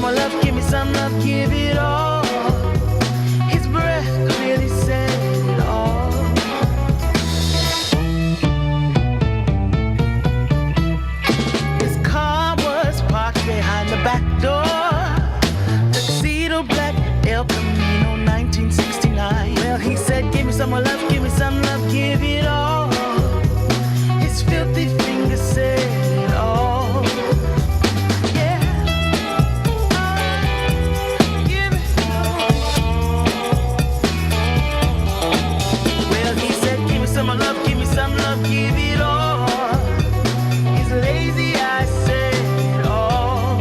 more love, give me some love, give it all. His breath clearly said it all. His car was parked behind the back door. Tuxedo black, El Camino 1969. Well, he said, give me some more love, give me some love, give it all. His filthy fingers said it all. Yeah. Give it all. Well, he said, give me some more love, give me some love, give it all. His lazy eyes said it all.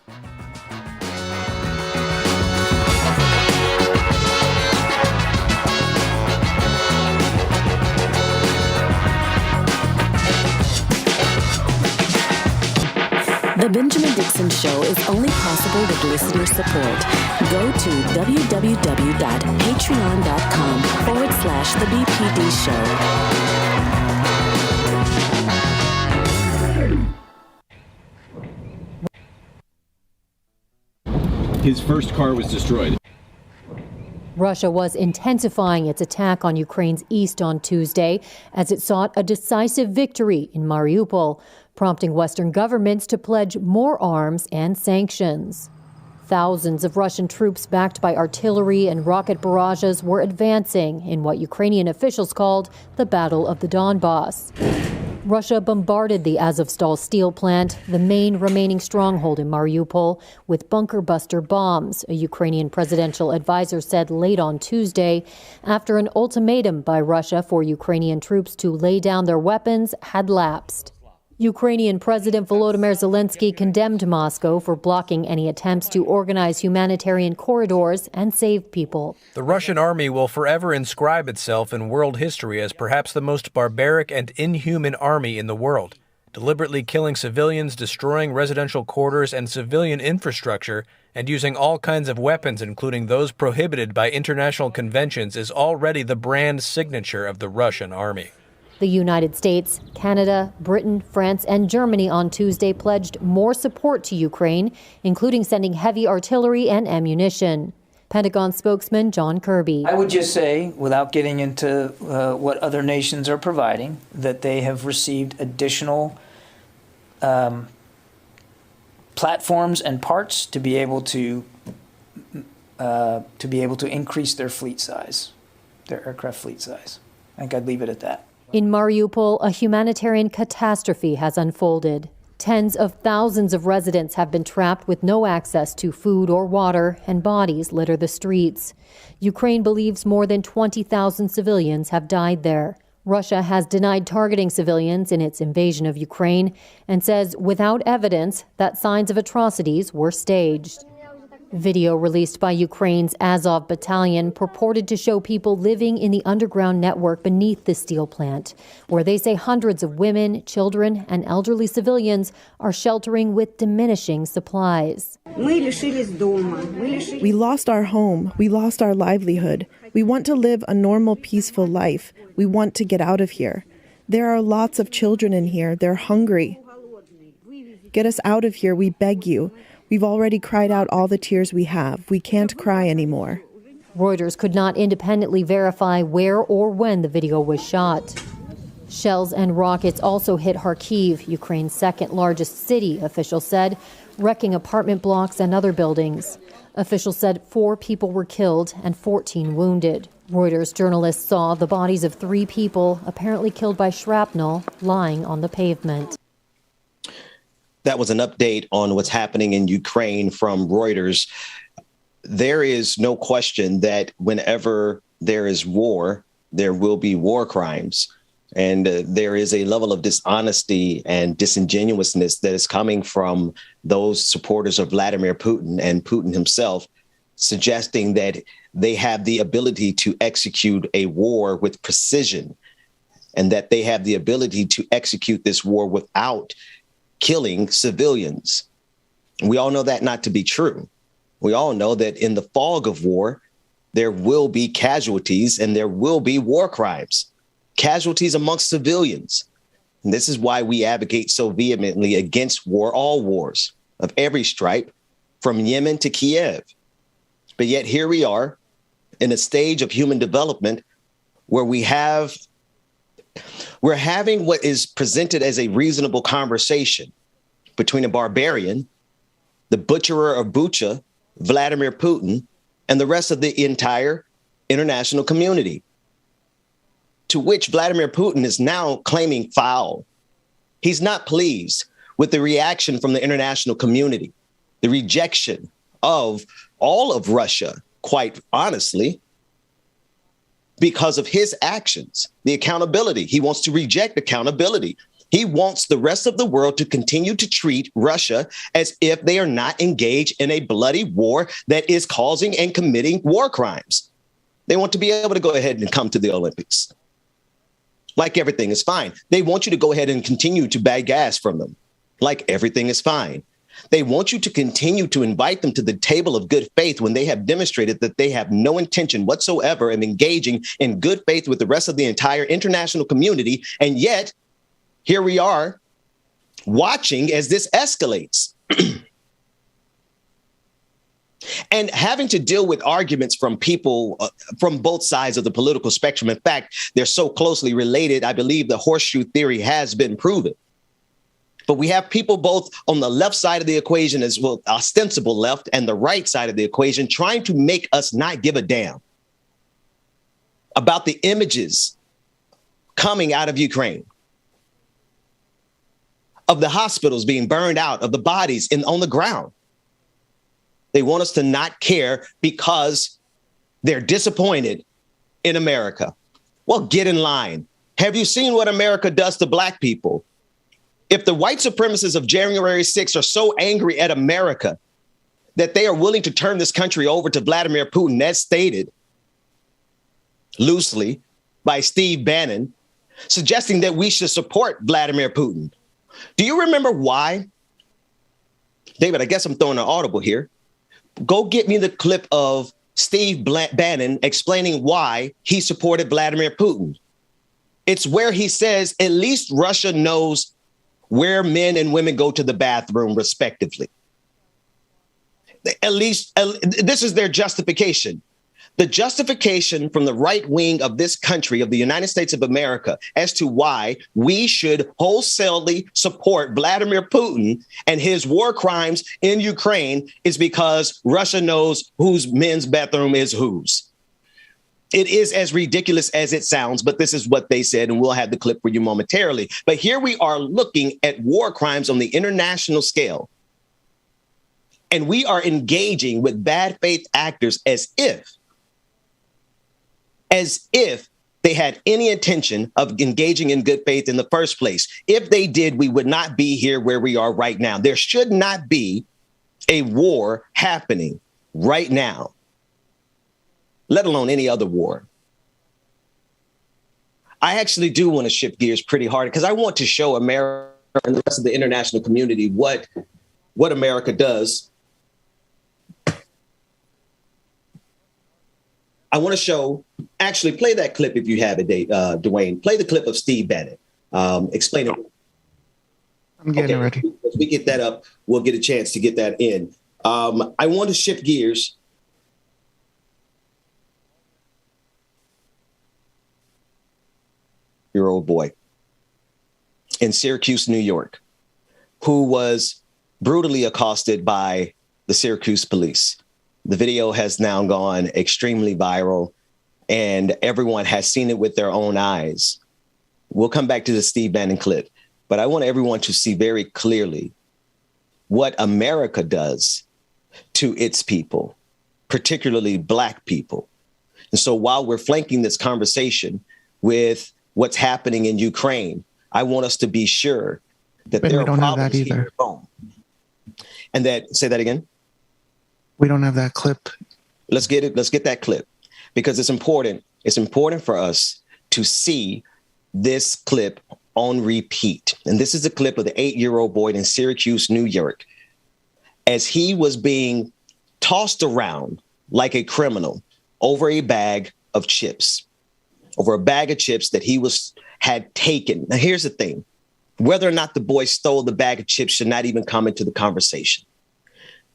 The Benjamin Dixon Show is only possible with listener support. Go to www.patreon.com/The BPD Show. His first car was destroyed. Russia was intensifying its attack on Ukraine's east on Tuesday as it sought a decisive victory in Mariupol, prompting Western governments to pledge more arms and sanctions. Thousands of Russian troops backed by artillery and rocket barrages were advancing in what Ukrainian officials called the Battle of the Donbass. Russia bombarded the Azovstal steel plant, the main remaining stronghold in Mariupol, with bunker-buster bombs, a Ukrainian presidential advisor said late on Tuesday, after an ultimatum by Russia for Ukrainian troops to lay down their weapons had lapsed. Ukrainian President Volodymyr Zelensky condemned Moscow for blocking any attempts to organize humanitarian corridors and save people. The Russian army will forever inscribe itself in world history as perhaps the most barbaric and inhuman army in the world, deliberately killing civilians, destroying residential quarters and civilian infrastructure, and using all kinds of weapons, including those prohibited by international conventions, is already the brand signature of the Russian army. The United States, Canada, Britain, France, and Germany on Tuesday pledged more support to Ukraine, including sending heavy artillery and ammunition. Pentagon spokesman John Kirby. I would just say, without getting into what other nations are providing, that they have received additional platforms and parts to be able to increase their fleet size, their aircraft fleet size. I think I'd leave it at that. In Mariupol, a humanitarian catastrophe has unfolded. Tens of thousands of residents have been trapped with no access to food or water, and bodies litter the streets. Ukraine believes more than 20,000 civilians have died there. Russia has denied targeting civilians in its invasion of Ukraine and says without evidence that signs of atrocities were staged. Video released by Ukraine's Azov battalion purported to show people living in the underground network beneath the steel plant, where they say hundreds of women, children, and elderly civilians are sheltering with diminishing supplies. We lost our home. We lost our livelihood. We want to live a normal, peaceful life. We want to get out of here. There are lots of children in here. They're hungry. Get us out of here, we beg you. We've already cried out all the tears we have. We can't cry anymore. Reuters could not independently verify where or when the video was shot. Shells and rockets also hit Kharkiv, Ukraine's second largest city, officials said, wrecking apartment blocks and other buildings. Officials said 4 people were killed and 14 wounded. Reuters journalists saw the bodies of 3 people, apparently killed by shrapnel, lying on the pavement. That was an update on what's happening in Ukraine from Reuters. There is no question that whenever there is war, there will be war crimes. And there is a level of dishonesty and disingenuousness that is coming from those supporters of Vladimir Putin and Putin himself, suggesting that they have the ability to execute a war with precision and that they have the ability to execute this war without killing civilians. We all know that not to be true. We all know that in the fog of war, there will be casualties and there will be war crimes, casualties amongst civilians. And this is why we advocate so vehemently against war, all wars of every stripe, from Yemen to Kiev. But yet here we are in a stage of human development where we're having what is presented as a reasonable conversation between a barbarian, the butcherer of Bucha, Vladimir Putin, and the rest of the entire international community, to which Vladimir Putin is now claiming foul. He's not pleased with the reaction from the international community, the rejection of all of Russia, quite honestly, because of his actions, the accountability. He wants to reject accountability He wants the rest of the world to continue to treat Russia as if they are not engaged in a bloody war that is causing and committing war crimes. They want to be able to go ahead and come to the Olympics like everything is fine. They want you to go ahead and continue to bag gas from them like everything is fine. They want you to continue to invite them to the table of good faith when they have demonstrated that they have no intention whatsoever of engaging in good faith with the rest of the entire international community. And yet, here we are watching as this escalates and having to deal with arguments from people from both sides of the political spectrum. In fact, they're so closely related. I believe the horseshoe theory has been proven. But we have people both on the left side of the equation, as well, ostensible left, and the right side of the equation, trying to make us not give a damn about the images coming out of Ukraine, of the hospitals being burned out, of the bodies on the ground. They want us to not care because they're disappointed in America. Well, get in line. Have you seen what America does to Black people? If the white supremacists of January 6th are so angry at America that they are willing to turn this country over to Vladimir Putin, as stated loosely by Steve Bannon, suggesting that we should support Vladimir Putin. Do you remember why? David, I guess I'm throwing an audible here. Go get me the clip of Steve Bannon explaining why he supported Vladimir Putin. It's where he says at least Russia knows where men and women go to the bathroom, respectively. At least this is their justification. The justification from the right wing of this country, of the United States of America, as to why we should wholesalely support Vladimir Putin and his war crimes in Ukraine is because Russia knows whose men's bathroom is whose. It is as ridiculous as it sounds, but this is what they said, and we'll have the clip for you momentarily. But here we are looking at war crimes on the international scale, and we are engaging with bad faith actors as if they had any intention of engaging in good faith in the first place. If they did, we would not be here where we are right now. There should not be a war happening right now, let alone any other war. I actually do want to shift gears pretty hard because I want to show America and the rest of the international community what America does. I want to show, actually play that clip if you have it, Dwayne. Play the clip of Steve Bannon explaining. I'm getting ready. As we get that up, we'll get a chance to get that in. I want to shift gears. Your old boy in Syracuse, New York, who was brutally accosted by the Syracuse police. The video has now gone extremely viral, and everyone has seen it with their own eyes. We'll come back to the Steve Bannon clip, but I want everyone to see very clearly what America does to its people, particularly Black people. And so while we're flanking this conversation with what's happening in Ukraine, I want us to be sure that there are problems here at home. And that, say that again? We don't have that clip. Let's get it. Let's get that clip because it's important. It's important for us to see this clip on repeat. And this is a clip of the 8-year-old boy in Syracuse, New York, as he was being tossed around like a criminal over a bag of chips, that he had taken. Now, here's the thing. Whether or not the boy stole the bag of chips should not even come into the conversation.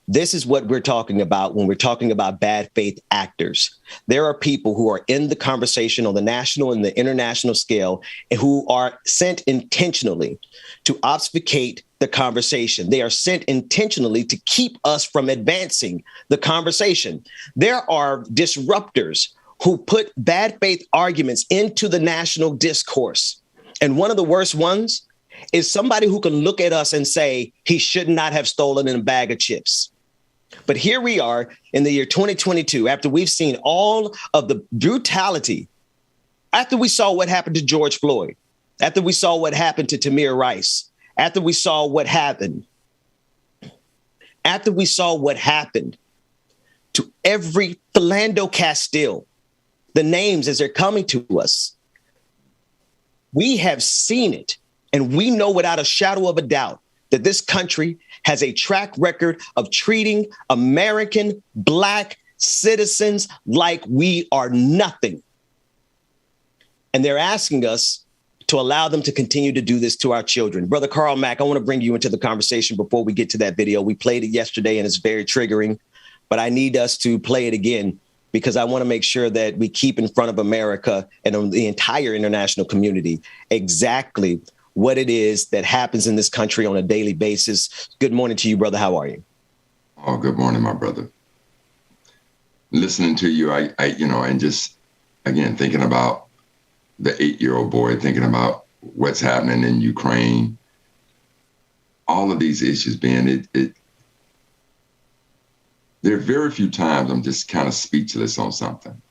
This is what we're talking about when we're talking about bad faith actors. There are people who are in the conversation on the national and the international scale and who are sent intentionally to obfuscate the conversation. They are sent intentionally to keep us from advancing the conversation. There are disruptors who put bad faith arguments into the national discourse. And one of the worst ones is somebody who can look at us and say he should not have stolen a bag of chips. But here we are in the year 2022, after we've seen all of the brutality, after we saw what happened to George Floyd, after we saw what happened to Tamir Rice, after we saw what happened to every Philando Castile, the names as they're coming to us, we have seen it. And we know without a shadow of a doubt that this country has a track record of treating American Black citizens like we are nothing. And they're asking us to allow them to continue to do this to our children. Brother Carl Mack, I want to bring you into the conversation before we get to that video. We played it yesterday and it's very triggering, but I need us to play it again because I want to make sure that we keep in front of America and the entire international community exactly what it is that happens in this country on a daily basis. Good morning to you, brother. How are you? Oh, good morning, my brother. Listening to you, I and just, again, thinking about the 8-year-old boy, thinking about what's happening in Ukraine, all of these issues, Ben, there are very few times I'm just kind of speechless on something.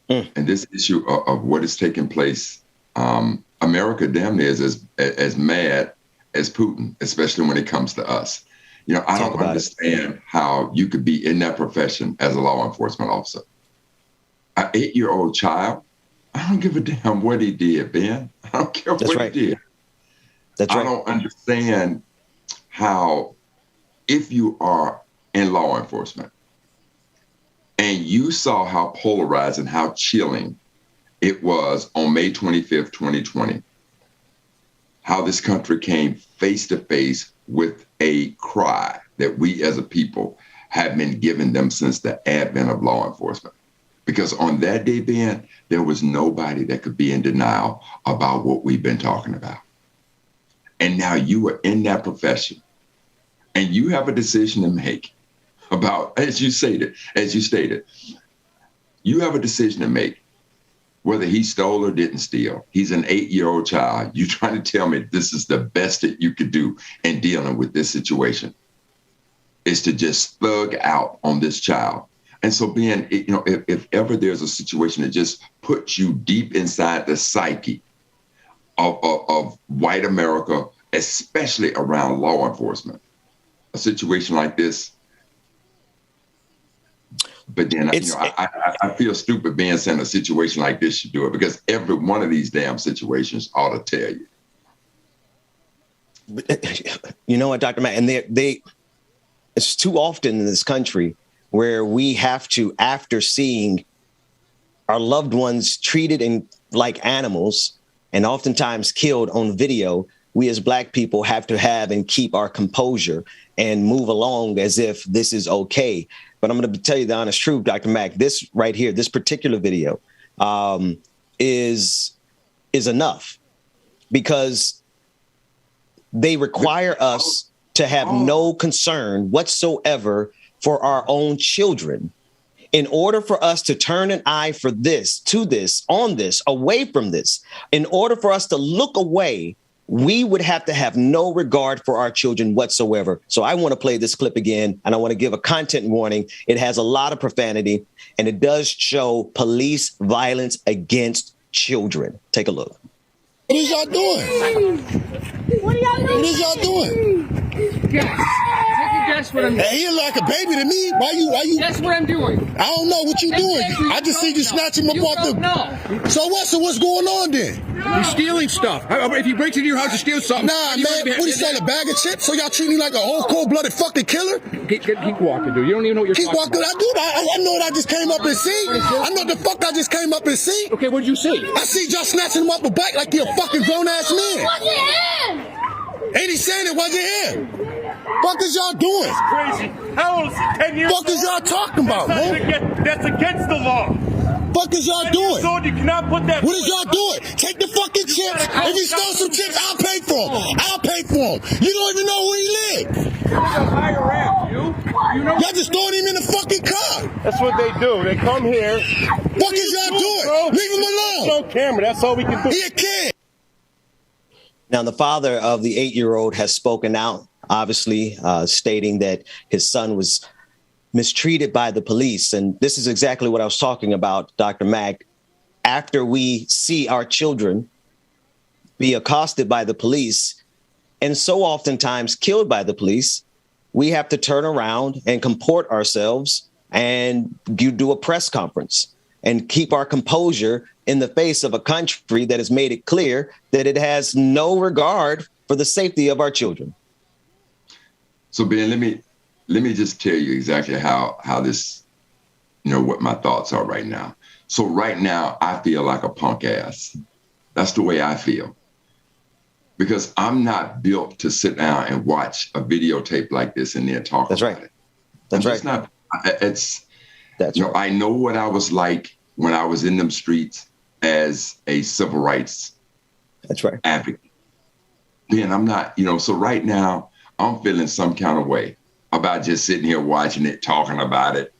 And this issue of what is taking place, America damn near is as mad as Putin, especially when it comes to us. You know, I don't understand how you could be in that profession as a law enforcement officer. An 8-year-old child, I don't give a damn what he did, Ben. I don't care what he did. That's right. I don't understand how, if you are in law enforcement and you saw how polarizing, how chilling it was on May 25th, 2020, how this country came face to face with a cry that we as a people have been giving them since the advent of law enforcement. Because on that day, Ben, there was nobody that could be in denial about what we've been talking about. And now you are in that profession and you have a decision to make about, as you stated, you have a decision to make whether he stole or didn't steal. He's an 8-year-old child. You're trying to tell me this is the best that you could do in dealing with this situation is to just thug out on this child. And so, Ben, if ever there's a situation that just puts you deep inside the psyche of white America, especially around law enforcement, a situation like this. But then, I feel stupid being saying a situation like this should do it because every one of these damn situations ought to tell you. You know what, Dr. Matt, and it's too often in this country where we have to, after seeing our loved ones treated like animals and oftentimes killed on video, we as Black people have to have and keep our composure and move along as if this is okay. But I'm going to tell you the honest truth, Dr. Mack, this right here, this particular video is enough because they require us to have no concern whatsoever for our own children. In order for us to turn an eye for this, to this, on this, away from this, in order for us to look away, we would have to have no regard for our children whatsoever. So I want to play this clip again, and I want to give a content warning. It has a lot of profanity, and it does show police violence against children. Take a look. What is y'all doing? What are y'all doing? What is y'all doing? Guess. Take a guess what I'm doing. Hey, you're like a baby to me. Why you? Guess what I'm doing. I don't know what you doing. I just see you snatching him up off the. No. So what? So what's going on then? You're stealing stuff. If he breaks into your house to steal something. Nah, man. What is that? A bag of chips? So y'all treat me like a whole cold-blooded fucking killer? Keep walking, dude. You don't even know what you're Keep walking. I do. I know what I just came up and see. I know the fuck I just came up and see. Okay, what did you see? I see y'all snatching him up a bike like you're a fucking grown-ass man. What's your hand? Ain't he saying it wasn't him? Fuck is y'all doing? Crazy. How old is he? 10 years old? Fuck is y'all talking about, man? That's against the law. Fuck is y'all doing? You cannot put that. What is y'all doing? Take the fucking chips. If he stole some chips, I'll pay for him. I'll pay for him. You don't even know where he lives. Higher end, you know. Y'all just throwing him in the fucking car. That's what they do. They come here. Fuck is y'all doing? Leave him alone. No camera. That's all we can do. He a kid. Now, the father of the 8-year-old has spoken out, obviously, stating that his son was mistreated by the police. And this is exactly what I was talking about, Dr. Mack. After we see our children be accosted by the police and so oftentimes killed by the police, we have to turn around and comport ourselves and do a press conference and keep our composure in the face of a country that has made it clear that it has no regard for the safety of our children. So Ben, let me just tell you exactly how this, what my thoughts are right now. So right now I feel like a punk ass. That's the way I feel. Because I'm not built to sit down and watch a videotape like this and then talk about it. That's right. I know what I was like when I was in them streets as a civil rights advocate. Ben, I'm not, so right now I'm feeling some kind of way about just sitting here watching it, talking about it.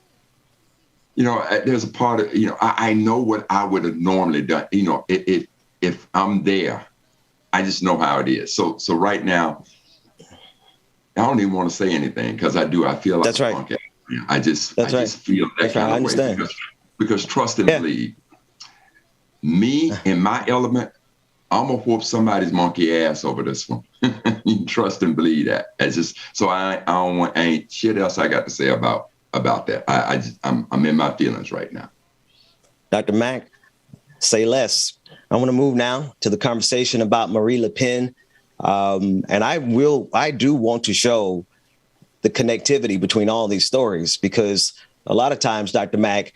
There's a part of, I know what I would have normally done, if I'm there. I just know how it is. So right now, I don't even want to say anything because I feel like that's right. Punk. I just feel that kind of way because trust and bleed. Me in my element, I'm gonna whoop somebody's monkey ass over this one. You trust and bleed that. It's just so I ain't shit else I got to say about that. I'm in my feelings right now. Dr. Mack, say less. I want to move now to the conversation about Marie Le Pen. And I do want to show the connectivity between all these stories, because a lot of times, Dr. Mack,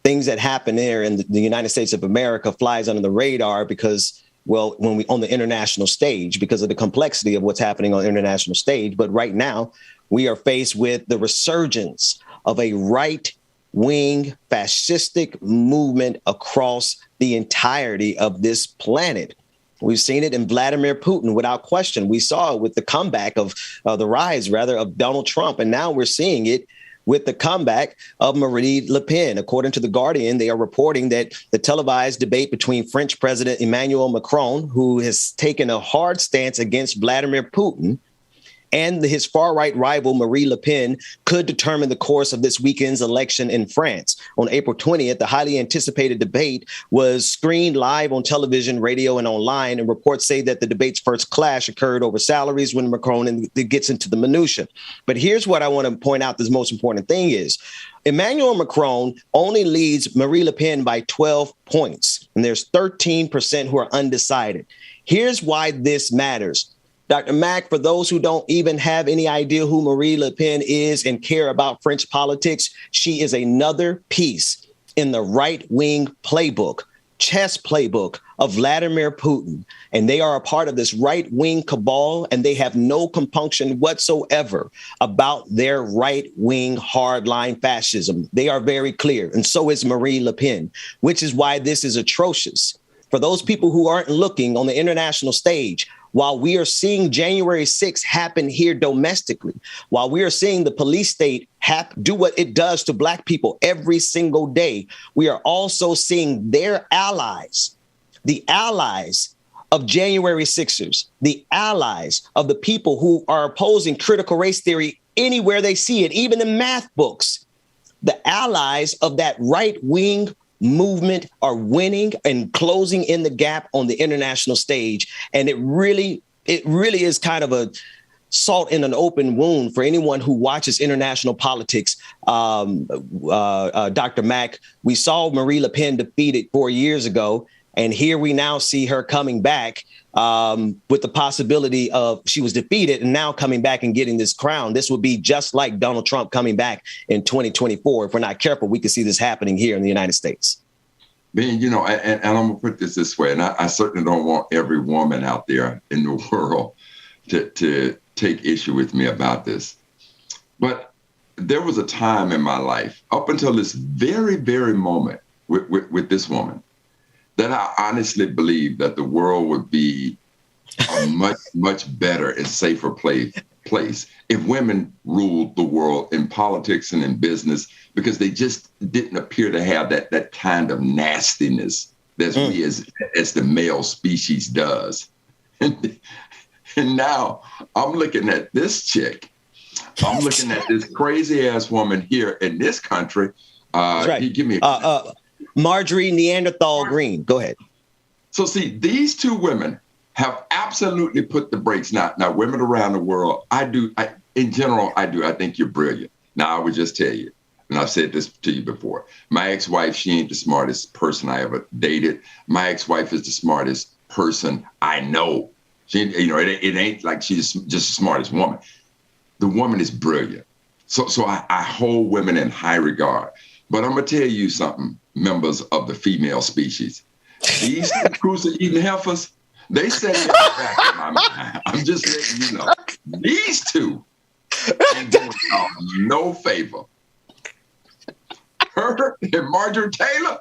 things that happen there in the United States of America flies under the radar because, well, when we on the international stage, because of the complexity of what's happening on the international stage. But right now, we are faced with the resurgence of a right-wing fascistic movement across the entirety of this planet. We've seen it in Vladimir Putin without question. We saw it with the comeback of the rise, rather, of Donald Trump. And now we're seeing it with the comeback of Marie Le Pen. According to The Guardian, they are reporting that the televised debate between French President Emmanuel Macron, who has taken a hard stance against Vladimir Putin, and his far-right rival, Marie Le Pen, could determine the course of this weekend's election in France. On April 20th, the highly anticipated debate was screened live on television, radio, and online, and reports say that the debate's first clash occurred over salaries when Macron gets into the minutiae. But here's what I want to point out, the most important thing is, Emmanuel Macron only leads Marie Le Pen by 12 points, and there's 13% who are undecided. Here's why this matters. Dr. Mack, for those who don't even have any idea who Marie Le Pen is and care about French politics, she is another piece in the right-wing playbook, chess playbook of Vladimir Putin. And they are a part of this right-wing cabal, and they have no compunction whatsoever about their right-wing hardline fascism. They are very clear. And so is Marie Le Pen, which is why this is atrocious. For those people who aren't looking on the international stage, while we are seeing January 6th happen here domestically, while we are seeing the police state do what it does to Black people every single day, we are also seeing their allies, the allies of January 6ers, the allies of the people who are opposing critical race theory anywhere they see it, even in math books. The allies of that right-wing movement are winning and closing in the gap on the international stage. And it really is kind of a salt in an open wound for anyone who watches international politics. Dr. Mack, we saw Marie Le Pen defeated 4 years ago, and here we now see her coming back with the possibility of she was defeated and now coming back and getting this crown. This would be just like Donald Trump coming back in 2024. If we're not careful, we could see this happening here in the United States. Ben, and I'm going to put this way, and I certainly don't want every woman out there in the world to take issue with me about this. But there was a time in my life, up until this very, very moment with this woman, that I honestly believed that the world would be a much, much better and safer place if women ruled the world in politics and in business, because they just didn't appear to have that kind of nastiness that we as the male species does. And now I'm looking at this chick. I'm looking at this crazy ass woman here in this country. That's right. Give me Marjorie Neanderthal Green. Go ahead. So see, these two women have absolutely put the brakes. Now, women around the world, in general, I think you're brilliant. Now, I would just tell you, and I've said this to you before, my ex-wife, she ain't the smartest person I ever dated. My ex-wife is the smartest person I know. She, it ain't like she's just the smartest woman. The woman is brilliant. So I hold women in high regard. But I'm going to tell you something, members of the female species. These cruiser-eating heifers, they set it back in my mind. I'm just letting you know. These two ain't doing y'all no favor. Her and Marjorie Taylor.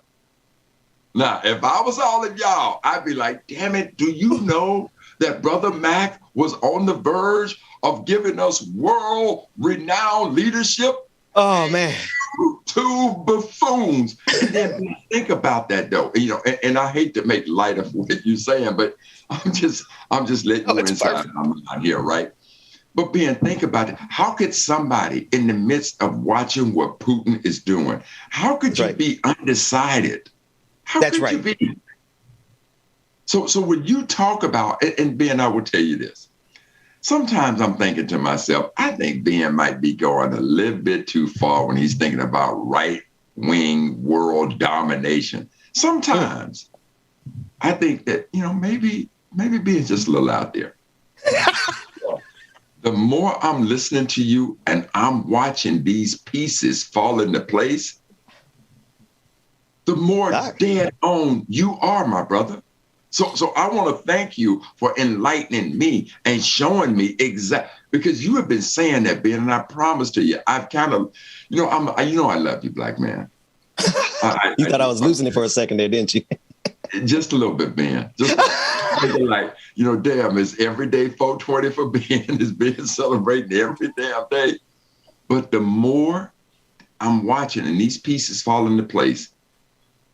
Now, if I was all of y'all, I'd be like, damn it, do you know that Brother Mac was on the verge of giving us world-renowned leadership? Oh, man. Two buffoons. And then think about that, though. And I hate to make light of what you're saying, but I'm just letting you inside my mind here, right? But think about it. How could somebody in the midst of watching what Putin is doing, how could you be undecided? How could you be? So when you talk about, and Ben, I will tell you this. Sometimes I'm thinking to myself, I think Ben might be going a little bit too far when he's thinking about right-wing world domination. Sometimes I think that, maybe Ben's just a little out there. The more I'm listening to you and I'm watching these pieces fall into place, the more dead on you are, my brother. So I want to thank you for enlightening me and showing me because you have been saying that, Ben, and I promise to you, I've kind of, I love you, black man. You thought I was losing it for a second there, didn't you? Just a little bit, Ben. Just like, damn, it's every day 420 for Ben. It's being celebrating every damn day. But the more I'm watching and these pieces fall into place,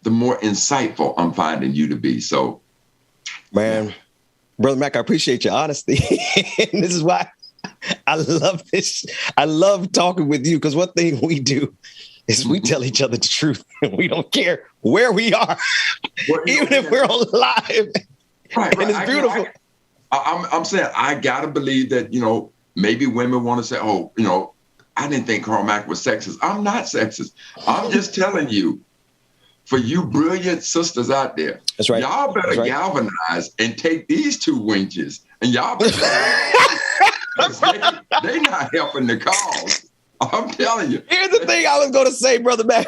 the more insightful I'm finding you to be. So, man, Brother Mac, I appreciate your honesty. And this is why I love this. I love talking with you because one thing we do is we tell each other the truth. We don't care where we are, even if we're on live. Right. And it's beautiful. I'm saying I got to believe that, maybe women want to say, oh, I didn't think Karl Mack was sexist. I'm not sexist. I'm just telling you, for you brilliant sisters out there, that's right. Y'all better galvanize and take these two wenches, and y'all better they not helping the cause. I'm telling you. Here's the thing I was going to say, Brother Mac.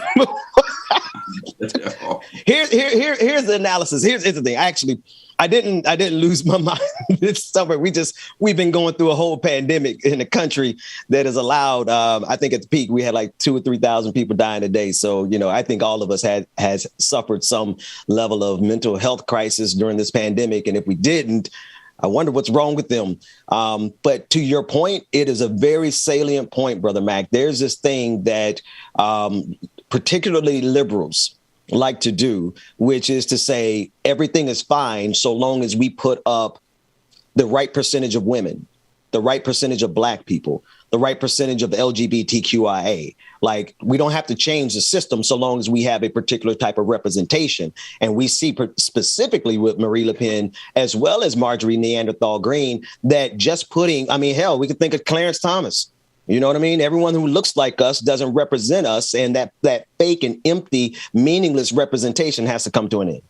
Here's the analysis. Here's the thing. Actually, I didn't lose my mind this summer. We've been going through a whole pandemic in the country that has allowed, I think at the peak, we had like 2,000 or 3,000 people dying a day. So, I think all of us has suffered some level of mental health crisis during this pandemic. And if we didn't, I wonder what's wrong with them. But to your point, it is a very salient point, Brother Mac. There's this thing that particularly liberals like to do, which is to say everything is fine so long as we put up the right percentage of women, the right percentage of Black people, the right percentage of LGBTQIA. Like, we don't have to change the system so long as we have a particular type of representation. And we see specifically with Marie Le Pen, as well as Marjorie Neanderthal Green, that just putting, hell, we could think of Clarence Thomas. You know what I mean? Everyone who looks like us doesn't represent us. And that fake and empty, meaningless representation has to come to an end.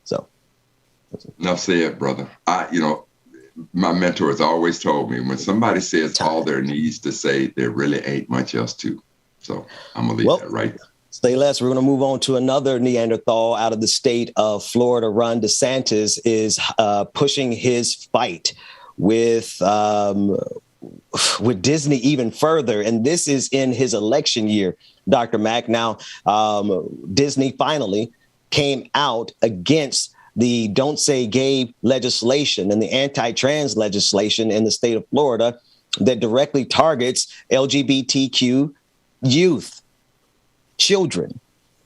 So. Enough said, brother. My mentor has always told me when somebody says all there needs to say, there really ain't much else to. So I'm going to leave that right there. Say less. We're going to move on to another Neanderthal out of the state of Florida. Ron DeSantis is pushing his fight with Disney even further. And this is in his election year, Dr. Mack. Now, Disney finally came out against the Don't Say Gay legislation and the anti-trans legislation in the state of Florida that directly targets LGBTQ youth, children.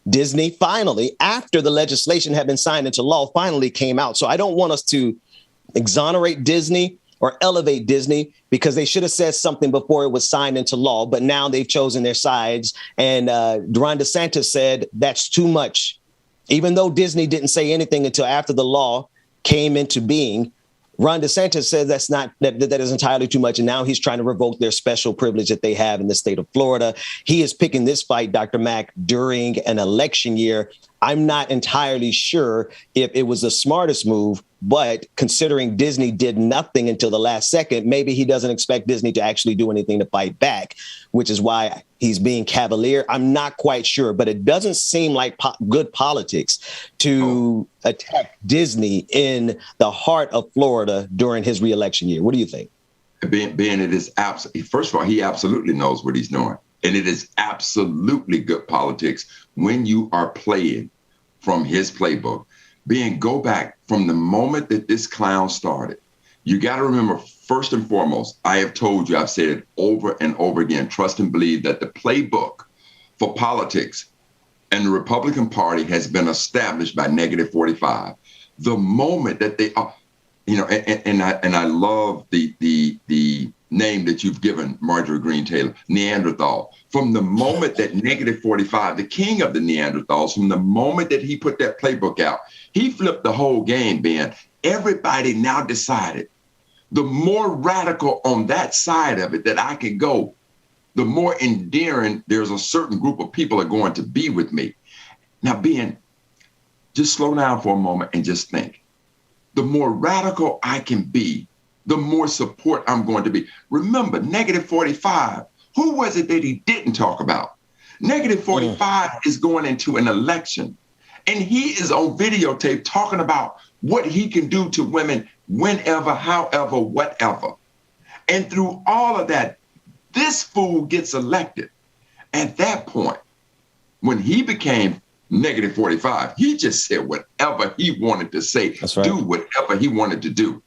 Disney finally, after the legislation had been signed into law, finally came out. So I don't want us to exonerate Disney or elevate Disney because they should have said something before it was signed into law. But now they've chosen their sides. And Ron DeSantis said that's too much. Even though Disney didn't say anything until after the law came into being. Ron DeSantis says that is entirely too much. And now he's trying to revoke their special privilege that they have in the state of Florida. He is picking this fight, Dr. Mack, during an election year. I'm not entirely sure if it was the smartest move, but considering Disney did nothing until the last second, maybe he doesn't expect Disney to actually do anything to fight back, which is why he's being cavalier. I'm not quite sure, but it doesn't seem like good politics to attack Disney in the heart of Florida during his reelection year. What do you think? Being it is absolutely, first of all, he absolutely knows what he's doing. And it is absolutely good politics when you are playing from his playbook. Go back from the moment that this clown started. You got to remember, first and foremost, I have told you, I've said it over and over again, trust and believe that the playbook for politics and the Republican Party has been established by negative 45. The moment that they are, and I love the name that you've given Marjorie Green Taylor, Neanderthal. From the moment that negative 45, the king of the Neanderthals, from the moment that he put that playbook out, he flipped the whole game, Ben. Everybody now decided the more radical on that side of it that I can go, the more endearing there's a certain group of people are going to be with me. Now, Ben, just slow down for a moment and just think. The more radical I can be, the more support I'm going to be. Remember, negative 45, who was it that he didn't talk about? Negative 45 is going into an election, and he is on videotape talking about what he can do to women whenever, however, whatever. And through all of that, this fool gets elected. At that point, when he became negative 45, he just said whatever he wanted to say, That's right. Do whatever he wanted to do.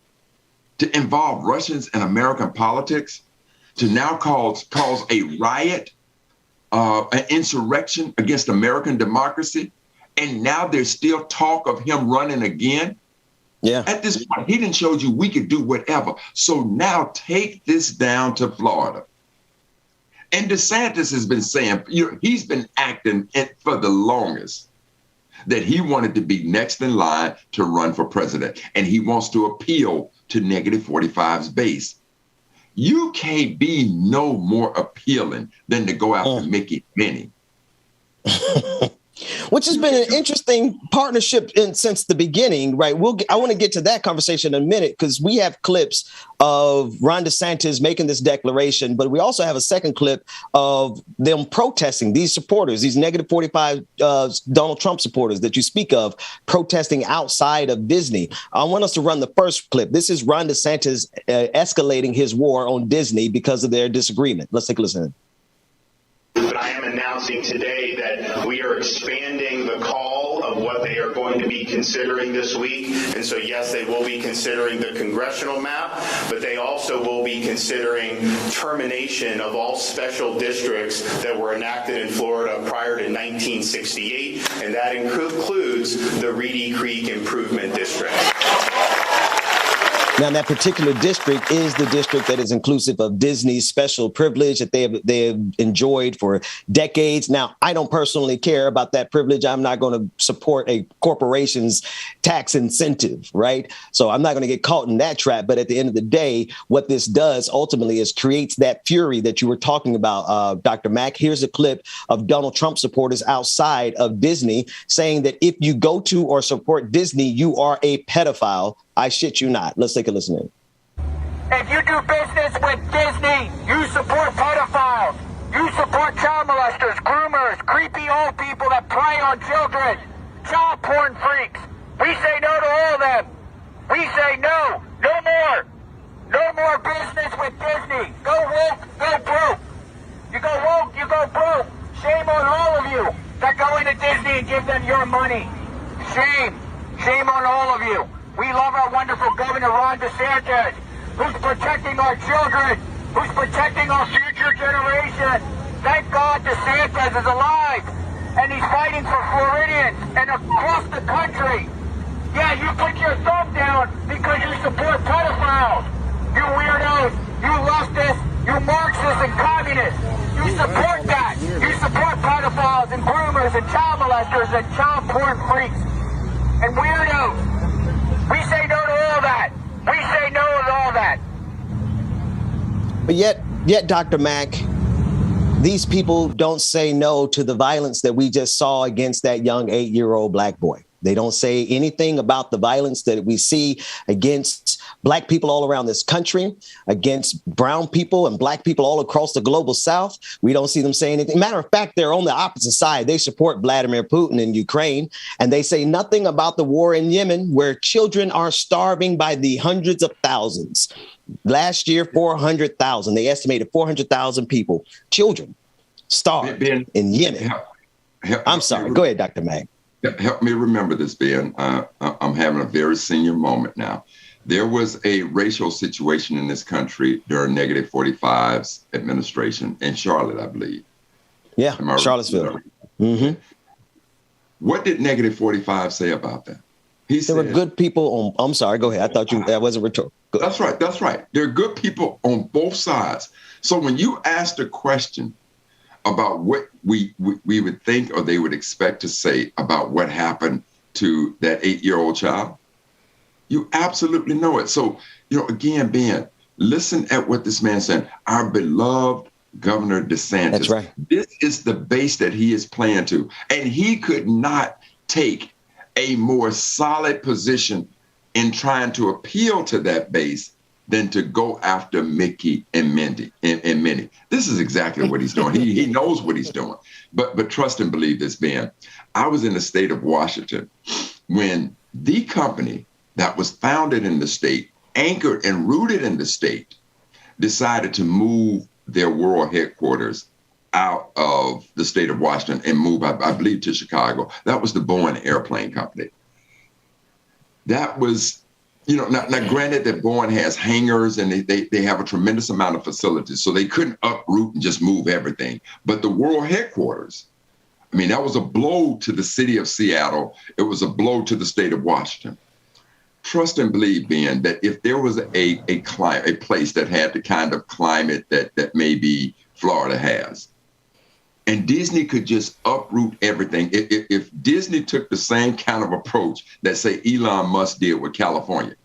To involve Russians in American politics, to now cause a riot, an insurrection against American democracy, and now there's still talk of him running again. Yeah. At this point, he didn't show you we could do whatever. So now take this down to Florida. And DeSantis has been saying, he's been acting for the longest that he wanted to be next in line to run for president. And he wants to appeal to negative 45's base. You can't be no more appealing than to go after Mickey Benny. Which has been an interesting partnership since the beginning, right? I want to get to that conversation in a minute because we have clips of Ron DeSantis making this declaration, but we also have a second clip of them protesting, these supporters, these negative 45 Donald Trump supporters that you speak of, protesting outside of Disney. I want us to run the first clip. This is Ron DeSantis escalating his war on Disney because of their disagreement. Let's take a listen. But I am announcing today that we are expanding the call of what they are going to be considering this week. And so, yes, they will be considering the congressional map, but they also will be considering termination of all special districts that were enacted in Florida prior to 1968. And that includes the Reedy Creek Improvement District. Now, that particular district is the district that is inclusive of Disney's special privilege that they have enjoyed for decades. Now, I don't personally care about that privilege. I'm not going to support a corporation's tax incentive, right? So I'm not going to get caught in that trap. But at the end of the day, what this does ultimately is creates that fury that you were talking about, Dr. Mack. Here's a clip of Donald Trump supporters outside of Disney saying that if you go to or support Disney, you are a pedophile. I shit you not. Let's take a listen in. If you do business with Disney, you support pedophiles. You support child molesters, groomers, creepy old people that prey on children, child porn freaks. We say no to all of them. We say no. No more. No more business with Disney. Go woke, go broke. You go woke, you go broke. Shame on all of you that go into Disney and give them your money. Shame. Shame on all of you. We love our wonderful Governor Ron DeSantis, who's protecting our children, who's protecting our future generation. Thank God DeSantis is alive, and he's fighting for Floridians and across the country. Yeah, you put your thumb down because you support pedophiles. You weirdos, you leftists, you Marxists and communists. You support that. You support pedophiles and groomers and child molesters and child porn freaks and weirdos. We say no But yet, Dr. Mack, these people don't say no to the violence that we just saw against that young 8-year-old black boy. They don't say anything about the violence that we see against black people all around this country, against brown people and black people all across the global South. We don't see them saying anything. Matter of fact, they're on the opposite side. They support Vladimir Putin in Ukraine, and they say nothing about the war in Yemen, where children are starving by the hundreds of thousands. Last year, 400,000. They estimated 400,000 people, children, starved in Yemen. I'm sorry. Go ahead, Dr. Mack. Help me remember this, Ben. I'm having a very senior moment now. There was a racial situation in this country during Negative 45's administration in Charlotte, I believe. Yeah, Charlottesville. Mm-hmm. What did Negative 45 say about that? He said there were good people on. I'm sorry. Go ahead. I thought that wasn't rhetorical. That's right. That's right. There are good people on both sides. So when you asked a question about what we would think or they would expect to say about what happened to that 8-year-old child, you absolutely know it. So, again, Ben, listen at what this man said. Our beloved Governor DeSantis. That's right. This is the base that he is playing to. And he could not take a more solid position in trying to appeal to that base than to go after Mickey and Minnie. This is exactly what he's doing. He knows what he's doing. But trust and believe this, Ben. I was in the state of Washington when the company that was founded in the state, anchored and rooted in the state, decided to move their world headquarters out of the state of Washington and move, I believe, to Chicago. That was the Boeing Airplane Company. That was, now granted that Boeing has hangars and they have a tremendous amount of facilities, so they couldn't uproot and just move everything. But the world headquarters, that was a blow to the city of Seattle. It was a blow to the state of Washington. Trust and believe, Ben, that if there was a place that had the kind of climate that maybe Florida has, and Disney could just uproot everything. If Disney took the same kind of approach that, say, Elon Musk did with California.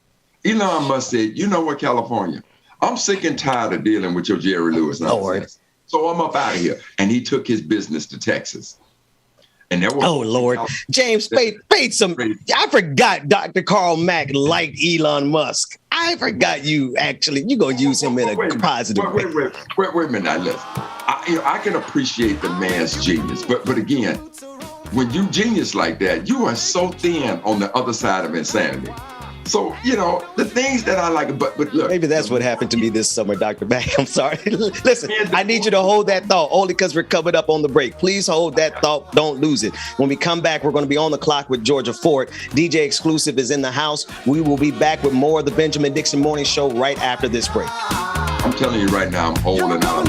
Elon Musk said, you know what, California, I'm sick and tired of dealing with your Jerry Lewis nonsense. So I'm up out of here. And he took his business to Texas. And there were Lord. James, paid some. I forgot Dr. Carl Mack liked Elon Musk. I forgot you're going to use him in a positive way. Wait a minute. Now, listen. I can appreciate the man's genius. But again, when you genius like that, you are so thin on the other side of insanity. So, the things that I like, but look. Maybe that's what happened to me this summer, Dr. Mack. I'm sorry. Listen, I need you to hold that thought only because we're coming up on the break. Please hold that thought. Don't lose it. When we come back, we're going to be on the clock with Georgia Fort. DJ Exclusive is in the house. We will be back with more of the Benjamin Dixon Morning Show right after this break. I'm telling you right now, I'm holding out.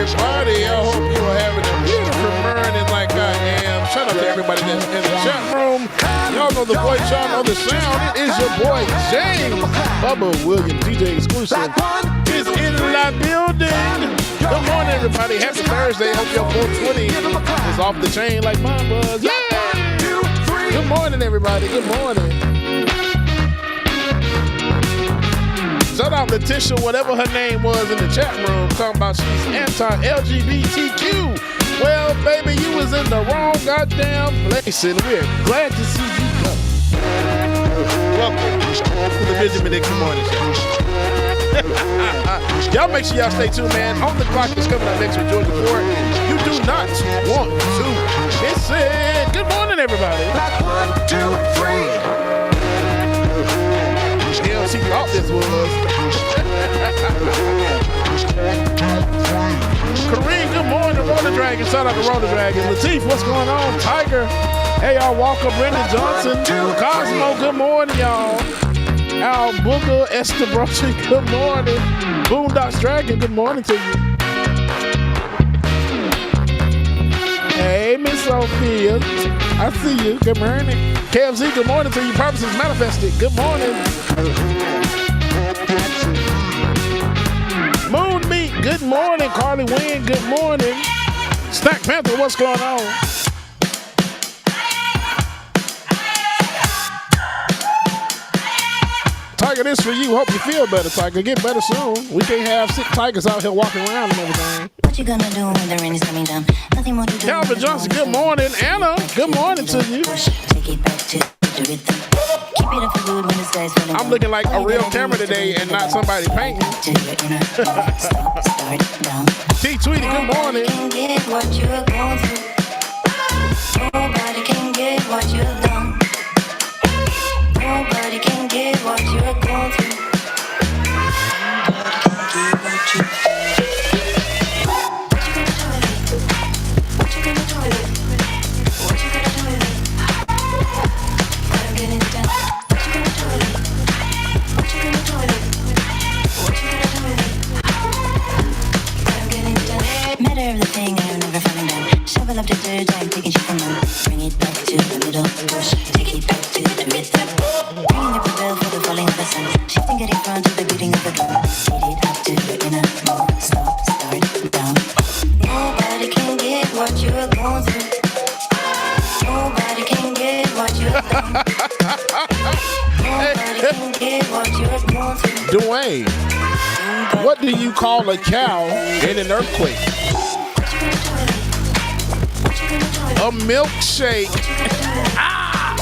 Everybody, I hope you are having a beautiful morning like I am. Shout out to everybody that's in the chat room. Y'all know the voice, y'all know the sound. It is your boy James Bubba Williams, DJ Exclusive, is in the building. Good morning, everybody. Happy Thursday. Hope your 420 is off the chain like mine was. Yeah. Good morning, everybody. Good morning. Shout out Letitia, whatever her name was in the chat room, talking about she's anti-LGBTQ. Well, baby, you was in the wrong goddamn place, and we're glad to see you come. Welcome to the Benjamin Dixon Morning Show. Y'all make sure y'all stay tuned, man. On the clock is coming up next with Georgia Fort. You do not want to miss it. Good morning, everybody. Like 1, 2, 3. She thought this was. Kareem, good morning. Roller Dragon. Shout out to Roller Dragon. Latif, what's going on? Tiger. Hey, y'all. Walker, Brendan Johnson. Cosmo, good morning, y'all. Al Booker, Esther Brochen, good morning. Boondocks Dragon, good morning to you. Hey, Miss Sophia. I see you. Good morning. KFZ, good morning to you. Purposes manifested. Good morning. Moon Meat, good morning. Carly Wynn, good morning. Stack Panther, what's going on? Tiger, this for you. Hope you feel better, Tiger. Get better soon. We can't have sick tigers out here walking around and everything. What you gonna do when the rain is coming down? Nothing more to do. Calvin Johnson, good morning. Anna, good morning to you. Take it back to the rhythm. Keep it up for good when the sky's falling. I'm looking like a real camera today and not somebody painting. T Tweety, good morning. Can get what you're going through. Nobody can get what you've done. Nobody can get what you're going through. Everything I'm never falling down. Shovel up the dirt, I'm taking shit from them. Bring it back to the middle. Take it back to the rhythm. Bringing up the bell for the falling of the sun. Shifting, get in front of the beating of the drum. Lead it up to the inner mode. Stop, start, down. Nobody can get what you're going through. Nobody can get what you've done. Nobody can get what you're going through. Dwayne, what do you call a cow in an earthquake? A milkshake. Ah!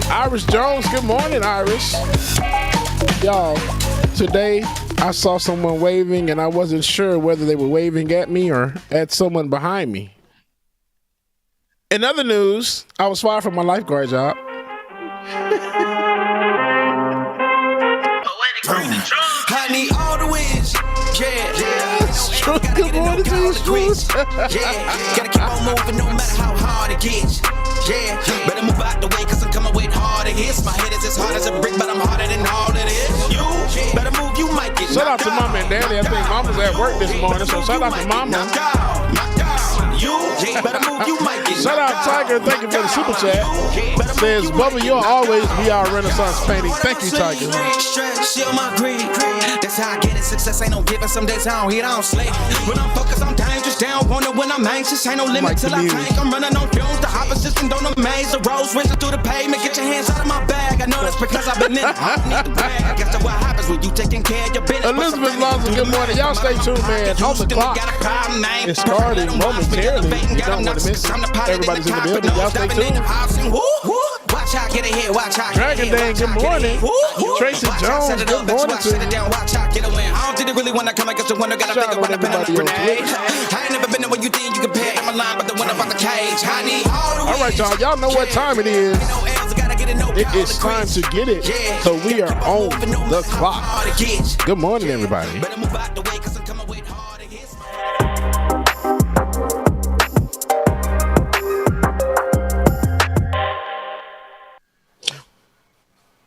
Iris Jones, good morning, Iris. Y'all, today I saw someone waving and I wasn't sure whether they were waving at me or at someone behind me. In other news, I was fired from my lifeguard job. I need all the wins. Yeah. It's true. Good morning to you, Scrooge. Yeah. Gotta keep on moving no matter how hard it gets. Yeah. Better move out the way cause I'm coming with harder hits. My head is as hard as a brick, but I'm harder than all of this. You better move, you might get shout out to Mama and Daddy. I think Mama's at work this morning, so shout out to Mama. You better move, you might get shout out Tiger, thank you for the super chat. Says, Bubba, you'll always be our Renaissance painting. Thank you, Tiger. That's how I get it. Success ain't no giving. Some days I don't eat, I don't sleep. When I'm focused, I'm dangerous. Down, wonder when I'm anxious. Ain't no limit till I tank. I'm running on fumes. The opposition don't amaze. The roads racing through the pavement. Get your hands out of my bag. I know that's because I've been in it. I don't need to brag. Guess that's what happens when you taking care of your business. Elizabeth Lawson, good morning. Y'all stay tuned, man. On the clock. It's starting momentarily. You don't want to miss it. Everybody's in the building. Y'all stay tuned. Watch out, get ahead. Watch out. Dragon Dan, good morning. Tracy Jones, good morning to you. Watch out, get away. I don't think they really want to come. I guess the one that got a bigger one up in the grenade. I ain't never been there when you think you can pay. I'm a line, but the one up on the cage. I need all right, y'all. Y'all know what time it is. It is time to get it. So we are on the clock. Good morning, everybody.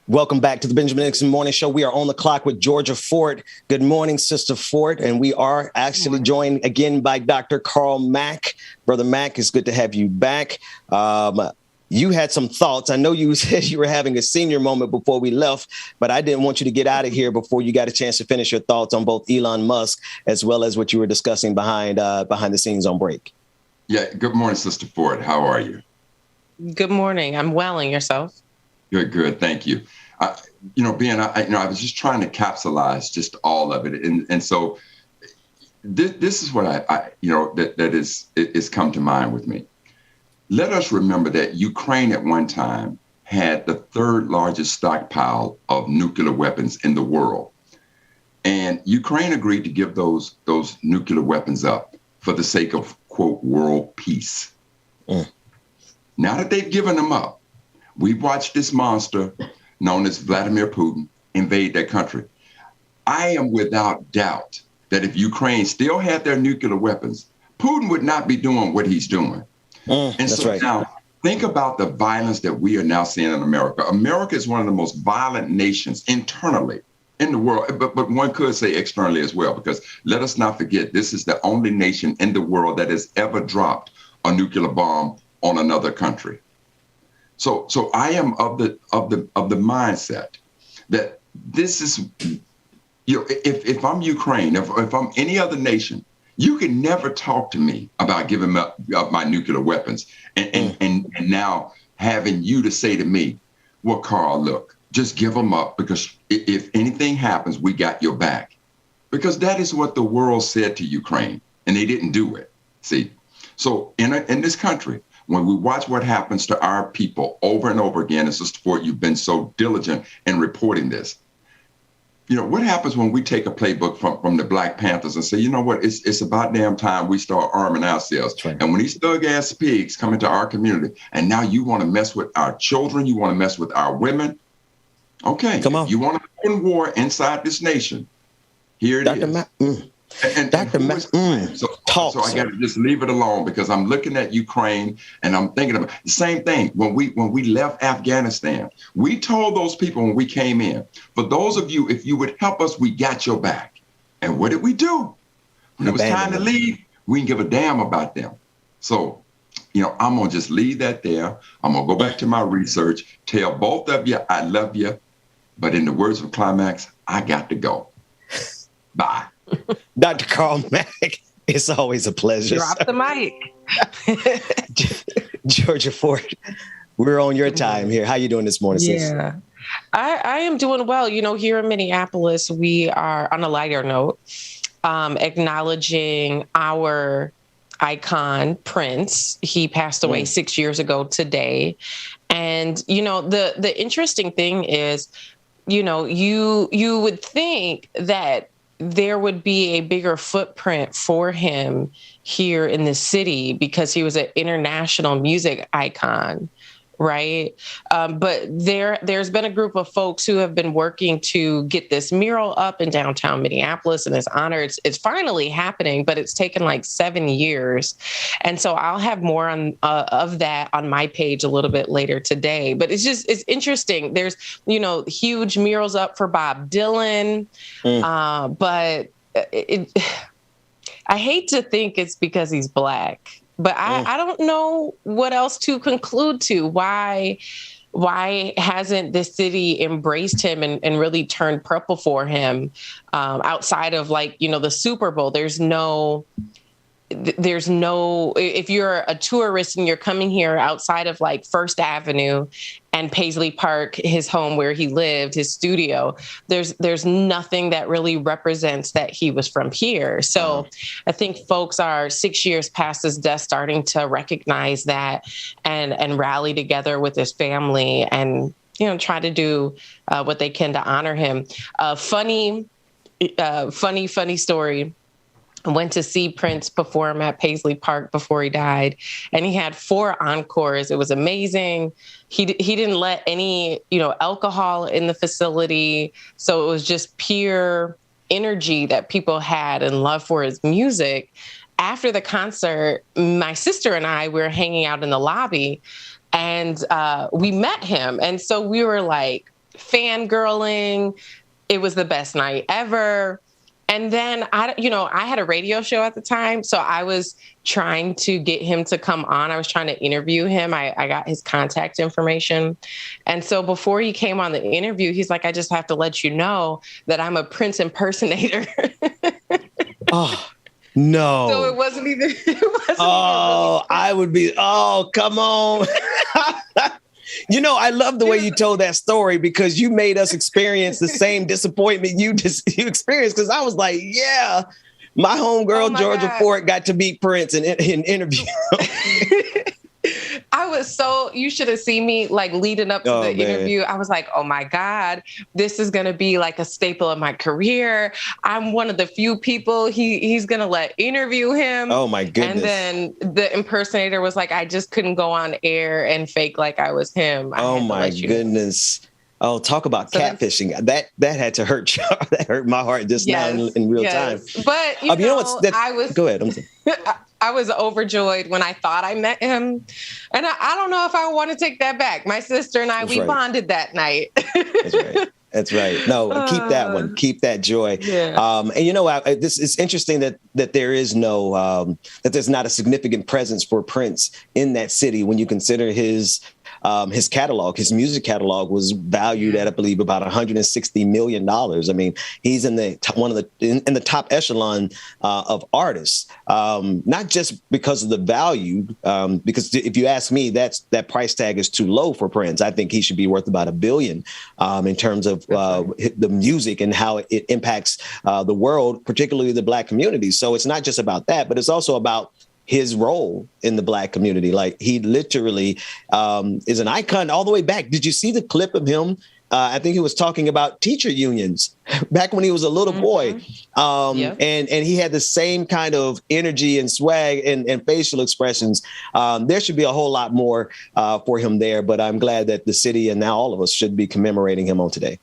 Welcome back to the Benjamin Dixon Morning Show. We are on the clock with Georgia Fort. Good morning, Sister Fort. And we are actually joined again by Dr. Carl Mack. Brother Mack, it's good to have you back. You had some thoughts. I know you said you were having a senior moment before we left, but I didn't want you to get out of here before you got a chance to finish your thoughts on both Elon Musk as well as what you were discussing behind the scenes on break. Yeah. Good morning, Sister Fort. How are you? Good morning. I'm well, and yourself? Good. Thank you. I was just trying to capsulize just all of it. And so this is what that is come to mind with me. Let us remember that Ukraine at one time had the third largest stockpile of nuclear weapons in the world. And Ukraine agreed to give those nuclear weapons up for the sake of, quote, world peace. Now that they've given them up, we've watched this monster known as Vladimir Putin invade their country. I am without doubt that if Ukraine still had their nuclear weapons, Putin would not be doing what he's doing. And that's so right. Now think about the violence that we are now seeing in America. America is one of the most violent nations internally in the world, but one could say externally as well, because let us not forget, this is the only nation in the world that has ever dropped a nuclear bomb on another country. So I am of the mindset that this is, if I'm Ukraine, if I'm any other nation, you can never talk to me about giving up my nuclear weapons and now having you to say to me, well, Carl, look, just give them up, because if anything happens, we got your back. Because that is what the world said to Ukraine, and they didn't do it. See, so in this country, when we watch what happens to our people over and over again, and Sister Ford, you've been so diligent in reporting this. What happens when we take a playbook from the Black Panthers and say, you know what, it's about damn time we start arming ourselves. Right. And when these thug-ass pigs come into our community, and now you want to mess with our children, you want to mess with our women, okay, come on. You want to open war inside this nation, here it is. So I got to just leave it alone, because I'm looking at Ukraine and I'm thinking about the same thing. When we left Afghanistan, we told those people when we came in, for those of you, if you would help us, we got your back. And what did we do? When it was time to leave, we didn't give a damn about them. So, I'm going to just leave that there. I'm going to go back to my research, tell both of you I love you. But in the words of Climax, I got to go. Bye. Dr. Carl Mack, it's always a pleasure. Drop the mic. Georgia Ford, we're on your time here. How you doing this morning, sis? Yeah, I am doing well. Here in Minneapolis, we are, on a lighter note, acknowledging our icon, Prince. He passed away 6 years ago today. And, the interesting thing is, you would think that there would be a bigger footprint for him here in the city, because he was an international music icon, right? But there's been a group of folks who have been working to get this mural up in downtown Minneapolis in his honor. It's finally happening, but it's taken like 7 years. And so I'll have more of that on my page a little bit later today. But it's interesting. There's, huge murals up for Bob Dylan. But I hate to think it's because he's Black. But I don't know what else to conclude to. Why hasn't the city embraced him and really turned purple for him outside of the Super Bowl? There's no, if you're a tourist and you're coming here outside of First Avenue and Paisley Park, his home where he lived, his studio, there's nothing that really represents that he was from here. So I think folks are 6 years past his death starting to recognize that and rally together with his family and, try to do what they can to honor him. Funny story. I went to see Prince perform at Paisley Park before he died, and he had 4 encores. It was amazing. He didn't let any, alcohol in the facility. So it was just pure energy that people had and love for his music. After the concert, my sister and I were hanging out in the lobby, and we met him. And so we were fangirling. It was the best night ever. And then I had a radio show at the time, so I was trying to get him to come on. I was trying to interview him. I got his contact information. And so before he came on the interview, he's like, I just have to let you know that I'm a Prince impersonator. Oh, no. So it wasn't even. I would be. Oh, come on. I love the way you told that story, because you made us experience the same disappointment you experienced. Because I was like, yeah, my homegirl, Georgia Ford, got to meet Prince in interview. You should have seen me leading up to the interview. I was like, oh my God, this is going to be a staple of my career. I'm one of the few people he's going to let interview him. Oh my goodness. And then the impersonator was like, I just couldn't go on air and fake like I was him. Oh my goodness. Oh, talk about catfishing. That had to hurt you. That hurt my heart just now in real time. But go ahead. I was overjoyed when I thought I met him. And I don't know if I want to take that back. My sister and I, we bonded that night. That's right. That's right. No, keep that one. Keep that joy. Yeah. And you know, this is interesting that there is no that there's not a significant presence for Prince in that city when you consider his catalog. His music catalog was valued at, I believe, about $160 million. I mean, he's in the in the top echelon of artists, not just because of the value, because if you ask me, that price tag is too low for Prince. I think he should be worth about $1 billion in terms of the music and how it impacts the world, particularly the Black community. So it's not just about that, but it's also about his role in the Black community. Like, he literally is an icon all the way back. Did you see the clip of him? I think he was talking about teacher unions back when he was a little boy. And he had the same kind of energy and swag and facial expressions. There should be a whole lot more for him there. But I'm glad that the city and now all of us should be commemorating him on today.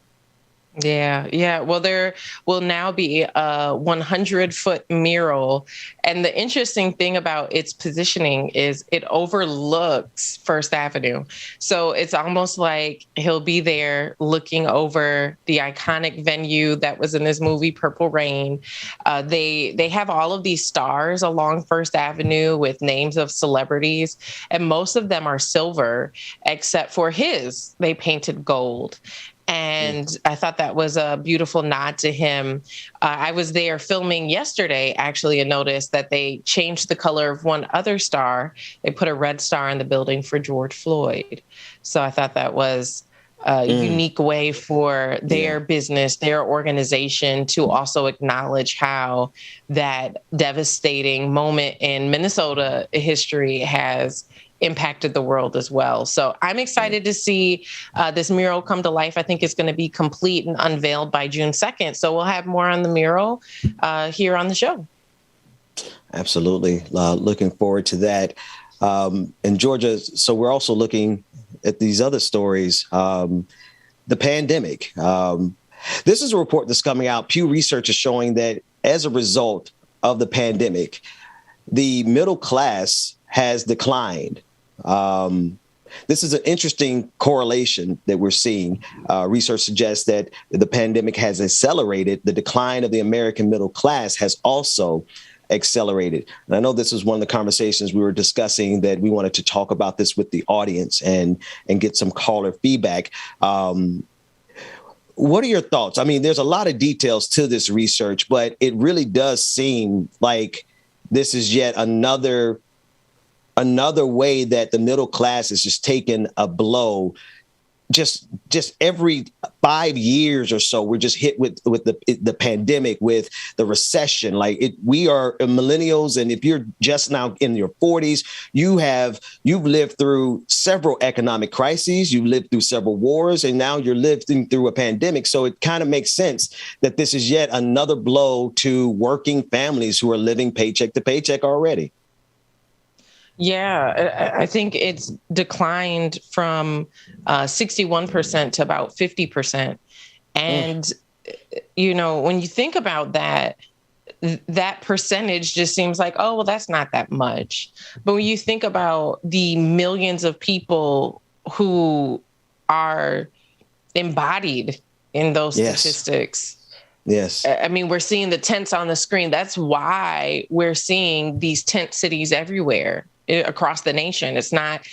Yeah. Well, there will now be a 100-foot mural. And the interesting thing about its positioning is it overlooks First Avenue. So it's almost like he'll be there looking over the iconic venue that was in this movie, Purple Rain. They have all of these stars along First Avenue with names of celebrities, and most of them are silver, except for his. They painted gold. And I thought that was a beautiful nod to him. I was there filming yesterday, actually, and noticed that they changed the color of one other star. They put a red star in the building for George Floyd. So I thought that was a unique way for their business, their organization, to also acknowledge how that devastating moment in Minnesota history has impacted the world as well. So I'm excited to see this mural come to life. I think it's going to be complete and unveiled by June 2nd. So we'll have more on the mural here on the show. Absolutely. Looking forward to that. In Georgia, so we're also looking at these other stories. The pandemic. This is a report that's coming out. Pew Research is showing that as a result of the pandemic, the middle class has declined. This is an interesting correlation that we're seeing. Research suggests that the pandemic has accelerated. The decline of the American middle class has also accelerated. And I know this was one of the conversations we were discussing, that we wanted to talk about this with the audience and get some caller feedback. What are your thoughts? I mean, there's a lot of details to this research, but it really does seem like this is yet another way that the middle class is just taking a blow. Just every 5 years or so, we're just hit with the pandemic, with the recession. Like, we are millennials, and if you're just now in your 40s, you've lived through several economic crises, you've lived through several wars, and now you're living through a pandemic. So it kind of makes sense that this is yet another blow to working families who are living paycheck to paycheck already. Yeah, I think it's declined from 61% to about 50%. And, you know, when you think about that, that percentage just seems like, oh, well, that's not that much. But when you think about the millions of people who are embodied in those statistics. Yes. I mean, we're seeing the tents on the screen. That's why we're seeing these tent cities everywhere across the nation. It's not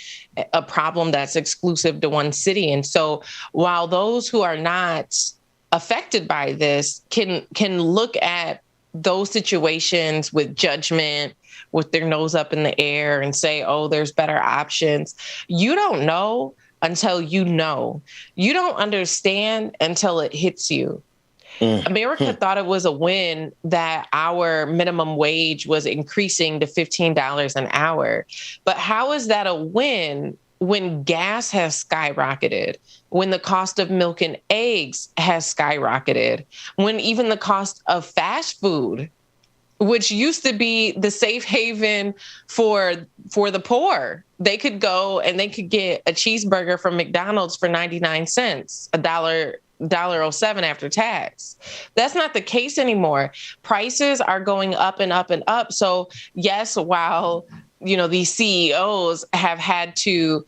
a problem that's exclusive to one city. And so while those who are not affected by this can look at those situations with judgment, with their nose up in the air, and say, oh, there's better options, you don't know until you know. You don't understand until it hits you. America thought it was a win that our minimum wage was increasing to $15 an hour. But how is that a win when gas has skyrocketed, when the cost of milk and eggs has skyrocketed, when even the cost of fast food, which used to be the safe haven for the poor, they could go and they could get a cheeseburger from McDonald's for 99 cents, $1.07 after tax. That's not the case anymore. Prices are going up and up and up. So yes, while, these CEOs have had to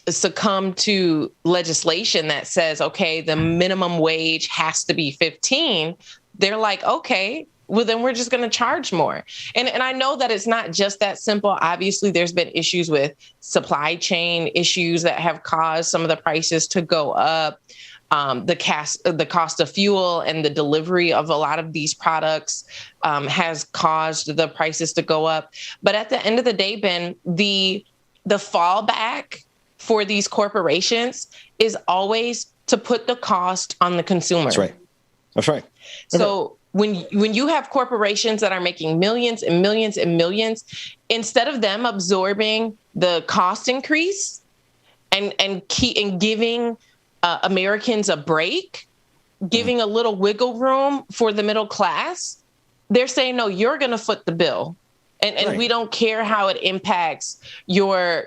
succumb to legislation that says, okay, the minimum wage has to be 15, they're like, okay, well, then we're just going to charge more. And I know that it's not just that simple. Obviously, there's been issues with supply chain issues that have caused some of the prices to go up. The cost of fuel and the delivery of a lot of these products has caused the prices to go up. But at the end of the day, Ben, the fallback for these corporations is always to put the cost on the consumer. That's right. That's right. So when you have corporations that are making millions and millions and millions, instead of them absorbing the cost increase and giving Americans a break, giving a little wiggle room for the middle class, they're saying, no, you're going to foot the bill. And right. We don't care how it impacts your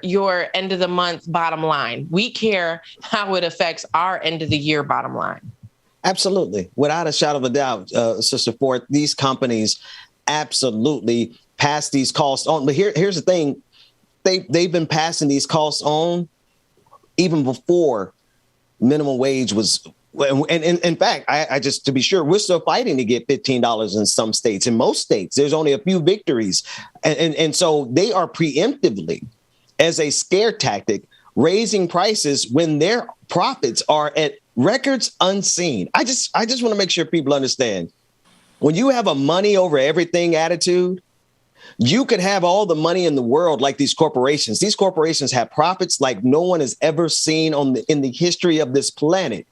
end of the month bottom line. We care how it affects our end of the year bottom line. Absolutely. Without a shadow of a doubt, Sister Ford, these companies absolutely pass these costs on. But here's the thing. They've been passing these costs on even before minimum wage was. And in fact, I just to be sure, we're still fighting to get $15 in some states. In most states, there's only a few victories. And so they are preemptively, as a scare tactic, raising prices when their profits are at records unseen. I just want to make sure people understand, when you have a money over everything attitude, you could have all the money in the world like these corporations. These corporations have profits like no one has ever seen in the history of this planet.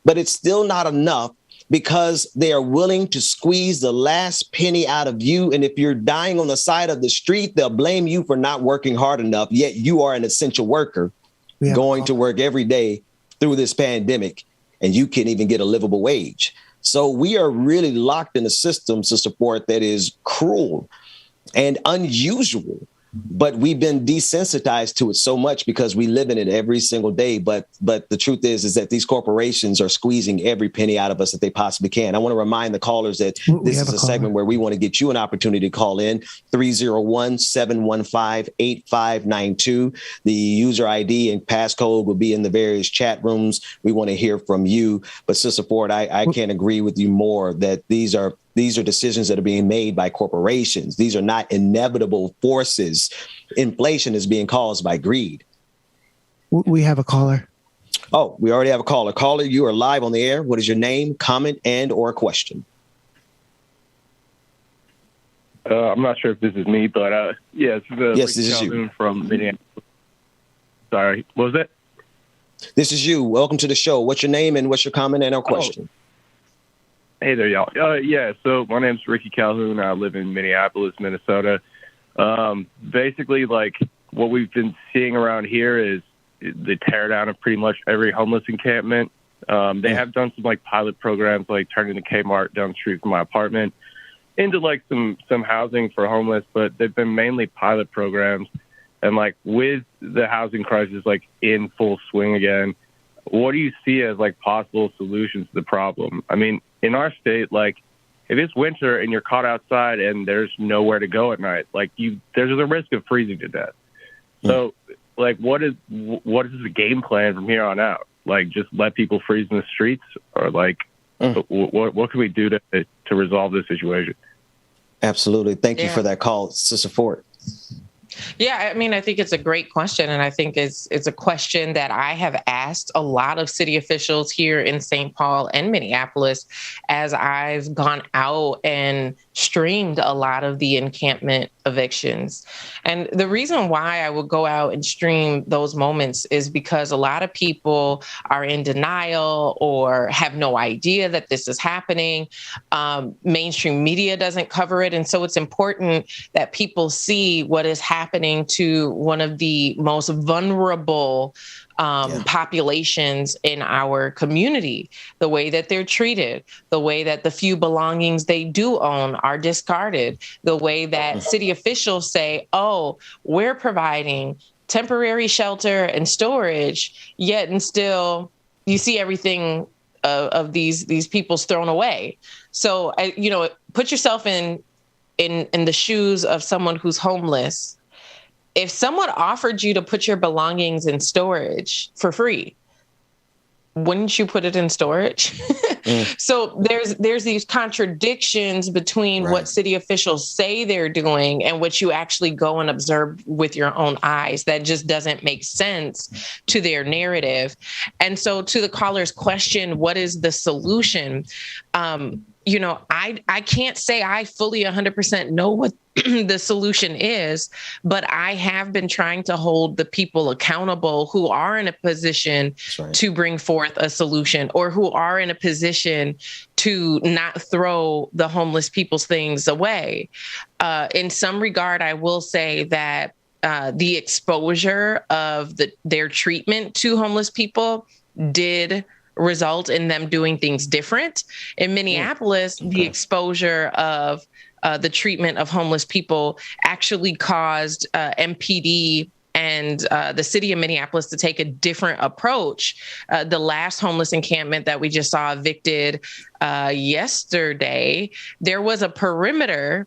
But it's still not enough because they are willing to squeeze the last penny out of you. And if you're dying on the side of the street, they'll blame you for not working hard enough. Yet you are an essential worker going to work every day through this pandemic, and you can't even get a livable wage. So we are really locked in a system, Sister Ford, that is cruel and unusual. But we've been desensitized to it so much because we live in it every single day. But the truth is that these corporations are squeezing every penny out of us that they possibly can. I want to remind the callers that this is a segment where we want to get you an opportunity to call in 301-715-8592. The user ID and passcode will be in the various chat rooms. We want to hear from you. But Sister Ford, I can't agree with you more that these are decisions that are being made by corporations. These are not inevitable forces. Inflation is being caused by greed. We have a caller. Oh, we already have a caller. Caller, you are live on the air. What is your name, comment, and or question? I'm not sure if this is me, but yes, this is you from Minneapolis. Sorry, what was that? This is you. Welcome to the show. What's your name and what's your comment and or question? Hey there, y'all. So my name's Ricky Calhoun. I live in Minneapolis, Minnesota. Basically, like what we've been seeing around here is the tear down of pretty much every homeless encampment. They have done some like pilot programs, like turning the Kmart down the street from my apartment into like some housing for homeless, but they've been mainly pilot programs. And like with the housing crisis like in full swing again, what do you see as like possible solutions to the problem? I mean, in our state, like if it's winter and you're caught outside and there's nowhere to go at night, like there's a risk of freezing to death. So like, what is the game plan from here on out? Like just let people freeze in the streets, or like what can we do to resolve this situation? Absolutely. Thank you for that call, Sister Ford. Yeah, I mean, I think it's a great question. And I think it's a question that I have asked a lot of city officials here in St. Paul and Minneapolis as I've gone out and streamed a lot of the encampment evictions. And the reason why I would go out and stream those moments is because a lot of people are in denial or have no idea that this is happening. Mainstream media doesn't cover it. And so it's important that people see what is happening to one of the most vulnerable populations in our community, the way that they're treated, the way that the few belongings they do own are discarded, the way that city officials say, oh, we're providing temporary shelter and storage, yet and still you see everything of these people's thrown away. So, put yourself in the shoes of someone who's homeless. If someone offered you to put your belongings in storage for free, wouldn't you put it in storage? So there's these contradictions between what city officials say they're doing and what you actually go and observe with your own eyes. That just doesn't make sense to their narrative. And so to the caller's question, what is the solution? I can't say I fully 100% know what the solution is, but I have been trying to hold the people accountable who are in a position to bring forth a solution, or who are in a position to not throw the homeless people's things away. In some regard, I will say that the exposure of their treatment to homeless people did result in them doing things different. In Minneapolis, the exposure of the treatment of homeless people actually caused MPD and the city of Minneapolis to take a different approach. The last homeless encampment that we just saw evicted yesterday, there was a perimeter.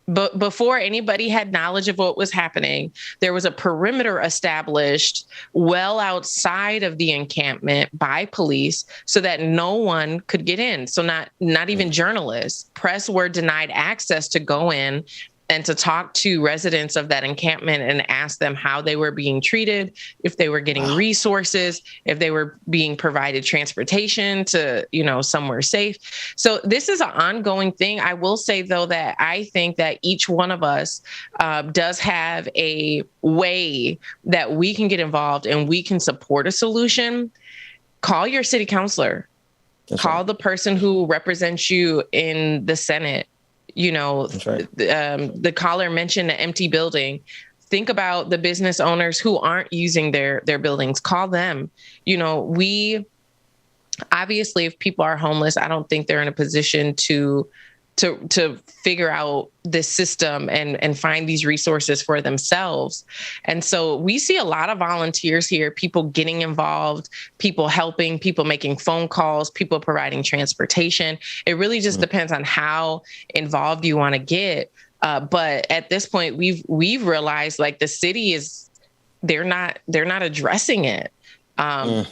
But before anybody had knowledge of what was happening, there was a perimeter established well outside of the encampment by police so that no one could get in. So not even journalists. Press were denied access to go in and to talk to residents of that encampment and ask them how they were being treated, if they were getting resources, if they were being provided transportation to, somewhere safe. So this is an ongoing thing. I will say, though, that I think that each one of us does have a way that we can get involved and we can support a solution. Call your city councilor. Call the person who represents you in the Senate. The caller mentioned an empty building. Think about the business owners who aren't using their buildings. Call them. We obviously, if people are homeless, I don't think they're in a position to figure out this system and find these resources for themselves. And so we see a lot of volunteers here, people getting involved, people helping, people making phone calls, people providing transportation. It really just depends on how involved you want to get. But at this point, we've realized, like, the city they're not addressing it.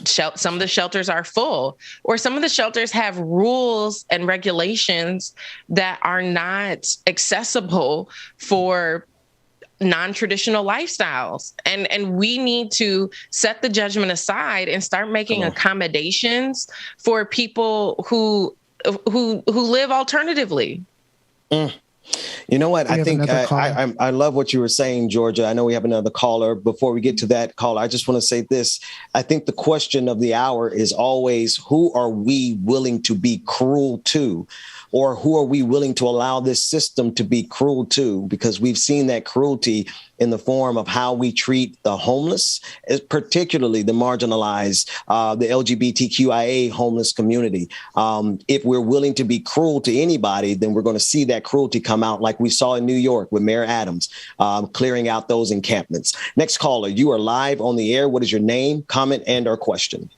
Some of the shelters are full, or some of the shelters have rules and regulations that are not accessible for non-traditional lifestyles. And we need to set the judgment aside and start making accommodations for people who live alternatively. You know what? I think I love what you were saying, Georgia. I know we have another caller. Before we get to that caller, I just want to say this. I think the question of the hour is always, who are we willing to be cruel to? Or who are we willing to allow this system to be cruel to? Because we've seen that cruelty in the form of how we treat the homeless, particularly the marginalized, the LGBTQIA homeless community. If we're willing to be cruel to anybody, then we're going to see that cruelty come out, like we saw in New York with Mayor Adams, clearing out those encampments. Next caller, you are live on the air. What is your name, comment, and or question?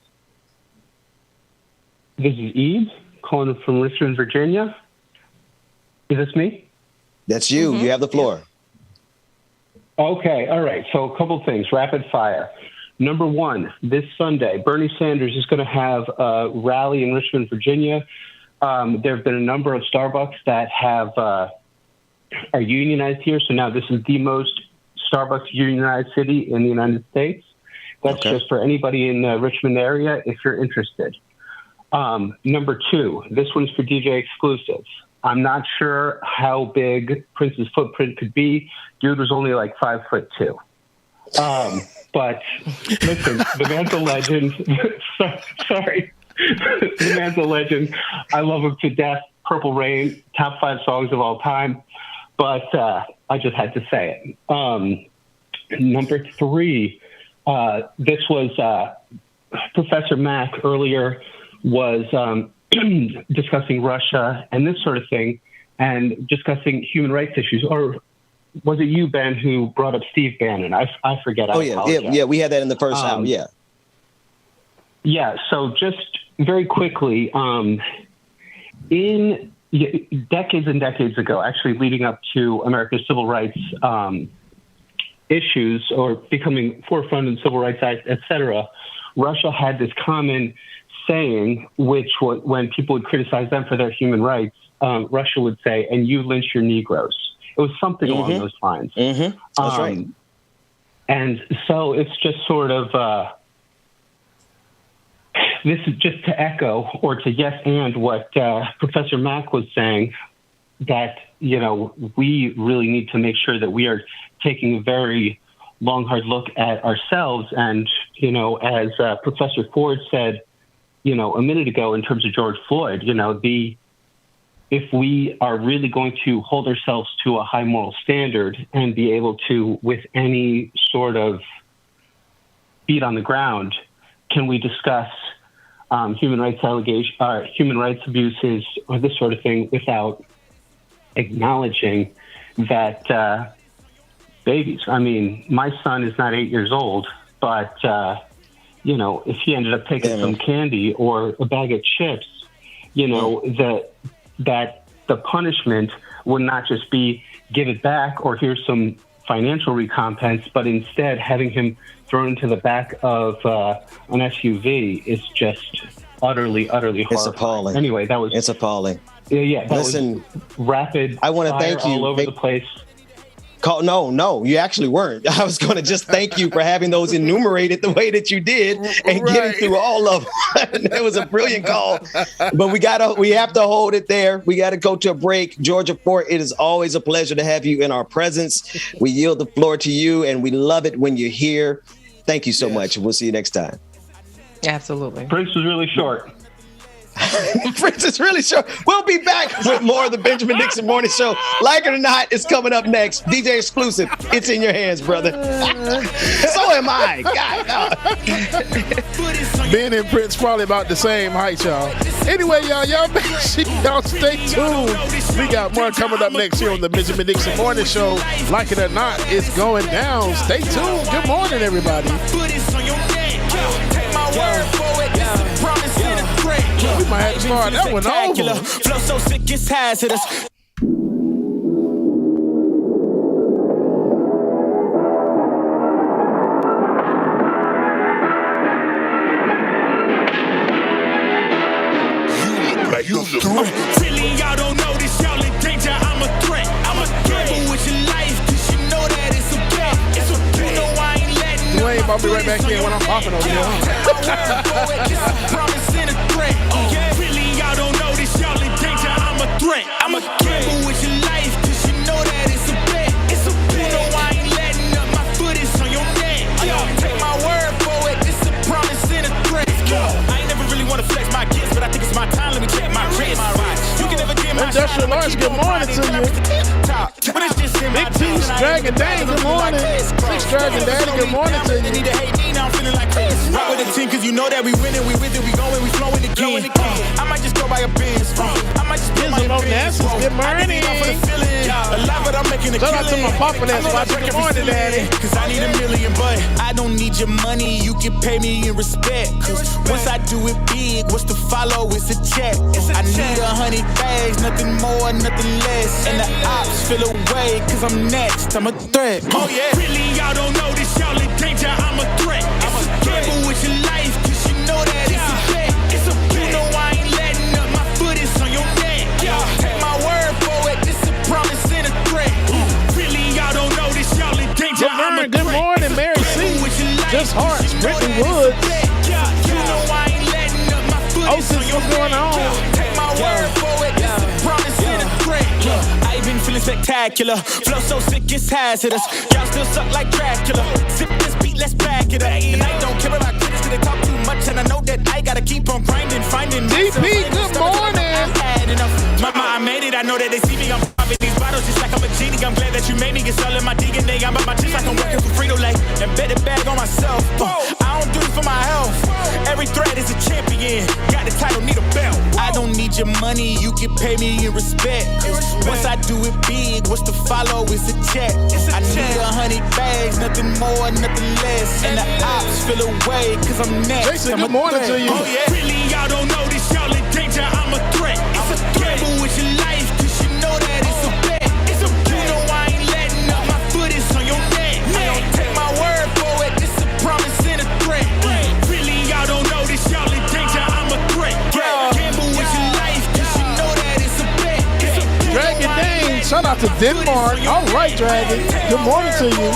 This is Eve, calling from Richmond, Virginia. Is this me? That's you. You have the floor. Okay. All right. So a couple things, rapid fire. Number one, this Sunday, Bernie Sanders is going to have a rally in Richmond, Virginia. There have been a number of Starbucks that are unionized here. So now this is the most Starbucks unionized city in the United States. That's just for anybody in the Richmond area if you're interested. Number two, this one's for DJ exclusives. I'm not sure how big Prince's footprint could be. Dude was only like 5'2". But listen, the man's a legend. Sorry. The man's a legend. I love him to death. Purple Rain, top 5 songs of all time. But I just had to say it. Number three, this was Professor Mack earlier was discussing Russia and this sort of thing and discussing human rights issues. Or was it you, Ben, who brought up Steve Bannon? I forget. Yeah, we had that in the first hour. Yeah. So just very quickly, in decades and decades ago, actually leading up to America's civil rights issues or becoming forefront in civil rights acts, et cetera, Russia had this common saying, which when people would criticize them for their human rights, Russia would say, and you lynch your Negroes. It was something along those lines. That's right. And so it's just sort of, this is just to echo or to yes and what Professor Mack was saying, that, you know, we really need to make sure that we are taking a very long, hard look at ourselves. And, you know, as Professor Ford said, you know, a minute ago in terms of George Floyd, you know, if we are really going to hold ourselves to a high moral standard and be able to, with any sort of feet on the ground, can we discuss human rights abuses or this sort of thing without acknowledging that babies, I mean, my son is not 8 years old, but, you know, if he ended up taking some candy or a bag of chips, you know, that the punishment would not just be give it back or here's some financial recompense, but instead having him thrown into the back of an SUV is just utterly horrifying. It's appalling. Anyway, it's appalling. Yeah, that Listen, was rapid. I want to thank you all over the place. No, you actually weren't. I was going to just thank you for having those enumerated the way that you did and getting through all of them. It was a brilliant call, but we have to hold it there. We got to go to a break. Georgia Fort, it is always a pleasure to have you in our presence. We yield the floor to you, and we love it when you're here. Thank you so much. We'll see you next time. Absolutely. Prince was really short. Prince is really short. We'll be back with more of the Benjamin Dixon Morning Show. Like it or not, it's coming up next. DJ exclusive. It's in your hands, brother. So am I. God. Ben and Prince probably about the same height, y'all. Anyway, y'all make sure y'all stay tuned. We got more coming up next here on the Benjamin Dixon Morning Show. Like it or not, it's going down. Stay tuned. Good morning, everybody. We might have to start that one over. Flow so sick, it's hazardous. Really, y'all don't know this, y'all in danger. I'm a threat. I'm a gamble with your life, cause you know that it's okay. It's okay. You know I ain't letting You ain't about to be right back in when I'm popping over here. Really, y'all don't know this, y'all in danger. I'm a threat. I'm a gamble with your life, cause you know that it's a bet. It's a bet. You know I ain't letting up, my foot is on your neck. Take my word for it, it's a promise and a threat. I ain't never really wanna flex my gifts, but I think it's my time, let me check my wrist. You can never get my Industrial Lawrence, good morning to you. Big T's Dragon Daddy, good morning. Six Dragon Daddy, good morning to you. Need to hate me, now I'm feeling like this. Rock with the team, cause you know that we winning, we with it, we going, we flowing again. I might just go by a Benz. I might just put my Benz. Good morning. Alive, but I'm making a killing. Shout out to my papa that's watching. Good morning, Daddy. Cause I need $1 million, but I don't need your money, you can pay me in respect. Cause once I do it big, what's to follow? It's a check. I need 100 bags, nothing more, nothing less. And the ops feel away, cause I'm next, I'm a threat. Oh yeah. Really, y'all don't know this, y'all in danger, I'm a threat. I'm a gamble with your life, cause you know that it's a bet. It's a bet. You know I ain't letting up, my foot is on your neck. Take my word for it, it's a promise and a threat. Really, y'all don't know this, y'all in danger, I'm a threat. Good morning, Mary C. Just Hearts, Brittany Woods. You know I ain't letting up, my foot is on your neck. What's going on? Take my word for it, it's a promise and a threat. I've been feeling spectacular, flow so sick it's hazardous. Y'all still suck like Dracula. Zip this beat, let's back it up. And I don't care about critics, cause they talk too much, and I know that I gotta keep on grinding, finding DP, good morning. Mama, I made it, I know that they see me, I'm popping these bottles just like I'm a genie. I'm glad that you made me, it's all in my DNA. I'm up my chips like I'm working for Frito-Lay, and bet it bag on myself. I don't do it for my health. Every threat is a champion, got the title, need a belt. I don't need your money, you can pay me in respect. Once I do it big, what's to follow? It's a check. I need 100 bags, nothing more, nothing less. And the ops feel away, cause I'm next. Jason, good morning to you. Oh yeah. Really, y'all don't know this, y'all in danger, I'm a threat. It's a gamble with your life, cause you know that it's a bet. It's a you know I ain't letting up, my foot is on your neck. I don't take my word for it, this a promise and a threat. Really, y'all don't know this, y'all in danger, I'm a threat. Gamble with your life, cause you know that it's a bet. Dragon Dane, shout out to Denmark. All right, Dragon. Good morning to you.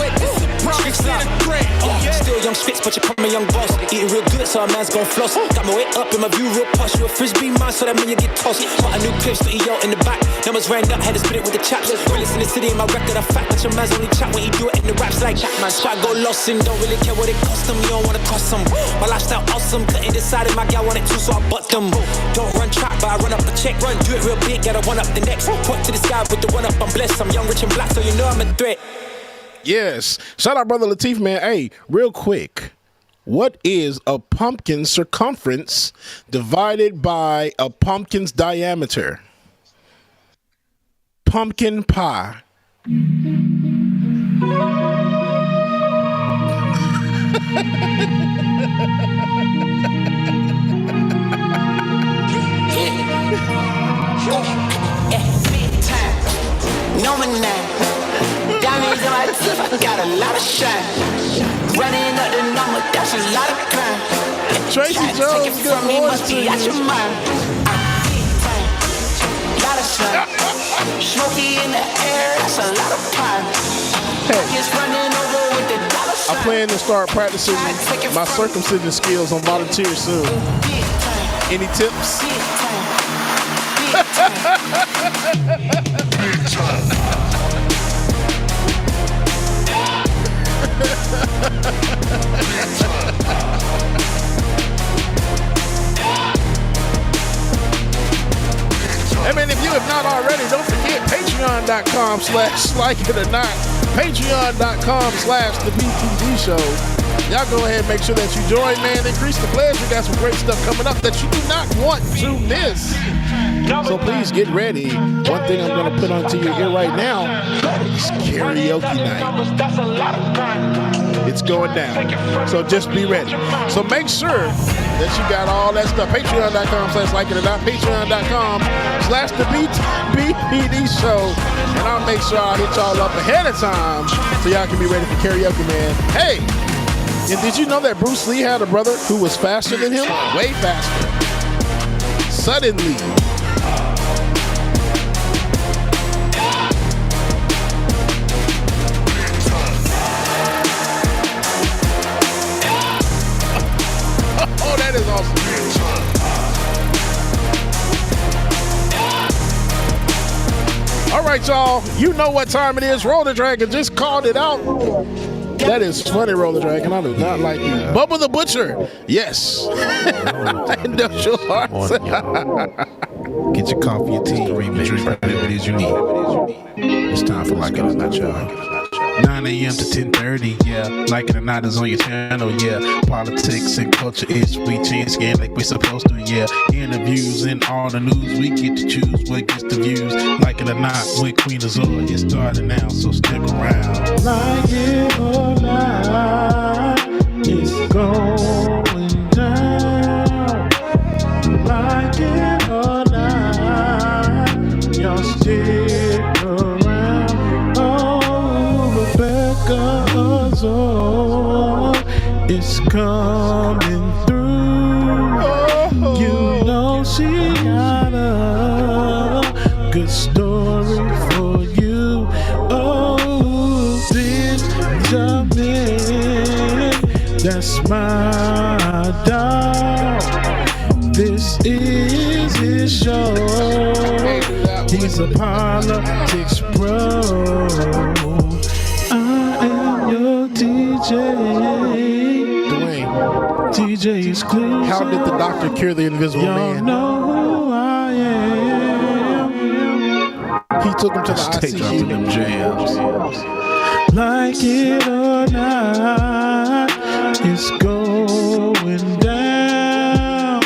Still young spits, but you call me young boss. Eating real good, so a man's gon' floss. Got my way up in my view real posh. You a frisbee man, so that mean you get tossed. Got a new clip, so yo in the back. Numbers ran up, had to spit it with the chaps. Realest in the city, in my record, I fact. But your man's only chat when you do it in the raps like that. Man, so I go lost and don't really care what it cost them. You don't wanna cost them. My lifestyle awesome, couldn't decide if my gal want it too, so I bought them. Don't run track, but I run up the check. Run, do it real big, gotta one up the next. Point to the sky with the one up, I'm blessed. I'm young, rich and black, so you know I'm a threat. Yes. Shout out, Brother Latif, man. Hey, real quick. What is a pumpkin circumference divided by a pumpkin's diameter? Pumpkin pie. Big time, no man now. Diamonds in my teeth, I got a lot of shine. Running up the number, that's a lot of crime. Tracy Jones, good morning to you. Out your mind. Big time, lot of shine. Smoky in the air, that's a lot of pine. Just running over with the dollar sign. I plan to start practicing my circumcision skills on volunteer soon. Any tips? I mean, if you have not already, don't forget patreon.com/like-it-or-not. Patreon.com/the BPD show. Y'all go ahead and make sure that you join, man. Increase the pledge. We got some great stuff coming up that you do not want to miss. So please get ready. One thing I'm going to put onto your ear right now is karaoke night. It's going down. So just be ready. So make sure that you got all that stuff. Patreon.com/like-it-or-not. Patreon.com/the BPD show. And I'll make sure I hit y'all up ahead of time so y'all can be ready for karaoke, man. Hey! And did you know that Bruce Lee had a brother who was faster than him? Way faster. Suddenly. Oh, that is awesome. All right, y'all. You know what time it is. Roll the Dragon just called it out. That is funny, Roller Dragon. I do not like you. Bubba the Butcher. Yes. Industrial Arts. Get your coffee, your tea, drink whatever it is you need. It's time for Like It or Not, y'all. 9 a.m. to 10:30, yeah. Like It or Not is on your channel, yeah. Politics and culture is we change scan like we're supposed to, yeah. Interviews and all the news, we get to choose what gets the views. Like It or Not with Queen Azor, it's starting now, so stick around. Like it or not, it's going down. Like it or not, y'all stick around. Oh, Rebecca Azor is coming through. You know she got a good story for you. Oh, Benjamin, that's my dog. This is his show. He's a politics pro. I am your DJ. Dwayne. DJ is clear. How did the doctor cure the invisible man? Know who I am. He took him to the Stay dropping them jams. Like it or not, it's going down.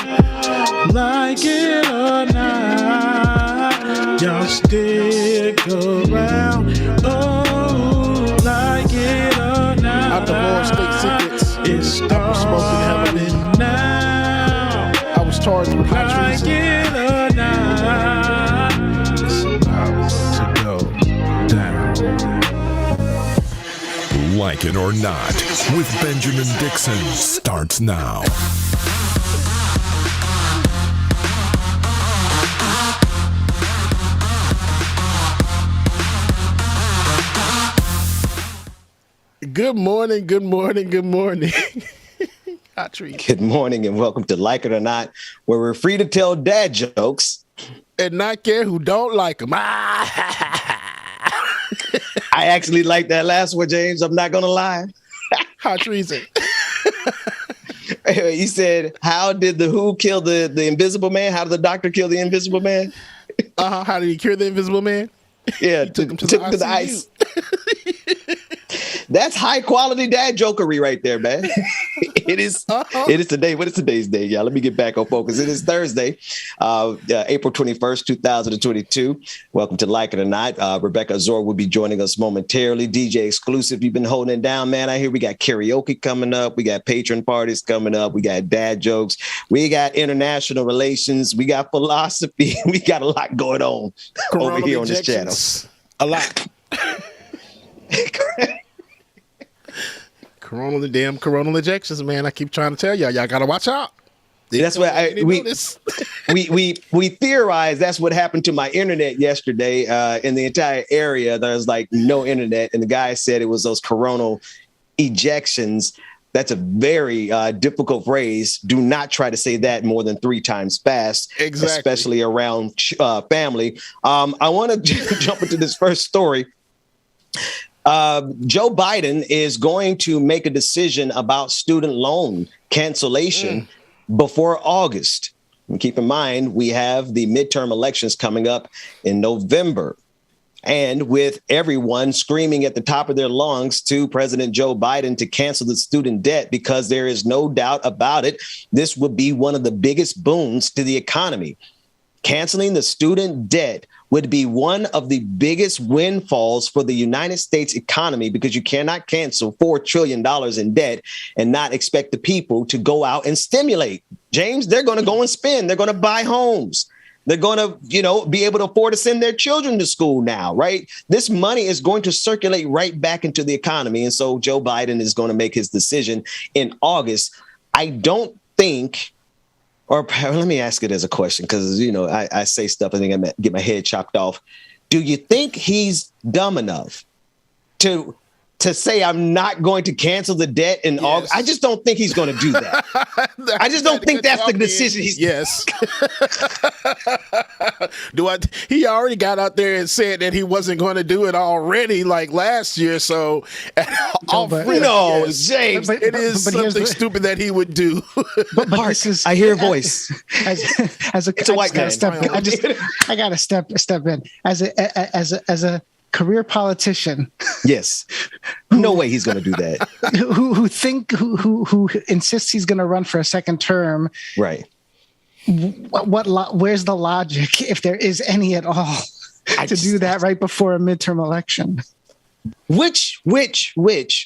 Like it or not, y'all stick around. Oh, like it or not, Out the World State Secrets. it's starting now. I was towards Like it or not, It's about to go down. Like It or Not with Benjamin Dixon starts now. Good morning, good morning, good morning. Hot treat. Good morning and welcome to Like It or Not, where we're free to tell dad jokes and not care who don't like them. I actually like that last one, James. I'm not going to lie. Hot treason. He said, how did the WHO kill the invisible man? How did the doctor kill the invisible man? How did he cure the invisible man? Yeah, He took him to the ice. That's high quality dad jokery right there, man. It is today. What is today's day? Yeah, let me get back on focus. It is Thursday, April 21st, 2022. Welcome to Like It or Not. Rebecca Azor will be joining us momentarily. DJ Exclusive, you've been holding it down, man. I hear we got karaoke coming up. We got patron parties coming up. We got dad jokes. We got international relations. We got philosophy. We got a lot going on over here on this channel. A lot. Coronal ejections, man. I keep trying to tell y'all gotta watch out. That's what we theorize. That's what happened to my internet yesterday. In the entire area, there was like no internet, and the guy said it was those coronal ejections. That's a very difficult phrase. Do not try to say that more than 3 times fast, especially around family. I want to jump into this first story. Joe Biden is going to make a decision about student loan cancellation before August. And keep in mind, we have the midterm elections coming up in November. And with everyone screaming at the top of their lungs to President Joe Biden to cancel the student debt, because there is no doubt about it, this would be one of the biggest boons to the economy. Canceling the student debt would be one of the biggest windfalls for the United States economy, because you cannot cancel $4 trillion in debt and not expect the people to go out and stimulate. James, they're going to go and spend. They're going to buy homes. They're going to, be able to afford to send their children to school now, right? This money is going to circulate right back into the economy. And so Joe Biden is going to make his decision in August. I don't think, or let me ask it as a question, because, I say stuff, I think I get my head chopped off. Do you think he's dumb enough to say I'm not going to cancel the debt in August? I just don't think he's going to do that. I just don't think that's the decision he's. Yes. He already got out there and said that he wasn't going to do it already, like last year. So, James, it is something stupid that he would do. But this is, I hear a voice. As a white guy. I got to step in as a career politician. Yes. No way he's going to do that. who insists he's going to run for a second term. Right. Where's the logic, if there is any at all, to do that right before a midterm election? Which,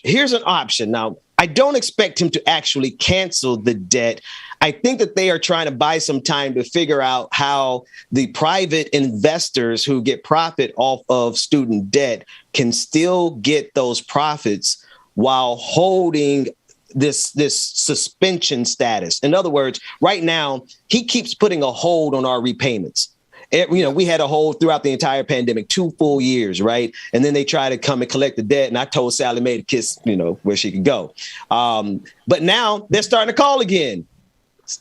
here's an option. Now, I don't expect him to actually cancel the debt. I think that they are trying to buy some time to figure out how the private investors who get profit off of student debt can still get those profits while holding this suspension status. In other words, right now, he keeps putting a hold on our repayments. We had a hold throughout the entire pandemic, 2 full years, right? And then they try to come and collect the debt. And I told Sally Mae to kiss, where she could go. But now they're starting to call again.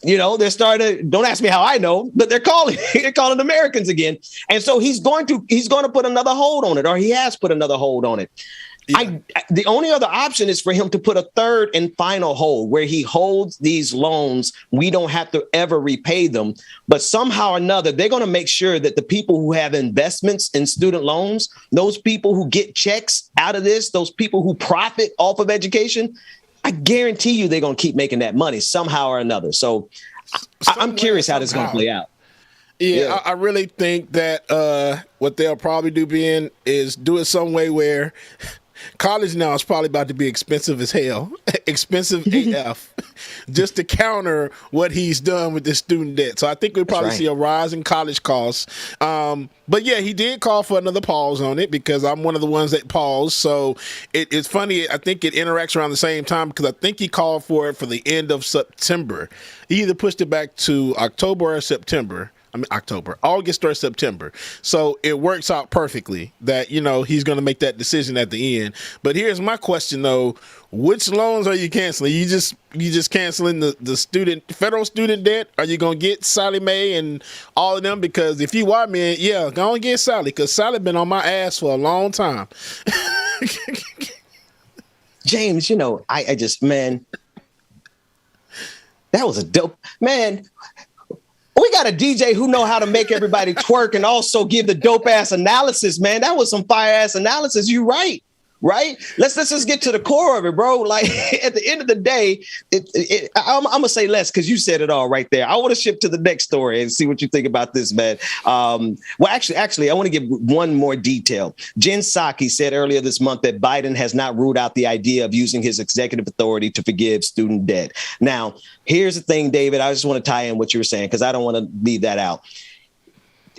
They're starting to, don't ask me how I know, but they're calling Americans again. And so he's going to put another hold on it, or he has put another hold on it. Yeah. The only other option is for him to put a third and final hold where he holds these loans. We don't have to ever repay them. But somehow or another, they're going to make sure that the people who have investments in student loans, those people who get checks out of this, those people who profit off of education, I guarantee you they're going to keep making that money somehow or another. So I'm curious how this is going to play out. Yeah, I really think that what they'll probably do, Ben, is do it some way where college now is probably about to be expensive as hell, expensive AF, just to counter what he's done with this student debt. So I think we'll probably see a rise in college costs. But yeah, he did call for another pause on it because I'm one of the ones that paused. So it's funny. I think it interacts around the same time because I think he called for it for the end of September. He either pushed it back to October or September. August or September. So it works out perfectly that, he's going to make that decision at the end. But here's my question though. Which loans are you canceling? You just canceling the federal student debt? Are you going to get Sally Mae and all of them? Because if you are, man, yeah, go and get Sally because Sally been on my ass for a long time. James, I just, man, that was a dope, man. We got a DJ who know how to make everybody twerk and also give the dope ass analysis, man. That was some fire ass analysis. You right? Let's just get to the core of it, bro. Like at the end of the day, I'm gonna say less because you said it all right there. I want to shift to the next story and see what you think about this, man. Well, actually, I want to give one more detail. Jen Psaki said earlier this month that Biden has not ruled out the idea of using his executive authority to forgive student debt. Now, here's the thing, David. I just want to tie in what you were saying because I don't want to leave that out.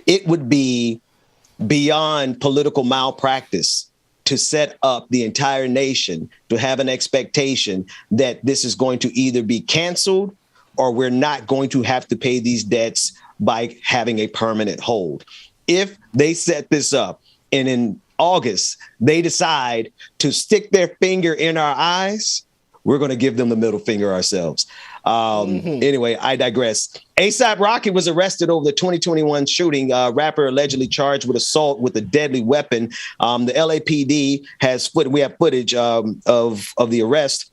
It would be beyond political malpractice to set up the entire nation to have an expectation that this is going to either be canceled or we're not going to have to pay these debts by having a permanent hold. If they set this up and in August, they decide to stick their finger in our eyes, we're going to give them the middle finger ourselves. Anyway, I digress. A$AP Rocky was arrested over the 2021 shooting. Rapper allegedly charged with assault with a deadly weapon. The LAPD we have footage of the arrest.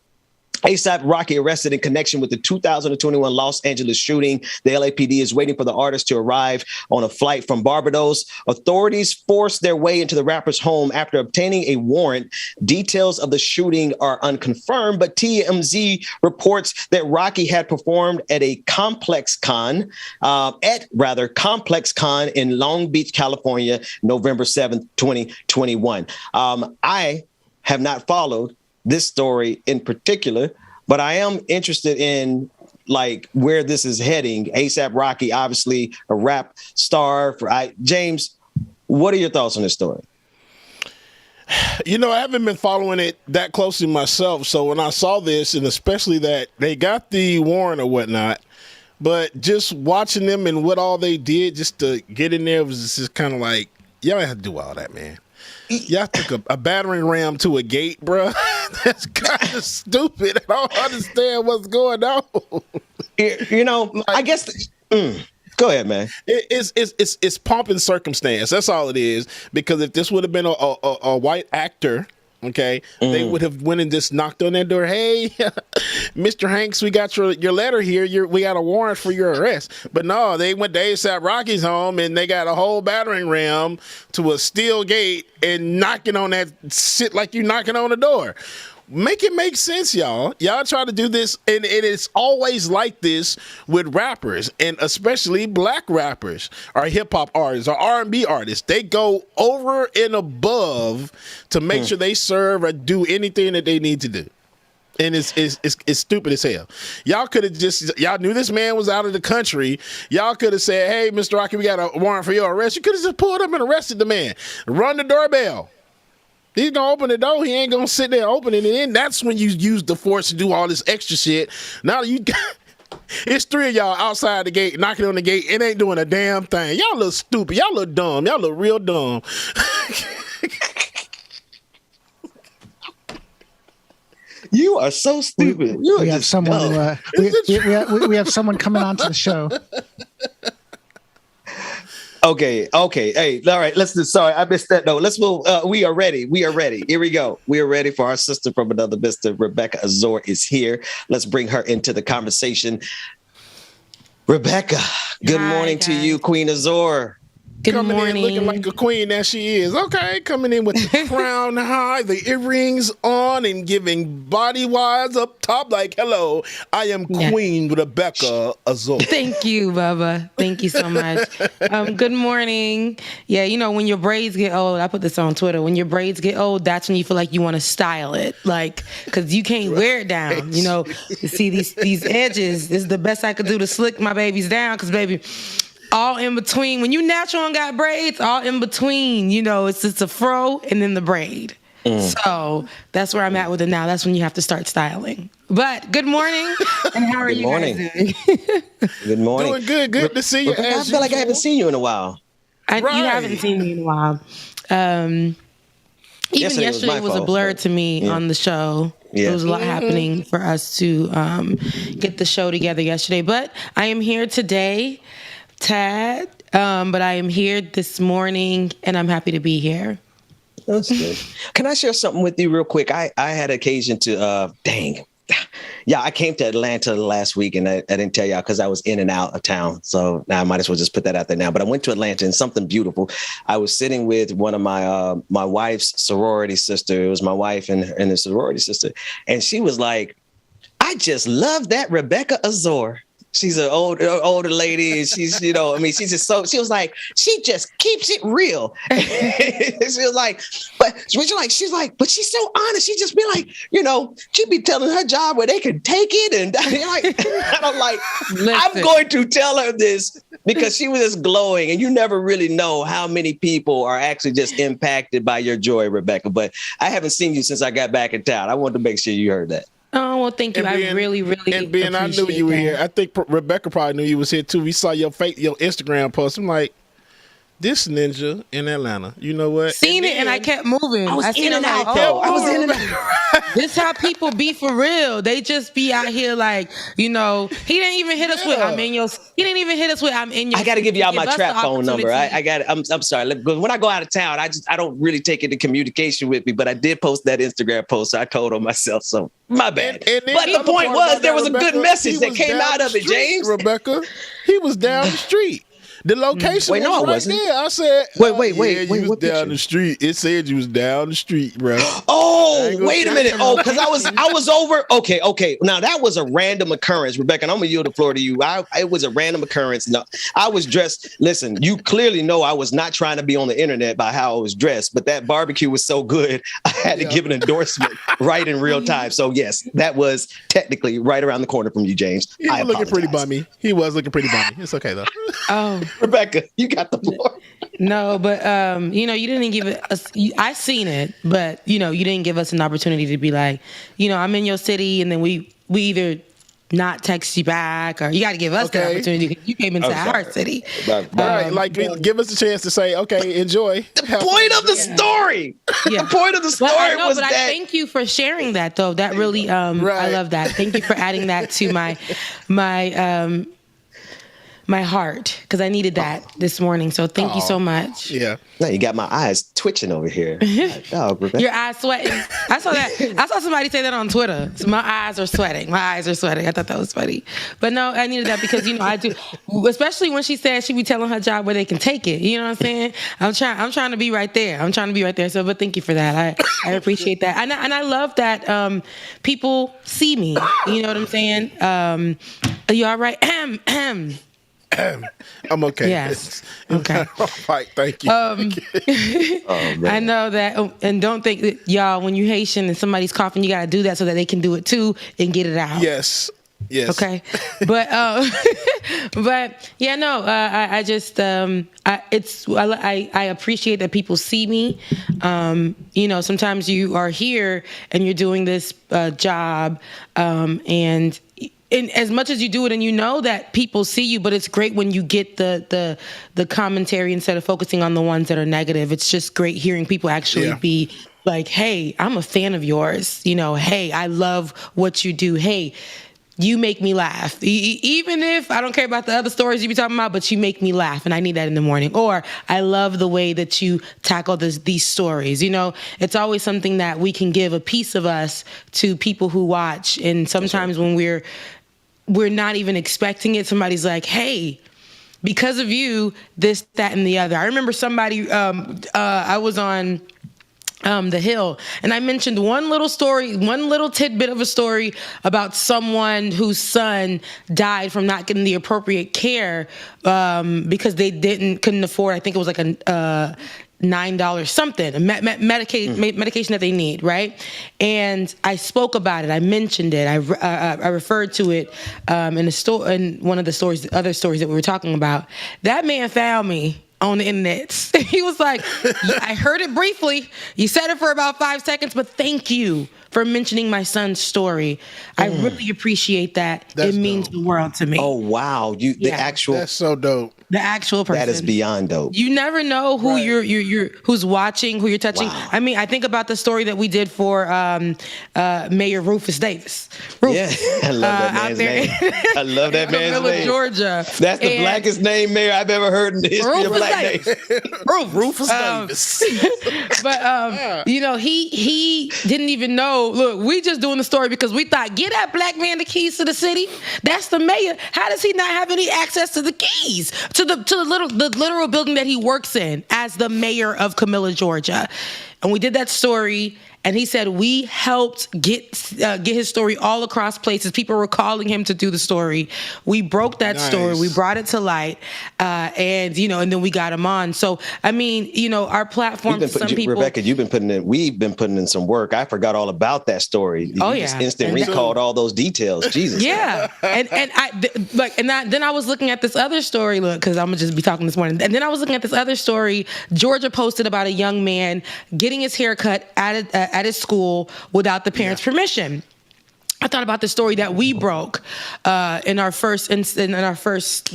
A$AP Rocky arrested in connection with the 2021 Los Angeles shooting. The LAPD is waiting for the artist to arrive on a flight from Barbados. Authorities forced their way into the rapper's home after obtaining a warrant. Details of the shooting are unconfirmed, but TMZ reports that Rocky had performed at a Complex Con in Long Beach, California, November 7th, 2021. I have not followed this story in particular, but I am interested in where this is heading. A$AP Rocky, obviously a rap star. James, what are your thoughts on this story? I haven't been following it that closely myself. So when I saw this, and especially that they got the warrant or whatnot, but just watching them and what all they did just to get in there was just kind of like, y'all have to do all that, man. Y'all took a battering ram to a gate, bro. That's kind of stupid. I don't understand what's going on. I guess. Go ahead, man. It's pomp and circumstance. That's all it is. Because if this would have been a white actor, okay, they would have went and just knocked on that door. Hey, Mr. Hanks, we got your letter here. We got a warrant for your arrest. But no, they went to A$AP Rocky's home and they got a whole battering ram to a steel gate and knocking on that shit like you knocking on a door. Make it make sense, y'all. Y'all try to do this, and it's always like this with rappers, and especially black rappers or hip-hop artists or R&B artists. They go over and above to make sure they serve or do anything that they need to do. And it's stupid as hell. Y'all could have y'all knew this man was out of the country. Y'all could have said, hey, Mr. Rocky, we got a warrant for your arrest. You could have just pulled up and arrested the man. Run the doorbell. He's going to open the door. He ain't going to sit there opening it. And that's when you use the force to do all this extra shit. Now you got, it's three of y'all outside the gate, knocking on the gate. It ain't doing a damn thing. Y'all look stupid. Y'all look dumb. Y'all look real dumb. You are so stupid. We have someone. We have someone coming on to the show. Okay. Hey, all right. Sorry, I missed that. No, let's move. We are ready. Here we go. We are ready for our sister from another mister. Rebecca Azor is here. Let's bring her into the conversation. Rebecca, good morning to you, Queen Azor. Good coming morning. in looking like a queen that she is. Okay, coming in with the crown high, the earrings on, and giving body wise up top like, hello, I am Queen Rebecca Azor. Thank you, Bubba. Thank you so much. Good morning. Yeah, you know, when your braids get old, I put this on Twitter. When your braids get old, that's when you feel like you want to style it. Like, because you can't wear it down. You know, you see these edges. This is the best I could do to slick my babies down because, baby, all in between. When you natural and got braids, all in between, you know, it's just a fro and then the braid. So that's where I'm at with it now. That's when you have to start styling. But good morning, and how are you guys doing? Good morning. Doing good. Good to see you. I feel like I haven't seen you in a while. You haven't seen me in a while. Even yesterday was a blur to me on the show. Yeah. There was a lot happening for us to get the show together yesterday. But I am here today, Tad. But I am here this morning, and I'm happy to be here. That's good. Can I share something with you real quick? I had occasion to, I came to Atlanta last week, and I didn't tell y'all because I was in and out of town. So now I might as well just put that out there now. But I went to Atlanta and something beautiful. I was sitting with one of my wife's sorority sister. It was my wife and the sorority sister. And she was like, I just love that Rebecca Azor. She's an older lady, and she's, you know, I mean, she's just so, she was like, she just keeps it real. She was like, but she's like, but she's so honest. She just be like, you know, she'd be telling her job where they could take it. And I'm like, I'm going to tell her this because she was just glowing, and you never really know how many people are actually just impacted by your joy, Rebecca. But I haven't seen you since I got back in town. I wanted to make sure you heard that. Oh, well, thank you. I really and Ben, I knew you were here. I think Rebecca probably knew you was here too. We saw your Instagram post. I'm like, this ninja in Atlanta. You know what? Seen it, and I kept moving. I was in and out, though. I was in and out. This how people be for real. They just be out here like, you know, he didn't even hit us with, I'm in your. He didn't even hit us with, I'm in your. I got to give y'all my trap phone number. I got it. I'm sorry. Because when I go out of town, I don't really take it to communication with me. But I did post that Instagram post. So I told on myself. So my bad. But the point was, there was a good message that came out of it, James. Rebecca, he was down the street. The location was right there. I said, wait, you was down the street. It said you was down the street, bro. Oh, wait a minute. Oh, because I was over. Okay. Now that was a random occurrence, Rebecca, and I'm gonna yield the floor to you. It was a random occurrence. No, I was dressed. Listen, you clearly know I was not trying to be on the internet by how I was dressed, but that barbecue was so good, I had to give an endorsement right in real time. So yes, that was technically right around the corner from you, James. He was looking pretty bummy. It's okay though. Oh. Rebecca, you got the floor. No, but you know, you didn't give it us. I seen it, but you know, you didn't give us an opportunity to be like, you know, I'm in your city, and then we either not text you back, or you got to give us the opportunity because you came into our city. Right, give us a chance to say, okay, enjoy. The point of the story. Yeah. The point of the story was that. I thank you for sharing that, though. That really, I love that. Thank you for adding that to my heart, because I needed that this morning. So thank you so much. Yeah. Now you got my eyes twitching over here. Your eyes sweating. I saw that. I saw somebody say that on Twitter. So my eyes are sweating. I thought that was funny. But no, I needed that because, you know, I do, especially when she said she be telling her job where they can take it. You know what I'm saying? I'm trying to be right there. So, but thank you for that. I appreciate that. And I love that people see me. You know what I'm saying? Are you all right? I'm okay. Yes. Okay. All right. Thank you. I know that. And don't think that, y'all, when you Haitian and somebody's coughing, you got to do that so that they can do it too and get it out. Yes. Okay. But yeah, no, I just, I appreciate that people see me. You know, sometimes you are here and you're doing this job, and as much as you do it and you know that people see you, but it's great when you get the commentary instead of focusing on the ones that are negative. It's just great hearing people actually be like, hey, I'm a fan of yours. You know, hey, I love what you do. Hey, you make me laugh. Even if I don't care about the other stories you be talking about, but you make me laugh, and I need that in the morning. Or I love the way that you tackle these stories. You know, it's always something that we can give a piece of us to people who watch. And sometimes when we're not even expecting it, somebody's like, hey, because of you, this, that, and the other. I remember somebody, I was on the Hill, and I mentioned one little story, one little tidbit of a story about someone whose son died from not getting the appropriate care because they couldn't afford, I think it was like a $9 something, medication that they need, right? And I spoke about it. I mentioned it. I referred to it in one of the other stories that we were talking about. That man found me on the internet. He was like, I heard it briefly. You said it for about 5 seconds, but thank you for mentioning my son's story. I really appreciate that. It means the world to me. Oh, wow. That's so dope. The actual person. That is beyond dope. You never know who you're who's watching, who you're touching. Wow. I mean, I think about the story that we did for Mayor Rufus Davis. Rufus, I love that man's name. I love that man's name. Georgia. That's the blackest name mayor I've ever heard in the history of black names. Rufus Davis. But he didn't even know. Look, we just doing the story because we thought, get that black man the keys to the city. That's the mayor. How does he not have any access to the keys to the literal building that he works in as the mayor of Camilla, Georgia? And we did that story. And he said we helped get his story all across places. People were calling him to do the story. We broke that story. We brought it to light, and then we got him on. So I mean, our platform. Rebecca, we've been putting in some work. I forgot all about that story. You just instant recalled all those details. Jesus. Yeah, and then I was looking at this other story. Look, because I'm gonna just be talking this morning. And then I was looking at this other story. Georgia posted about a young man getting his hair cut at his school without the parents' permission. I thought about the story that we broke in our first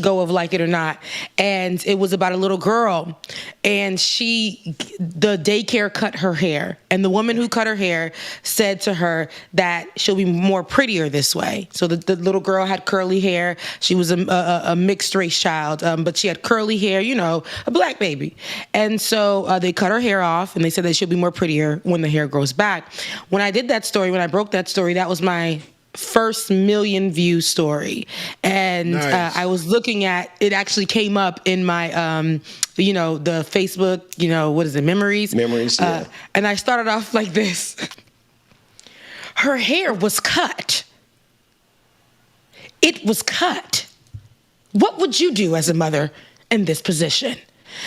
go of Like It or Not, and it was about a little girl, and the daycare cut her hair, and the woman who cut her hair said to her that she'll be more prettier this way. So the little girl had curly hair. She was a mixed race child, but she had curly hair, a black baby, and so they cut her hair off, and they said that she'll be more prettier when the hair grows back. When I did that story, when I broke that story, that was my first million view story, and I was looking at it. Actually came up in my the Facebook, what is it, memories, yeah. And I started off like this. Her hair was cut. It was cut. What would you do as a mother in this position?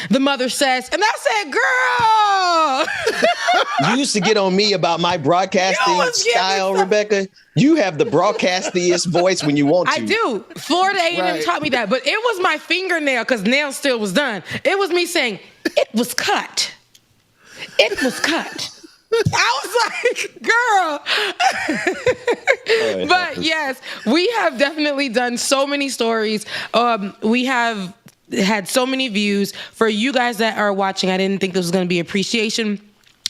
The mother says, and I said, girl. You used to get on me about my broadcasting style, Rebecca. You have the broadcastiest voice when you want to. I do. Florida A&M taught me that, but it was my fingernail because nail still was done. It was me saying, it was cut. It was cut. I was like, girl. But yes, we have definitely done so many stories. We have had so many views. For you guys that are watching, I didn't think this was going to be Appreciation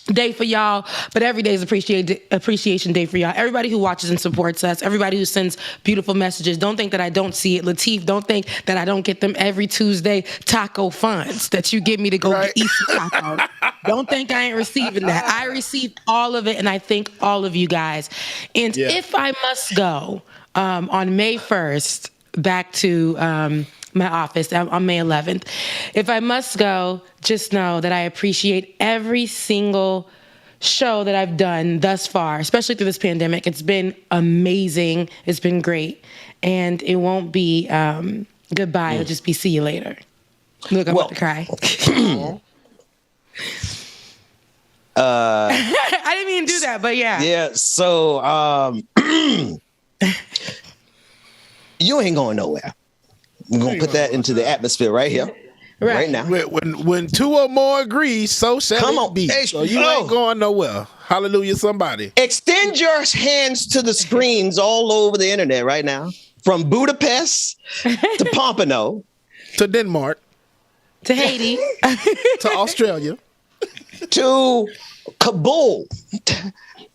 Day for y'all, but every day is Appreciation Day for y'all. Everybody who watches and supports us, everybody who sends beautiful messages. Don't think that I don't see it. Lateef, don't think that I don't get them every Tuesday taco funds that you give me to go eat some tacos. Don't think I ain't receiving that. I receive all of it, and I thank all of you guys. And if I must go on May 1st back to my office on May 11th. If I must go, just know that I appreciate every single show that I've done thus far, especially through this pandemic. It's been amazing. It's been great. And it won't be goodbye. It'll just be see you later. Look, I'm about to cry. I didn't mean to do that, but yeah. Yeah, so you ain't going nowhere. We're going to put that into the atmosphere right here, right now. When two or more agree, so shall it be. Hey, so you ain't going nowhere. Hallelujah, somebody. Extend your hands to the screens all over the internet right now. From Budapest to Pompano. To Denmark. To Haiti. To Australia. To Kabul.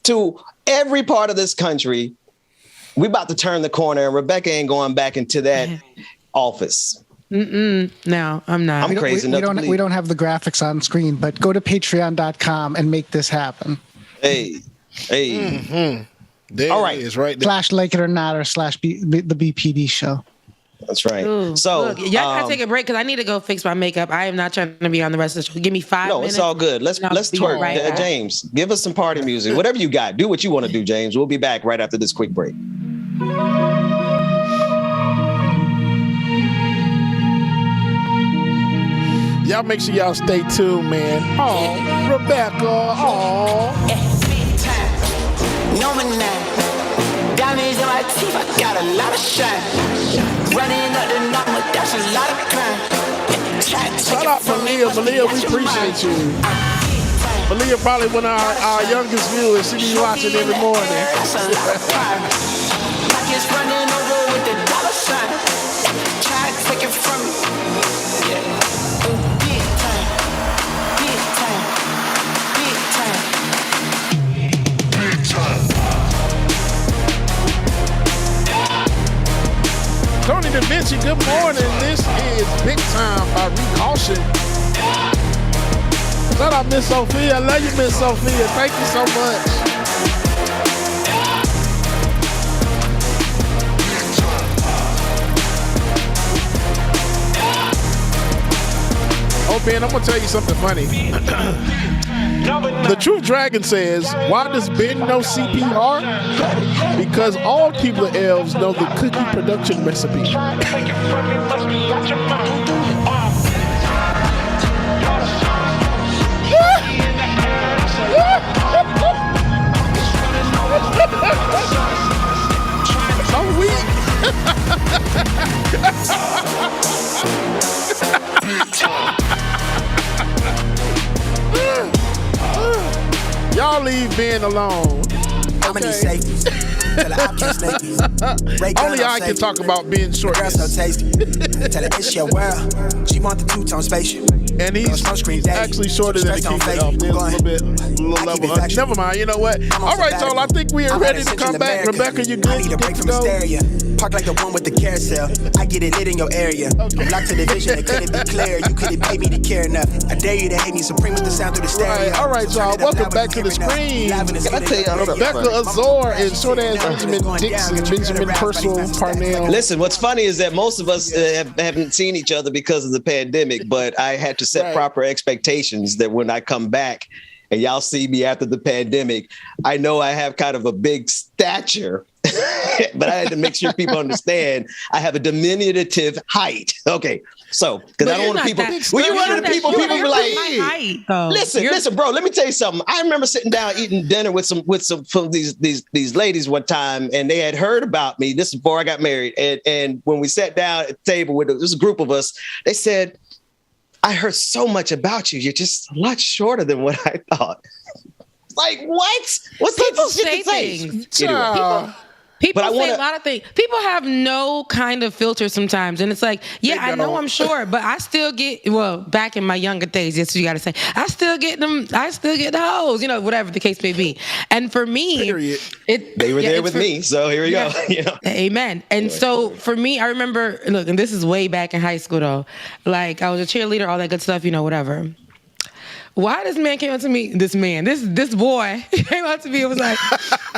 To every part of this country. We're about to turn the corner, and Rebecca ain't going back into that office. No, I'm not. I'm crazy enough to believe. We don't have the graphics on screen, but go to patreon.com and make this happen. Hey. Mm-hmm. There all right. It is right there. / Like It or Not or / the BPD show. That's right. Ooh, So look, y'all gotta take a break because I need to go fix my makeup. I am not trying to be on the rest of the show. Give me 5 minutes. No, it's all good. Let's twerk. Right James, give us some party music. Whatever you got. Do what you want to do, James. We'll be back right after this quick break. Y'all make sure y'all stay tuned, man. Oh, Rebecca. Oh. Big time. Number 9. Diamonds in my teeth, I got a lot of shine. Running up the number, that's a lot of crime. Shout out Malia. Malia, we appreciate you. Malia probably one of our youngest viewers. She be watching every morning. That's a lot of crime. Pockets running over with the dollar sign. Try to take it from me. Yeah. Tony Da Vinci, good morning. This is Big Time by Recaution. Shout out Miss Sophia. I love you, Miss Sophia. Thank you so much. Oh, Ben, I'm going to tell you something funny. The Truth Dragon says, why does Ben know CPR? Because all Keebler elves know the cookie production recipe. I'm weak. Y'all leave Ben alone. How many safeties? Tell her I can't snake you. Only I can talk about being short. Girl so tasty. Tell her it's your world. She want the two-tone spaceship. And he's actually shorter than the King Elf. There's a little level. Never mind. You know what? All right, y'all. I think we are ready to come back. Rebecca, you good? I need a break from hysteria. Park like the one with the carousel. I get it lit in your area. I'm locked to the vision. It couldn't be clear. You couldn't pay me to care enough. I dare you to hate me supreme with the sound through the stereo. All right, y'all. Welcome back to the screen. Can I tell y'all Rebecca Azor and short ass Benjamin Dixon, Benjamin Purcell Parnell. Listen, what's funny is that most of us haven't seen each other because of the pandemic, but I had to set proper expectations that when I come back and y'all see me after the pandemic, I know I have kind of a big stature, but I had to make sure people understand I have a diminutive height. Okay. So, because I don't want people, when you run into people, people be like, listen, bro, let me tell you something. I remember sitting down eating dinner with some these ladies one time, and they had heard about me. This is before I got married. And when we sat down at the table with this group of us, they said, I heard so much about you. You're just a lot shorter than what I thought. Like, what? What's people say things? Anyway. People say a lot of things. People have no kind of filter sometimes. And it's like, yeah, I know I'm short, but I still get, well, back in my younger days, that's what you got to say. I still get the hoes, you know, whatever the case may be. And for me, they were there with me. So here we go. You know? Amen. And so for me, I remember, look, and this is way back in high school though. Like I was a cheerleader, all that good stuff, you know, whatever. Why this man came up to me, this boy came up to me and was like,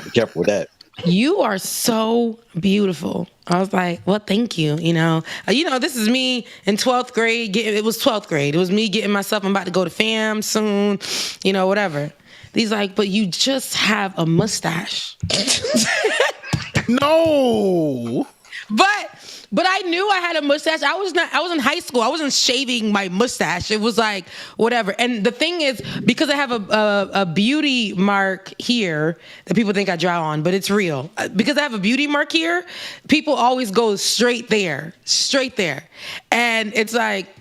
be careful with that. You are so beautiful. I was like, well, thank you. You know, this is me in 12th grade. It was 12th grade. It was me getting myself, I'm about to go to fam soon, you know, whatever. He's like, but you just have a mustache. No. But I knew I had a mustache. I was in high school. I wasn't shaving my mustache. It was like, whatever. And the thing is, because I have a beauty mark here that people think I draw on, but it's real. Because I have a beauty mark here, people always go straight there. And it's like,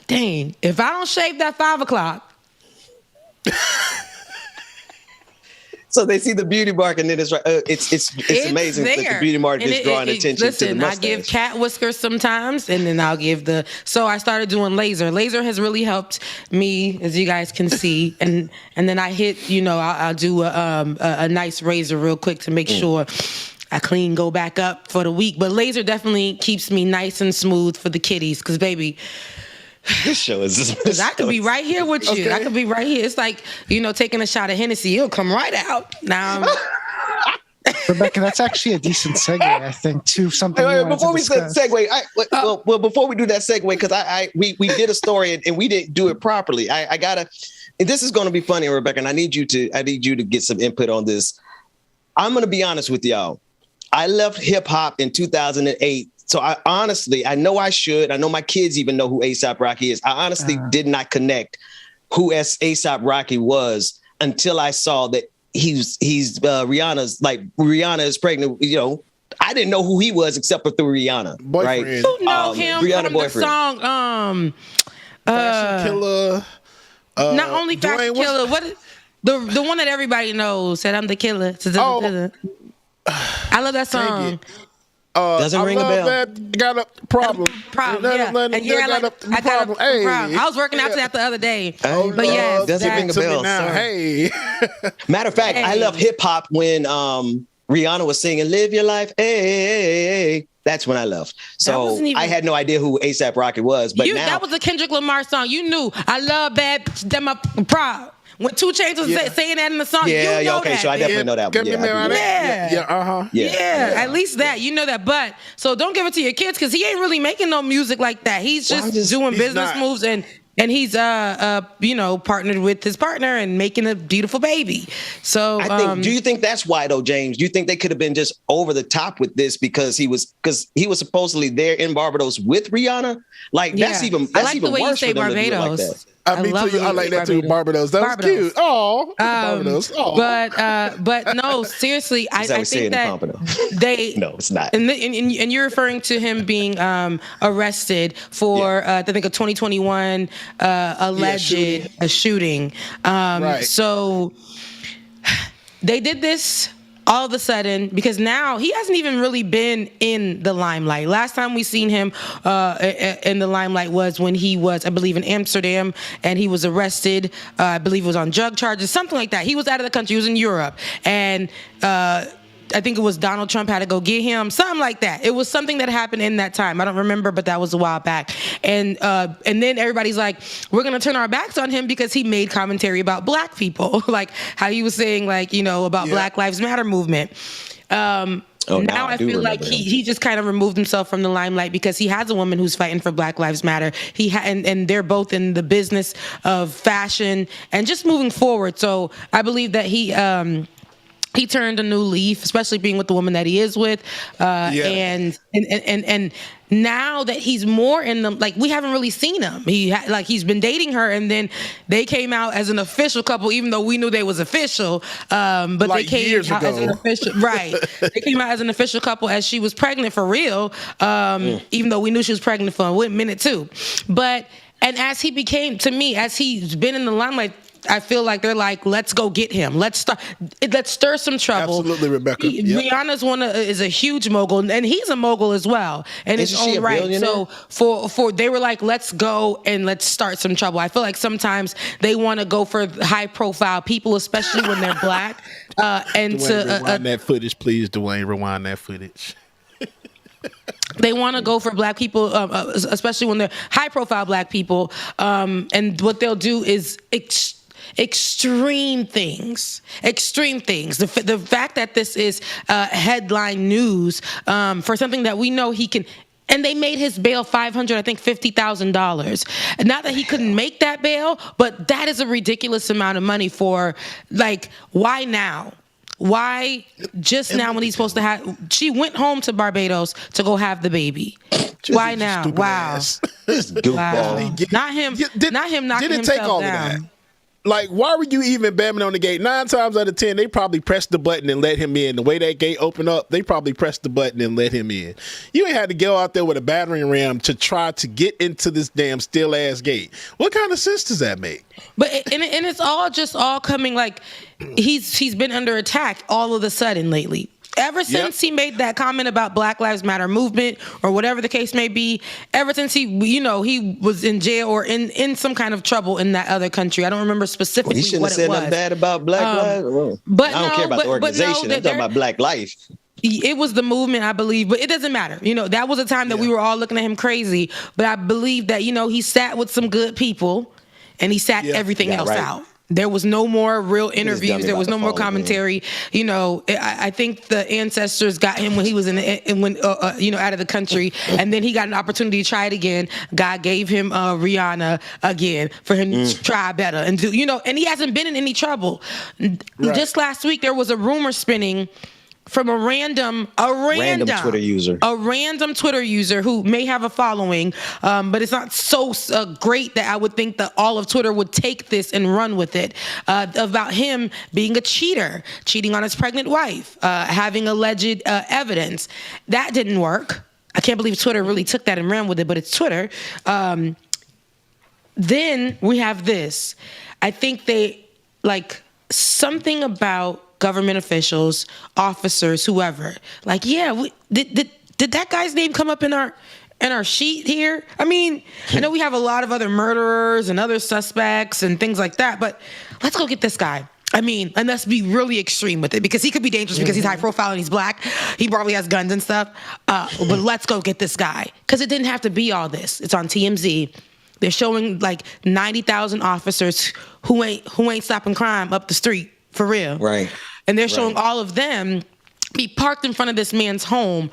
dang, if I don't shave that 5 o'clock. So they see the beauty mark, and then it's right. It's amazing that the beauty mark is drawing attention to the mustache. I give cat whiskers sometimes, and then I'll give So I started doing laser. Laser has really helped me, as you guys can see, and then I hit. You know, I'll do a nice razor real quick to make sure I go back up for the week. But laser definitely keeps me nice and smooth for the kiddies, because baby. This show is because I could be right here with you. Okay. I could be right here. It's like, you know, taking a shot of Hennessy. It'll come right out. Now, Rebecca, that's actually a decent segue, I think, to something. Before we segue, before we do that segue, because we did a story and we didn't do it properly. I gotta. And this is going to be funny, Rebecca, and I need you to get some input on this. I'm going to be honest with y'all. I left hip hop in 2008. So I know I should. I know my kids even know who A$AP Rocky is. I honestly did not connect who A$AP Rocky was until I saw that he's Rihanna's, like, Rihanna is pregnant. You know, I didn't know who he was except for through Rihanna. Boyfriend. Right? You know him Rihanna from boyfriend. the song Fashion Killer. Not only Fashion Killer, what the one that everybody knows, said I'm the killer. I love that song. Doesn't ring a bell. That got a problem. Yeah. I was working out to that the other day. But yes, doesn't ring a bell. Hey. Matter of fact, I love hip hop when Rihanna was singing "Live Your Life." Hey. That's when I left. So I had no idea who A$AP Rocky was. But now that was a Kendrick Lamar song. You knew. I love bad. Them up proud. When 2 Chainz was saying that in the song, you know okay, that. so I definitely know that one. Yeah, at least that. You know that. But, so don't give it to your kids, because he ain't really making no music like that. He's just doing business moves, and he's partnered with his partner and making a beautiful baby. So I think, do you think that's why though, James? Do you think they could have been just over the top with this because he was supposedly there in Barbados with Rihanna? Like that's even I like the way worse you say for them to do it like Barbados. that. Me too. I like that too. Barbados. That was cute. Oh, Barbados. Oh. But no, seriously, I think that no, it's not. And you're referring to him being arrested for I think a 2021 alleged shooting. Right. So they did this all of a sudden, because now he hasn't even really been in the limelight. Last time we seen him in the limelight was when he was, I believe, in Amsterdam, and he was arrested. I believe it was on drug charges, something like that. He was out of the country. He was in Europe, and I think it was Donald Trump had to go get him, something like that. It was something that happened in that time. I don't remember, but that was a while back. And then everybody's like, we're going to turn our backs on him because he made commentary about black people, like how he was saying, like, about Black Lives Matter movement. Now I feel like he just kind of removed himself from the limelight because he has a woman who's fighting for Black Lives Matter. And they're both in the business of fashion and just moving forward. So I believe that he turned a new leaf, especially being with the woman that he is with, and now that he's more in the, like, we haven't really seen him. He's been dating her, and then they came out as an official couple, even though we knew they was official. But like they came out as an official, right? They came out as an official couple as she was pregnant for real, even though we knew she was pregnant for a minute too. But as he became, to me, as he's been in the limelight, I feel like they're like, let's go get him. Let's stir some trouble. Absolutely, Rebecca. Rihanna's is a huge mogul, and he's a mogul as well in his own right. So for they were like, let's go and let's start some trouble. I feel like sometimes they want to go for high profile people, especially when they're black. And Dwayne, rewind that footage, please. Dwayne, rewind that footage. They want to go for black people, especially when they're high profile black people. And what they'll do is extreme things. The fact that this is headline news for something that we know he can. And they made his bail $50,000. Not that he couldn't make that bail, but that is a ridiculous amount of money for, like, why now? Why just now when he's supposed to have? She went home to Barbados to go have the baby. Why now? Wow. Wow. Not him knocking himself down. Like, why were you even banging on the gate? 9 times out of 10, they probably pressed the button and let him in. The way that gate opened up, they probably pressed the button and let him in. You ain't had to go out there with a battering ram to try to get into this damn still-ass gate. What kind of sense does that make? But it's all coming, like, he's been under attack all of a sudden lately. Ever since he made that comment about Black Lives Matter movement or whatever the case may be, ever since he was in jail or in some kind of trouble in that other country. I don't remember specifically what it was. He shouldn't have said nothing bad about Black Lives. But I don't care about the organization. I'm talking about Black life. It was the movement, I believe, but it doesn't matter. That was a time that we were all looking at him crazy. But I believe that, he sat with some good people and he sat everything else out. There was no more real interviews. dummy There was about no the more phone, commentary. You know, I think the ancestors got him when he was out of the country, and then he got an opportunity to try it again. God gave him Rihanna again for him to try better and do. You know, and he hasn't been in any trouble. Right. Just last week, there was a rumor spinning from a random Twitter user. A random Twitter user who may have a following, but it's not so great that I would think that all of Twitter would take this and run with it, about him being a cheater, cheating on his pregnant wife, having alleged evidence. That didn't work. I can't believe Twitter really took that and ran with it, but it's Twitter. Then we have this. I think they, like, something about government officials, officers, whoever. Like, yeah, did that guy's name come up in our sheet here? I mean, I know we have a lot of other murderers and other suspects and things like that, but let's go get this guy. I mean, and let's be really extreme with it, because he could be dangerous because he's high profile and he's black. He probably has guns and stuff. But let's go get this guy, because it didn't have to be all this. It's on TMZ. They're showing like 90,000 officers who ain't stopping crime up the street. For real. Right. And they're showing all of them be parked in front of this man's home,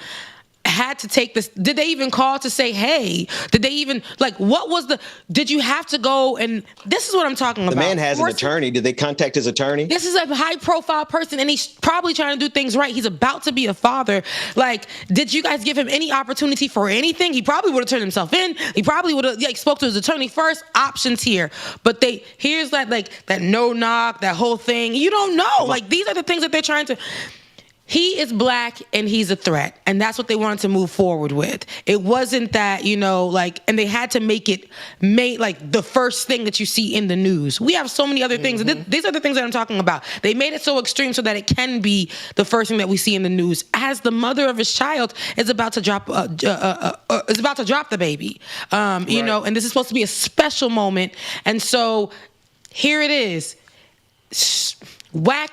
had to take this. Did they even call to say, hey? Did they even, like, what was did you have to go? And this is what I'm talking about. The man has an attorney. Did they contact his attorney? This is a high profile person, and he's probably trying to do things right. He's about to be a father. Like, did you guys give him any opportunity for anything? He probably would have turned himself in. He probably would have spoke to his attorney first. Options here. But here's that no knock, that whole thing. You don't know. Like, these are the things that they're trying to. He is black and he's a threat. And that's what they wanted to move forward with. It wasn't that, and they had to make it like the first thing that you see in the news. We have so many other things. These are the things that I'm talking about. They made it so extreme so that it can be the first thing that we see in the news, as the mother of his child is about to drop the baby. And this is supposed to be a special moment. And so here it is. Whack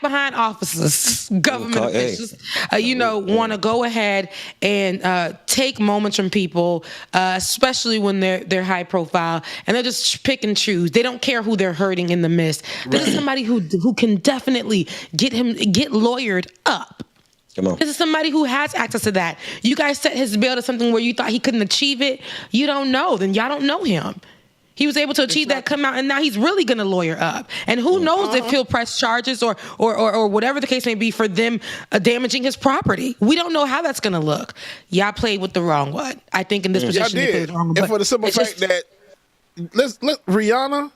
behind officers, government officials, want to go ahead and take moments from people, especially when they're high profile, and they're just pick and choose. They don't care who they're hurting in the midst. This is somebody who can definitely get lawyered up. Come on. This is somebody who has access to that. You guys set his bail to something where you thought he couldn't achieve it. You don't know. Then y'all don't know him. He was able to achieve that, come out, and now he's really going to lawyer up. And who knows if he'll press charges or whatever the case may be for them damaging his property. We don't know how that's going to look. Y'all played with the wrong one. I think in this position, y'all did. And for the simple fact that Rihanna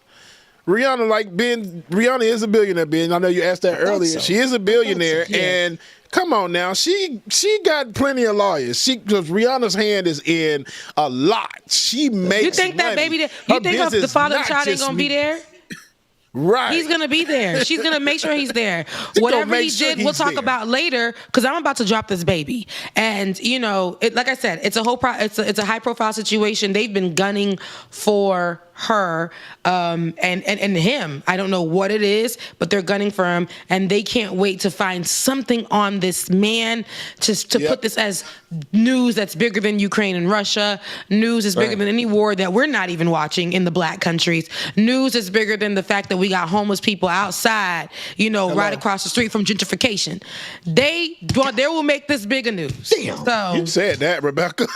is a billionaire. Ben, I know you asked that earlier. So. She is a billionaire, and come on now, she got plenty of lawyers. Because Rihanna's hand is in a lot. She makes. You think money. that baby? You think the father of the child ain't gonna be there? Right. He's going to be there. She's going to make sure he's there. Whatever he did, we'll talk about later, because I'm about to drop this baby. And, like I said, it's a high profile situation. They've been gunning for her and him. I don't know what it is, but they're gunning for him, and they can't wait to find something on this man to put this as news that's bigger than Ukraine and Russia. News is bigger than any war that we're not even watching in the black countries. News is bigger than the fact that we got homeless people outside, right across the street from gentrification. They will make this bigger news. Damn. So, you said that, Rebecca.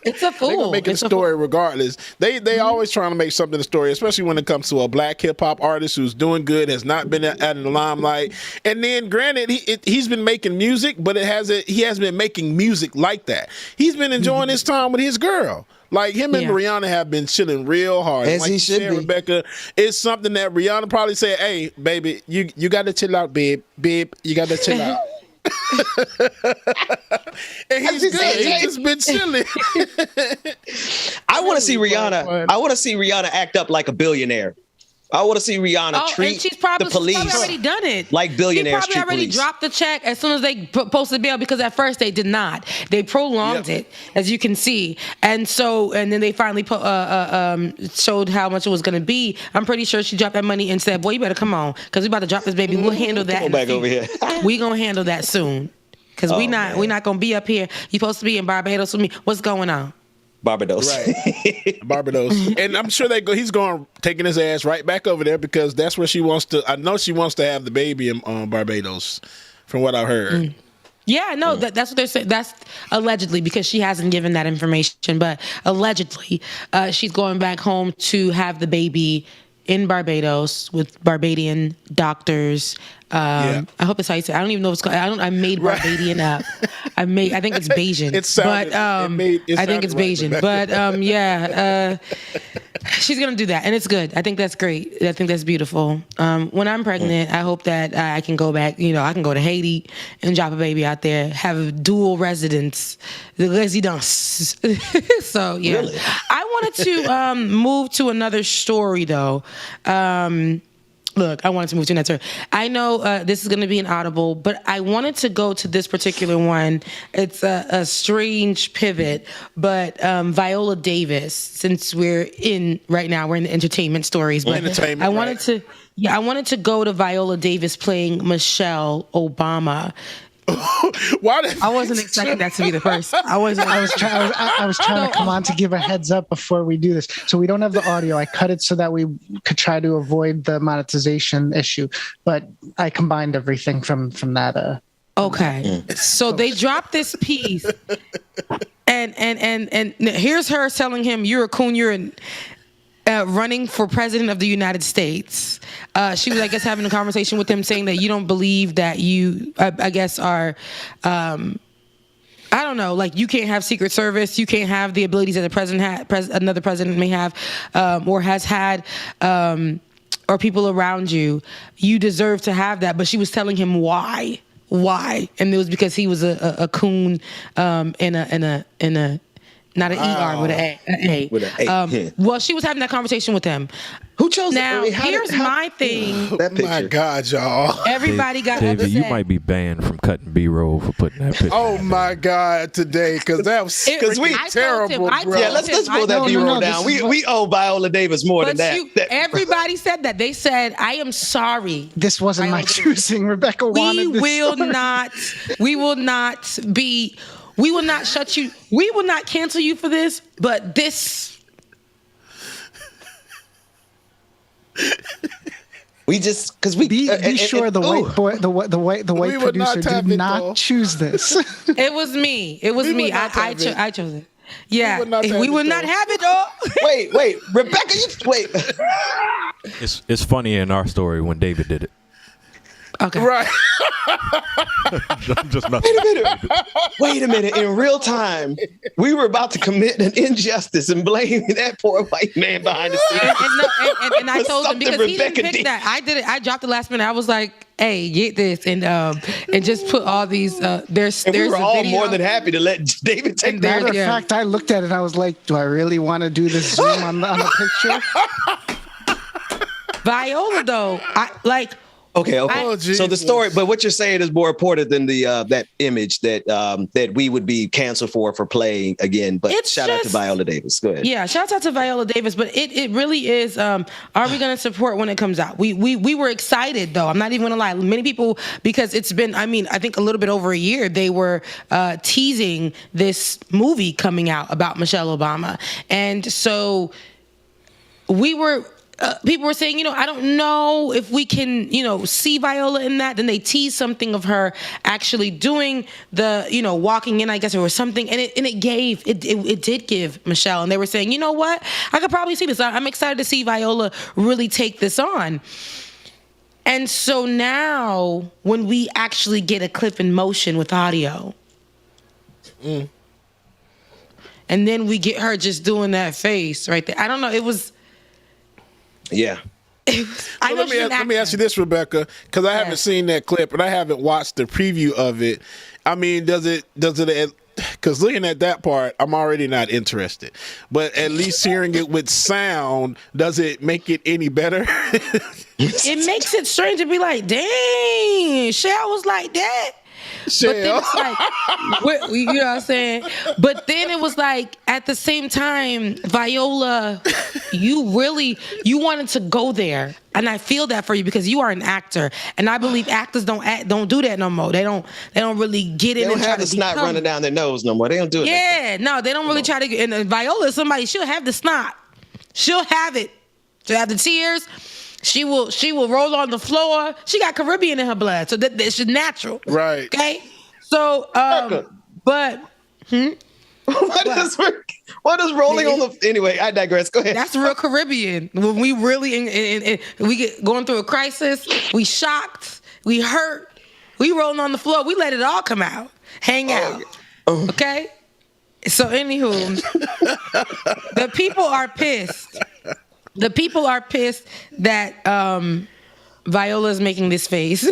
It's a fool. They're gonna make it a story regardless. They always trying to make something a story, especially when it comes to a black hip hop artist who's doing good, has not been at the limelight. And then, granted, he's been making music, but he hasn't been making music like that. He's been enjoying his time with his girl. Like him and Rihanna have been chilling real hard. As like he should be. Rebecca, it's something that Rihanna probably said, "Hey, baby, you got to chill out, babe. You got to chill out." And he's good. He's just been chilling. I want to see Rihanna. I want to see Rihanna act up like a billionaire. I want to see Rihanna treat the police. She's probably already done it. Like billionaires treat police. She probably already dropped the check as soon as they posted bail, because at first they did not. They prolonged it, as you can see, and then they finally showed how much it was going to be. I'm pretty sure she dropped that money and said, "Boy, you better come on, because we about to drop this baby. We'll handle that. Come back over here. We gonna handle that soon, because we not gonna be up here. You supposed to be in Barbados with me. What's going on?" Barbados. Right. Barbados. And I'm sure he's going taking his ass right back over there because that's where she wants to. I know she wants to have the baby in Barbados, from what I've heard. Yeah, no, that's what they're saying. That's allegedly, because she hasn't given that information, but allegedly she's going back home to have the baby in Barbados with Barbadian doctors. I hope that's how you say it. I don't even know what's called. I made Barbadian up. I think it's Bayesian. I think it's Bayesian. But she's gonna do that, and it's good. I think that's great. I think that's beautiful. When I'm pregnant, I hope that I can go back. I can go to Haiti and drop a baby out there, have a dual residence, the residence. So yeah, really? I wanted to move to another story though. Look, I wanted to move to another. I know this is going to be an audible, but I wanted to go to this particular one. It's a strange pivot, but Viola Davis, since we're in right now, we're in the entertainment stories. But I wanted to go to Viola Davis playing Michelle Obama. I wasn't expecting that to be the first. I was trying to come on to give a heads up before we do this. So we don't have the audio. I cut it so that we could try to avoid the monetization issue. But I combined everything from that. Okay. So they dropped this piece, and here's her telling him, "You're a coon. You're running for president of the United States." She was, I guess, having a conversation with him, saying that you don't believe that you, I guess, are, I don't know, like you can't have Secret Service, you can't have the abilities that the president another president may have, or has had, or people around you. You deserve to have that. But she was telling him why, and it was because he was a coon, in a. Not an ER, with an A. With an A. Well, she was having that conversation with him. Who chose now, here's my thing. That picture. My God, y'all. Everybody got David, upset. you might be banned from cutting B-roll for putting that picture. Oh my God, today, because that was terrible, bro. Yeah, let's pull that B-roll down. We owe Viola Davis more than that. Everybody said that. They said, "I am sorry. This wasn't my choosing. Rebecca wanted this. We will not shut you. We will not cancel you for this, but this." We just because we be sure the white producer did not choose this. It was me. I chose it. Yeah, we would not have it all. Wait, Rebecca, wait. It's funny in our story when David did it. Okay. Right. Just Wait a minute. In real time, we were about to commit an injustice and blame that poor white man behind the scenes. And I told him because he didn't pick that. I did it. I dropped it last minute. I was like, "Hey, get this," and just put all these. There's we were all more than happy to let David take that. Matter of fact, I looked at it and I was like, "Do I really want to do this zoom on the picture?" Viola, though, Okay. So the story, but what you're saying is more important than the that image that we would be canceled for playing again. But shout out to Viola Davis. Go ahead. Yeah, shout out to Viola Davis. But it really is. Are we going to support when it comes out? We were excited though. I'm not even going to lie. Many people, because it's been, I think a little bit over a year, they were teasing this movie coming out about Michelle Obama, and so we were. People were saying, I don't know if we can, see Viola in that. Then they teased something of her actually doing the, walking in, I guess, or something. And it did give Michelle. And they were saying, you know what? I could probably see this. I'm excited to see Viola really take this on. And so now when we actually get a clip in motion with audio, and then we get her just doing that face right there. I don't know. It was... Yeah. Let me ask you this, Rebecca, because I haven't seen that clip and I haven't watched the preview of it. Does it? Because looking at that part, I'm already not interested. But at least hearing it with sound, does it make it any better? It makes it strange to be like, dang, Shell was like that. But then it's like, you know what I'm saying? But then it was like, at the same time, Viola, you wanted to go there. And I feel that for you because you are an actor. And I believe actors don't do that no more. They don't really get in and try to have the snot running down their nose no more. They don't do it. Yeah, no, they don't really try to get. And Viola is somebody, she'll have the snot. She'll have it. She'll have the tears. She will roll on the floor. She got Caribbean in her blood, so that's just natural. Right. Okay. So, but what is rolling on the? Anyway, I digress. Go ahead. That's real Caribbean. When we really we get going through a crisis, we shocked, we hurt, we rolling on the floor. We let it all come out, hang out. Okay. So, anywho, the people are pissed. The people are pissed that Viola is making this face.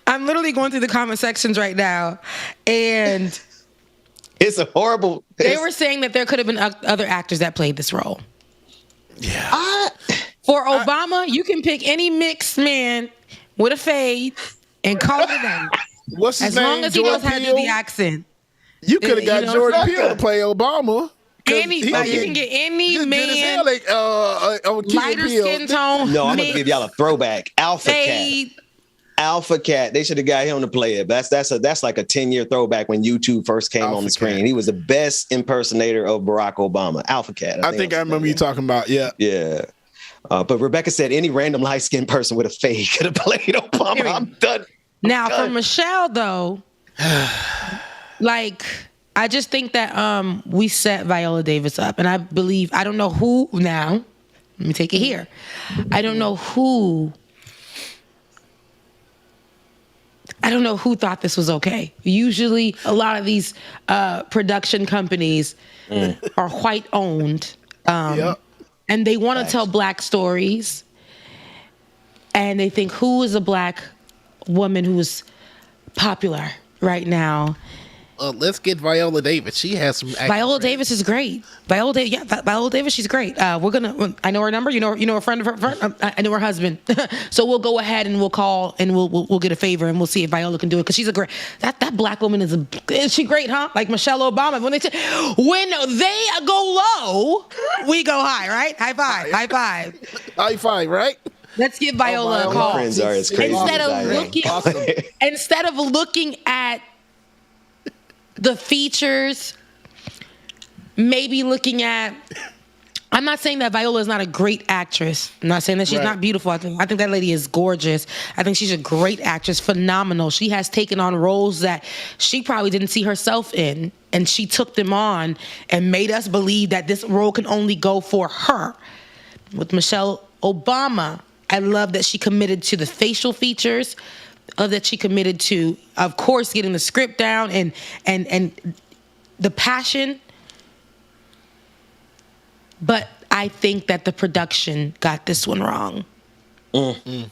I'm literally going through the comment sections right now, and it's a horrible. They were saying that there could have been other actors that played this role. Yeah. For Obama, you can pick any mixed man with a fade and call it in. What's his as name? long as he knows how to do the accent. You could have got Jordan Peele to play Obama. You can get any man, lighter skin tone. No, I'm gonna give y'all a throwback. Alpha Cat. They should have got him to play it. That's like a 10-year throwback when YouTube first came on the screen. He was the best impersonator of Barack Obama. Alpha Cat. I think I remember you talking about. Yeah. Yeah. But Rebecca said any random light-skinned person with a fade could have played Obama. I'm done. Now for Michelle though, like. I just think that we set Viola Davis up. And I don't know who now. Let me take it here. I don't know who thought this was okay. Usually a lot of these production companies are white owned. And they want to tell black stories. And they think, who is a black woman who is popular right now? Let's get Viola Davis. She has some. Viola Davis is great. Viola Davis, she's great. I know her number. You know a friend of her. I know her husband. So we'll go ahead and we'll call and we'll get a favor and we'll see if Viola can do it because she's a great. That black woman is she great, huh? Like Michelle Obama. When they go low, we go high, right? High five. High five, right? Let's give Viola a call. Friends are as crazy Instead of looking at the features, maybe looking at. I'm not saying that Viola is not a great actress. I'm not saying that she's not beautiful. I think that lady is gorgeous. I think she's a great actress, phenomenal. She has taken on roles that she probably didn't see herself in, and she took them on and made us believe that this role can only go for her. With Michelle Obama, I love that she committed to the facial features. That she committed to, of course, getting the script down and the passion. But I think that the production got this one wrong. And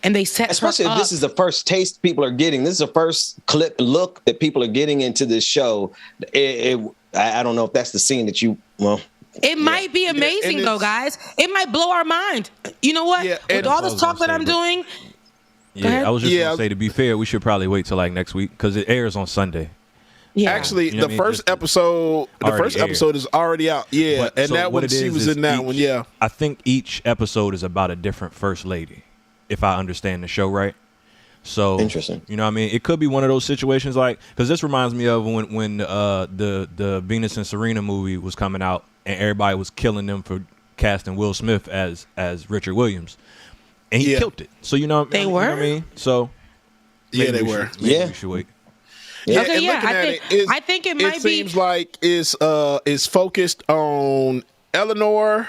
they set especially if this is the first taste people are getting. This is the first look that people are getting into this show. I don't know if that's the scene that you It might be amazing though, guys. It might blow our mind. You know what? With all this talk that I'm doing. Yeah, I was just gonna say, to be fair, we should probably wait till like next week because it airs on Sunday. Yeah. Actually, the first episode is already out. Yeah, but, and so that one she was in that one. Yeah, I think each episode is about a different first lady, if I understand the show right. So interesting. You know what I mean? It could be one of those situations like, because this reminds me of when the Venus and Serena movie was coming out and everybody was killing them for casting Will Smith as Richard Williams. And he killed it. So you know, they were. You know what I mean, so they were. We should wait. Yeah, okay, yeah. I think it might be. It seems like it's focused on Eleanor,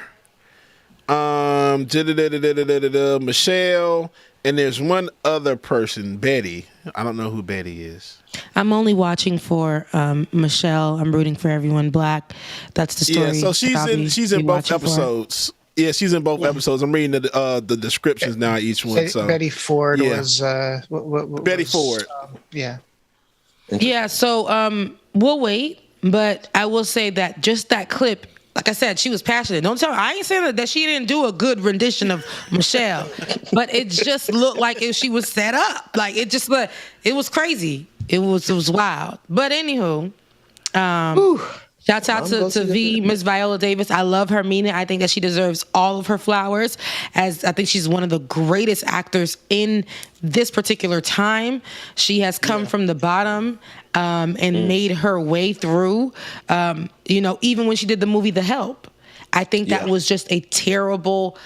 Michelle, and there's one other person, Betty. I don't know who Betty is. I'm only watching for Michelle. I'm rooting for everyone black. That's the story. Yeah, so she's in both episodes. Yeah, she's in both episodes. I'm reading the descriptions now, each one. So Betty Ford was Betty Ford. Yeah. Yeah, so we'll wait, but I will say that just that clip like I said, she was passionate. Don't tell me. I ain't saying that she didn't do a good rendition of Michelle, but it just looked like she was set up. Like it was crazy. It was wild. But anywho, shouts out to Miss Viola Davis. I love her meaning. I think that she deserves all of her flowers, as I think she's one of the greatest actors in this particular time. She has come from the bottom and made her way through. Even when she did the movie The Help, I think that was just a terrible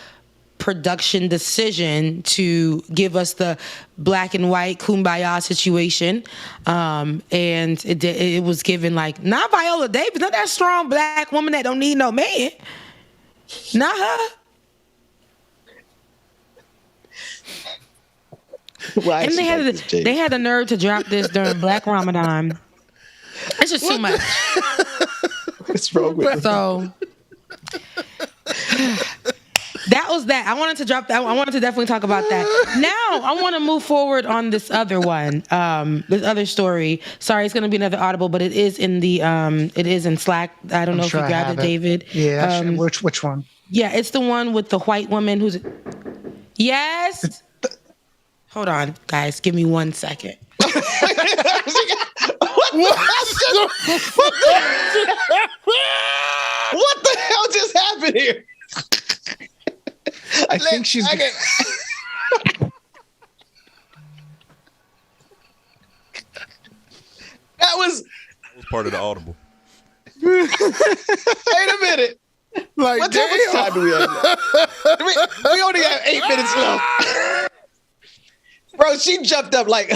production decision to give us the black and white kumbaya situation, and it was given like, not Viola Davis, not that strong black woman that don't need no man, not her. And they had the nerve to drop this during Black Ramadan. It's just too much. What's wrong with it? So that was that. I wanted to drop that. I wanted to definitely talk about that. Now I want to move forward on this other one, this other story. Sorry, it's going to be another Audible, but it is in Slack. I don't know if you grabbed it, David. Yeah, which one? Yeah, it's the one with the white woman who's. Yes. Hold on, guys. Give me 1 second. What the hell just happened here? I think she's. That was part of the Audible. Wait a minute. Like, what time do we have? We only have 8 minutes left. Bro, she jumped up like.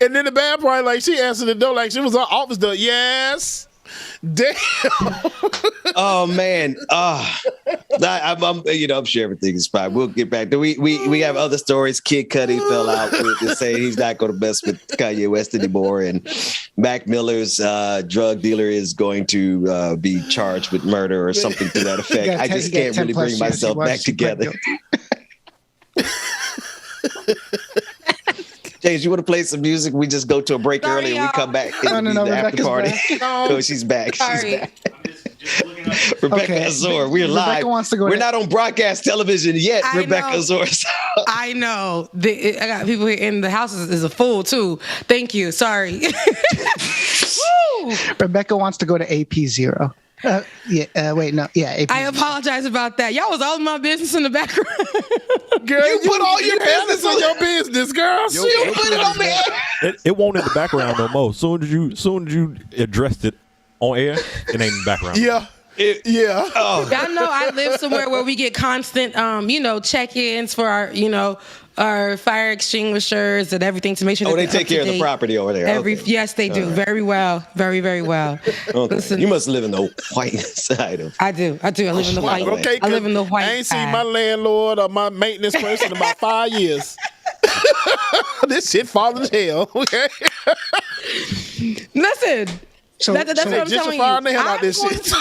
And then the bad part, like, she answered the door like she was on office door. Yes. Damn. Oh man. I'm sure everything is fine. We'll get back. We have other stories. Kid Cudi fell out to say he's not going to mess with Kanye West anymore, and Mac Miller's drug dealer is going to be charged with murder or something to that effect. I just can't really bring myself back together. James, you want to play some music? We just go to a break early and we come back. No, the after party. No, she's back. Sorry. Rebecca Azor, we're live. Rebecca wants to go. We're not on broadcast television yet. I Rebecca know. Azor. I know. I got people here in the house is a fool too. Thank you. Sorry. Rebecca wants to go to AP0. AP. I apologize about that. Y'all was all in my business in the background. Girl, you put all your business on your business, girl. You put it on me. It won't in the background no more. Soon as you addressed it on air, it ain't in the background. Yeah. Yeah. Oh. Y'all know I live somewhere where we get constant, check-ins for our fire extinguishers and everything to make sure. They take care of the property over there. Yes, they do. Very well. Very, very well. Okay. Listen, you must live in the white side of. I do. I live in the white. Okay, I live in the white. I ain't seen my landlord or my maintenance person in about 5 years. This shit falling as hell. Okay. Listen. So that's what I'm telling you. The hell out this shit.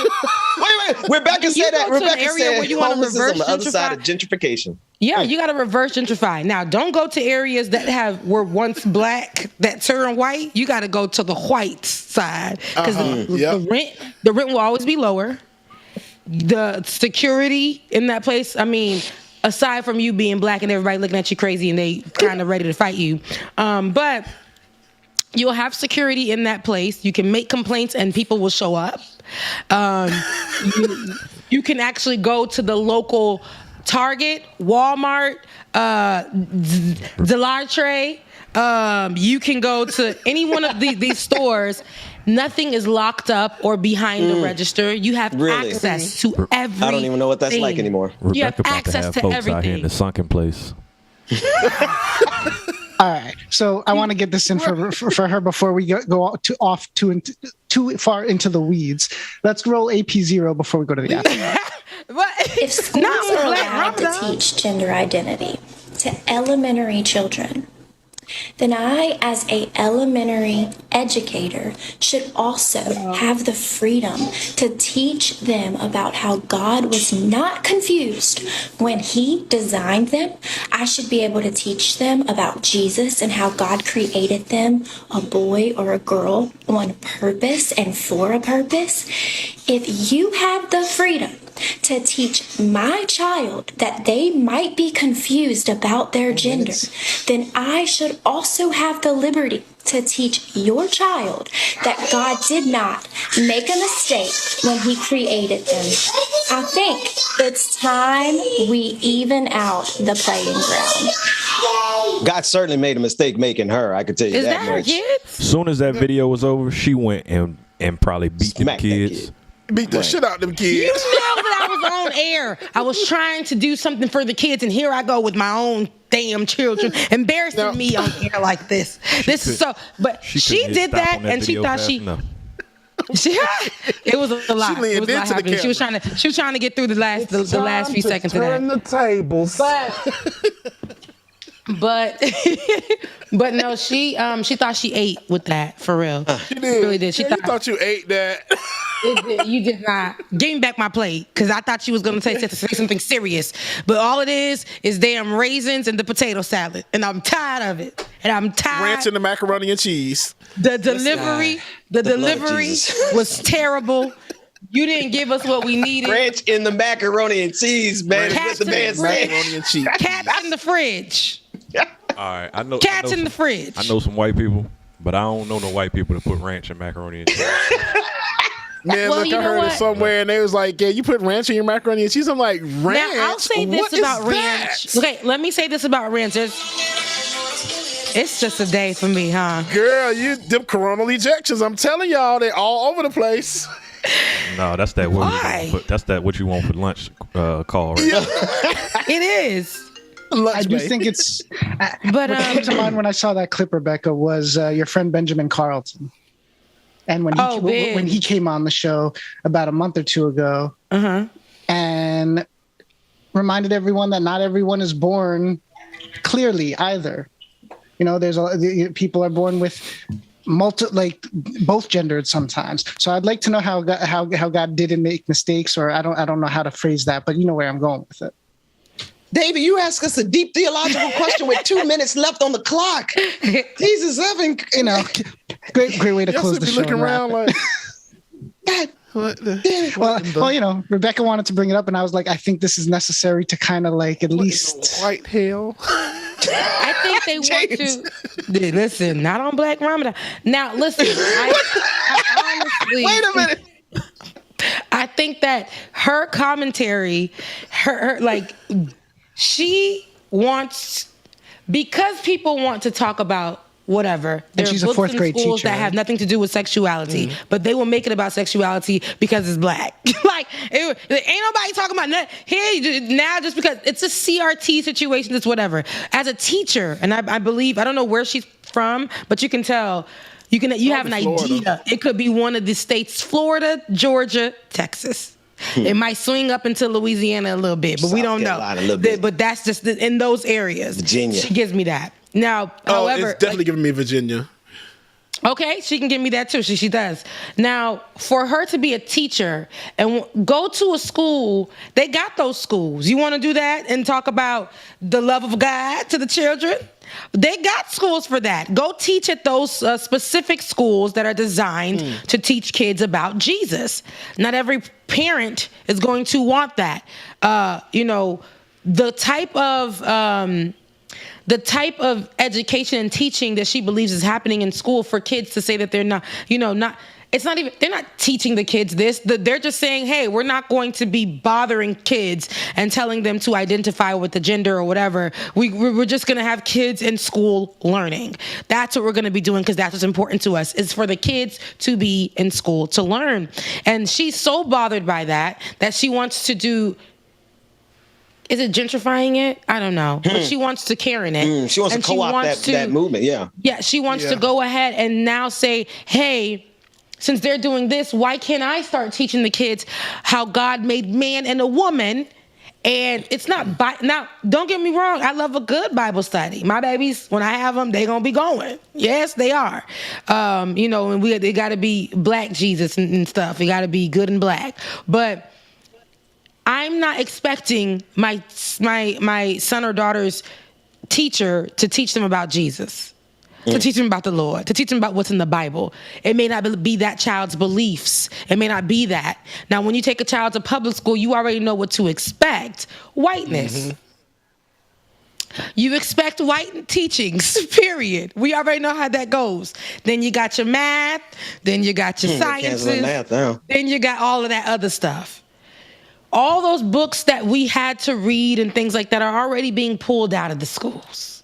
Wait. Rebecca said that. Rebecca said homelessness on the other side of gentrification. Yeah, you got to reverse gentrify. Now, don't go to areas that were once black that turn white. You got to go to the white side because the rent will always be lower. The security in that place, I mean, aside from you being black and everybody looking at you crazy and they kind of ready to fight you, but you'll have security in that place. You can make complaints and people will show up. You can actually go to the local Target, Walmart, Delartre. You can go to any one of these stores. Nothing is locked up or behind the register. You have access to everything. I don't even know what that's like anymore. You have access to folks everything. out here in the sunken place. All right, so I want to get this in for her before we go too far into the weeds. Let's roll AP0 before we go to the after. If schools are allowed to teach gender identity to elementary children, then I, as a elementary educator, should also have the freedom to teach them about how God was not confused when he designed them. I should be able to teach them about Jesus and how God created them, a boy or a girl, on purpose and for a purpose. If you have the freedom to teach my child that they might be confused about their gender, then I should also have the liberty to teach your child that God did not make a mistake when he created them. I think it's time we even out the playing ground. God certainly made a mistake making her. I could tell you Is that that her much. kid? Soon as that video was over, she went and probably beat them Smack that kids. kid. Beat the shit out them kids. You know that I was on air. I was trying to do something for the kids, and here I go with my own damn children, embarrassing me on air like this. This is so. But she did that, and she thought she. It was a lot. It was a lot happening. She was trying to get through the last few seconds of that. Turn the tables. But no, she thought she ate with that for real. She did. Really did. She thought you ate that. You did not. Give me back my plate, because I thought she was going to say something serious. But all it is damn raisins and the potato salad, and I'm tired of it. And I'm tired. Ranch and the macaroni and cheese. The delivery was terrible. You didn't give us what we needed. Ranch in the macaroni and cheese, man. Cats What the man said. Macaroni and cheese. Cats in the fridge. All right, I know. Cats in the fridge. I know some white people, but I don't know no white people that put ranch in macaroni and cheese. Man, Well, look, you I know heard what? it somewhere, and they was like, "Yeah, you put ranch in your macaroni and cheese." I'm like, "Ranch." Now I'll say this What about is ranch. that? Okay, let me say this about ranch. It's just a day for me, huh? Girl, you them coronal ejections. I'm telling y'all, they're all over the place. No, that's that. Why? That's that. What you want for lunch? Call. Right? It is. I do think it's. But what came to mind when I saw that clip, Rebecca, was your friend Benjamin Carlton, and when he came on the show about a month or two ago, and reminded everyone that not everyone is born clearly either. You know, people are born with both gendered sometimes. So I'd like to know how God didn't make mistakes, or I don't know how to phrase that, but you know where I'm going with it. David, you ask us a deep theological question with 2 minutes left on the clock. Jesus, heaven, you know, great way to close the show. Looking around like, well, you know, Rebecca wanted to bring it up, and I was like, I think this is necessary to kind of like at least white hell. I think they want to listen. Not on Black Ramadan. Now, listen. I honestly wait a minute. I think that her commentary, her like, she wants, because people want to talk about whatever. There she's are a fourth books in grade schools teacher, that have nothing to do with sexuality, but they will make it about sexuality because it's black. Like, ain't nobody talking about that here now just because it's a CRT situation. It's whatever. As a teacher, and I believe, I don't know where she's from, but you can tell. You have an idea. It could be one of the states: Florida, Georgia, Texas. It might swing up into Louisiana a little bit, but we don't know. But that's just in those areas. Virginia. She gives me that. Now, however, it's definitely giving me Virginia. Okay, she can give me that too. She does. Now, for her to be a teacher and go to a school, they got those schools. You want to do that and talk about the love of God to the children? They got schools for that. Go teach at those specific schools that are designed to teach kids about Jesus. Not every parent is going to want that. You know, the type of education and teaching that she believes is happening in school for kids to say that they're not, they're not teaching the kids this. They're just saying, hey, we're not going to be bothering kids and telling them to identify with the gender or whatever. We're just going to have kids in school learning. That's what we're going to be doing, because that's what's important to us, is for the kids to be in school to learn. And she's so bothered by that she wants to do... Is it gentrifying it? I don't know. But she wants to Karen it. She wants to co-opt that movement, yeah. Yeah, she wants to go ahead and now say, hey, since they're doing this, why can't I start teaching the kids how God made man and a woman And it's not now. Don't get me wrong. I love a good Bible study. My babies, when I have them, they gonna be going. Yes, they are. And they got to be black Jesus and stuff. It got to be good and black. But I'm not expecting my son or daughter's teacher to teach them about Jesus, to teach them about the Lord, to teach them about what's in the Bible. It may not be that child's beliefs. It may not be that. Now, when you take a child to public school, you already know what to expect. Whiteness. You expect white teachings, period. We already know how that goes. Then you got your math. Then you got your sciences. Then you got all of that other stuff. All those books that we had to read and things like that are already being pulled out of the schools,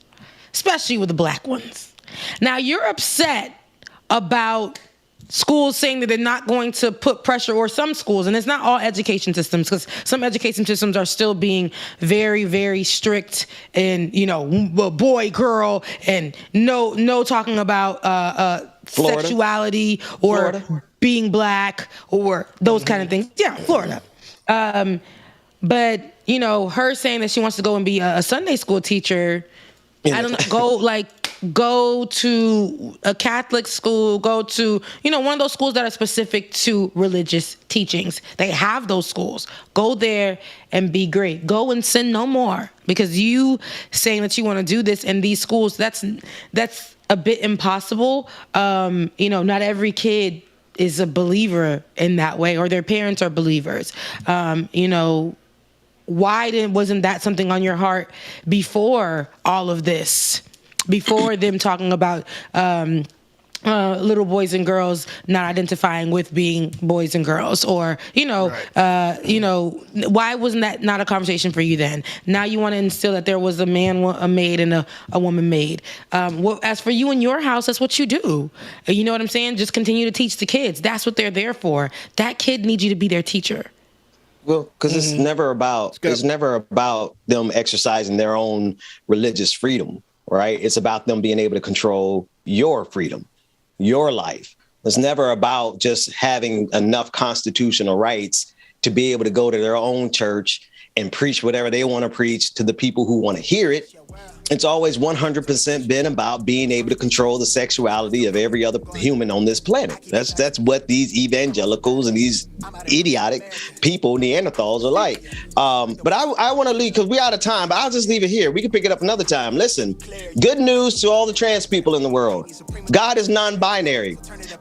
especially with the black ones. Now, you're upset about schools saying that they're not going to put pressure, or some schools, and it's not all education systems, because some education systems are still being very, very strict and, boy, girl, and no talking about sexuality or being black or those kind of things. Yeah, Florida. But her saying that she wants to go and be a Sunday school teacher, I don't know, go to a Catholic school, go to, one of those schools that are specific to religious teachings. They have those schools. Go there and be great. Go and sin no more, because you saying that you want to do this in these schools, that's a bit impossible. Not every kid is a believer in that way, or their parents are believers. Why wasn't that something on your heart before all of this? Before them talking about little boys and girls not identifying with being boys and girls, or why wasn't that not a conversation for you then? Now you want to instill that there was a man, a maid, and a woman maid. As for you in your house, that's what you do. You know what I'm saying? Just continue to teach the kids. That's what they're there for. That kid needs you to be their teacher. Well, because it's never about them exercising their own religious freedom, right? It's about them being able to control your freedom, your life. It's never about just having enough constitutional rights to be able to go to their own church and preach whatever they want to preach to the people who want to hear it. It's always 100% been about being able to control the sexuality of every other human on this planet. That's what these evangelicals and these idiotic people, Neanderthals, are like. But I want to leave, because we're out of time, but I'll just leave it here. We can pick it up another time. Listen, good news to all the trans people in the world. God is non-binary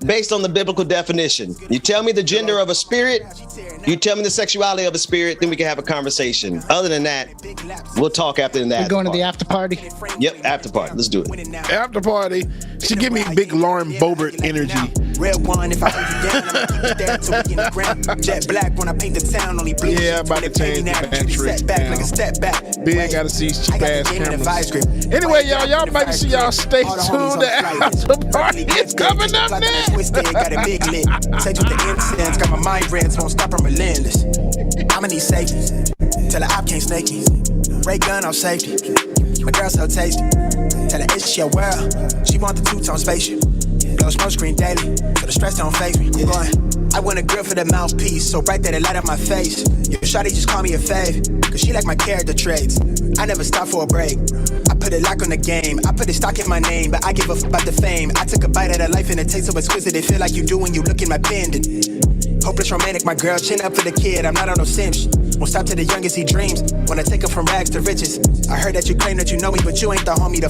based on the biblical definition. You tell me the gender of a spirit, you tell me the sexuality of a spirit, then we can have a conversation. Other than that, we'll talk after that. We're going to the after party. Yep, after party. Let's do it. After party. She give me big Lauren Boebert energy. Real one, if I hold you down, I'ma keep you down till we in the ground. Jet black when I paint the town, only blue. Yeah, I'm about to change the pantry now. Big gotta see cheap ass cameras. Anyway, y'all might see y'all stay tuned. The after party is coming up next. Got a big lit. Take with the incense, got my mind reds, won't stop, I'm relentless. I'ma need safety. Tell her I can't snake me. Ray gun on safety. My girl so tasty. Tell her it's your world. She want the two-tone spaceship. Blow smoke screen daily, so the stress don't faze me. I'm going, I want a grill for the mouthpiece, so bright that it light up my face. Your shawty just call me a fave, cause she like my character traits. I never stop for a break. I put a lock on the game. I put a stock in my name, but I give a f about the fame. I took a bite of the life and it tastes so exquisite. It feel like you do when you look in my pendant. Hopeless romantic, my girl, chin up for the kid. I'm not on no simps. Won't stop till the youngest he dreams. Wanna take him from rags to riches. I heard that you claim that you know me, but you ain't the homie to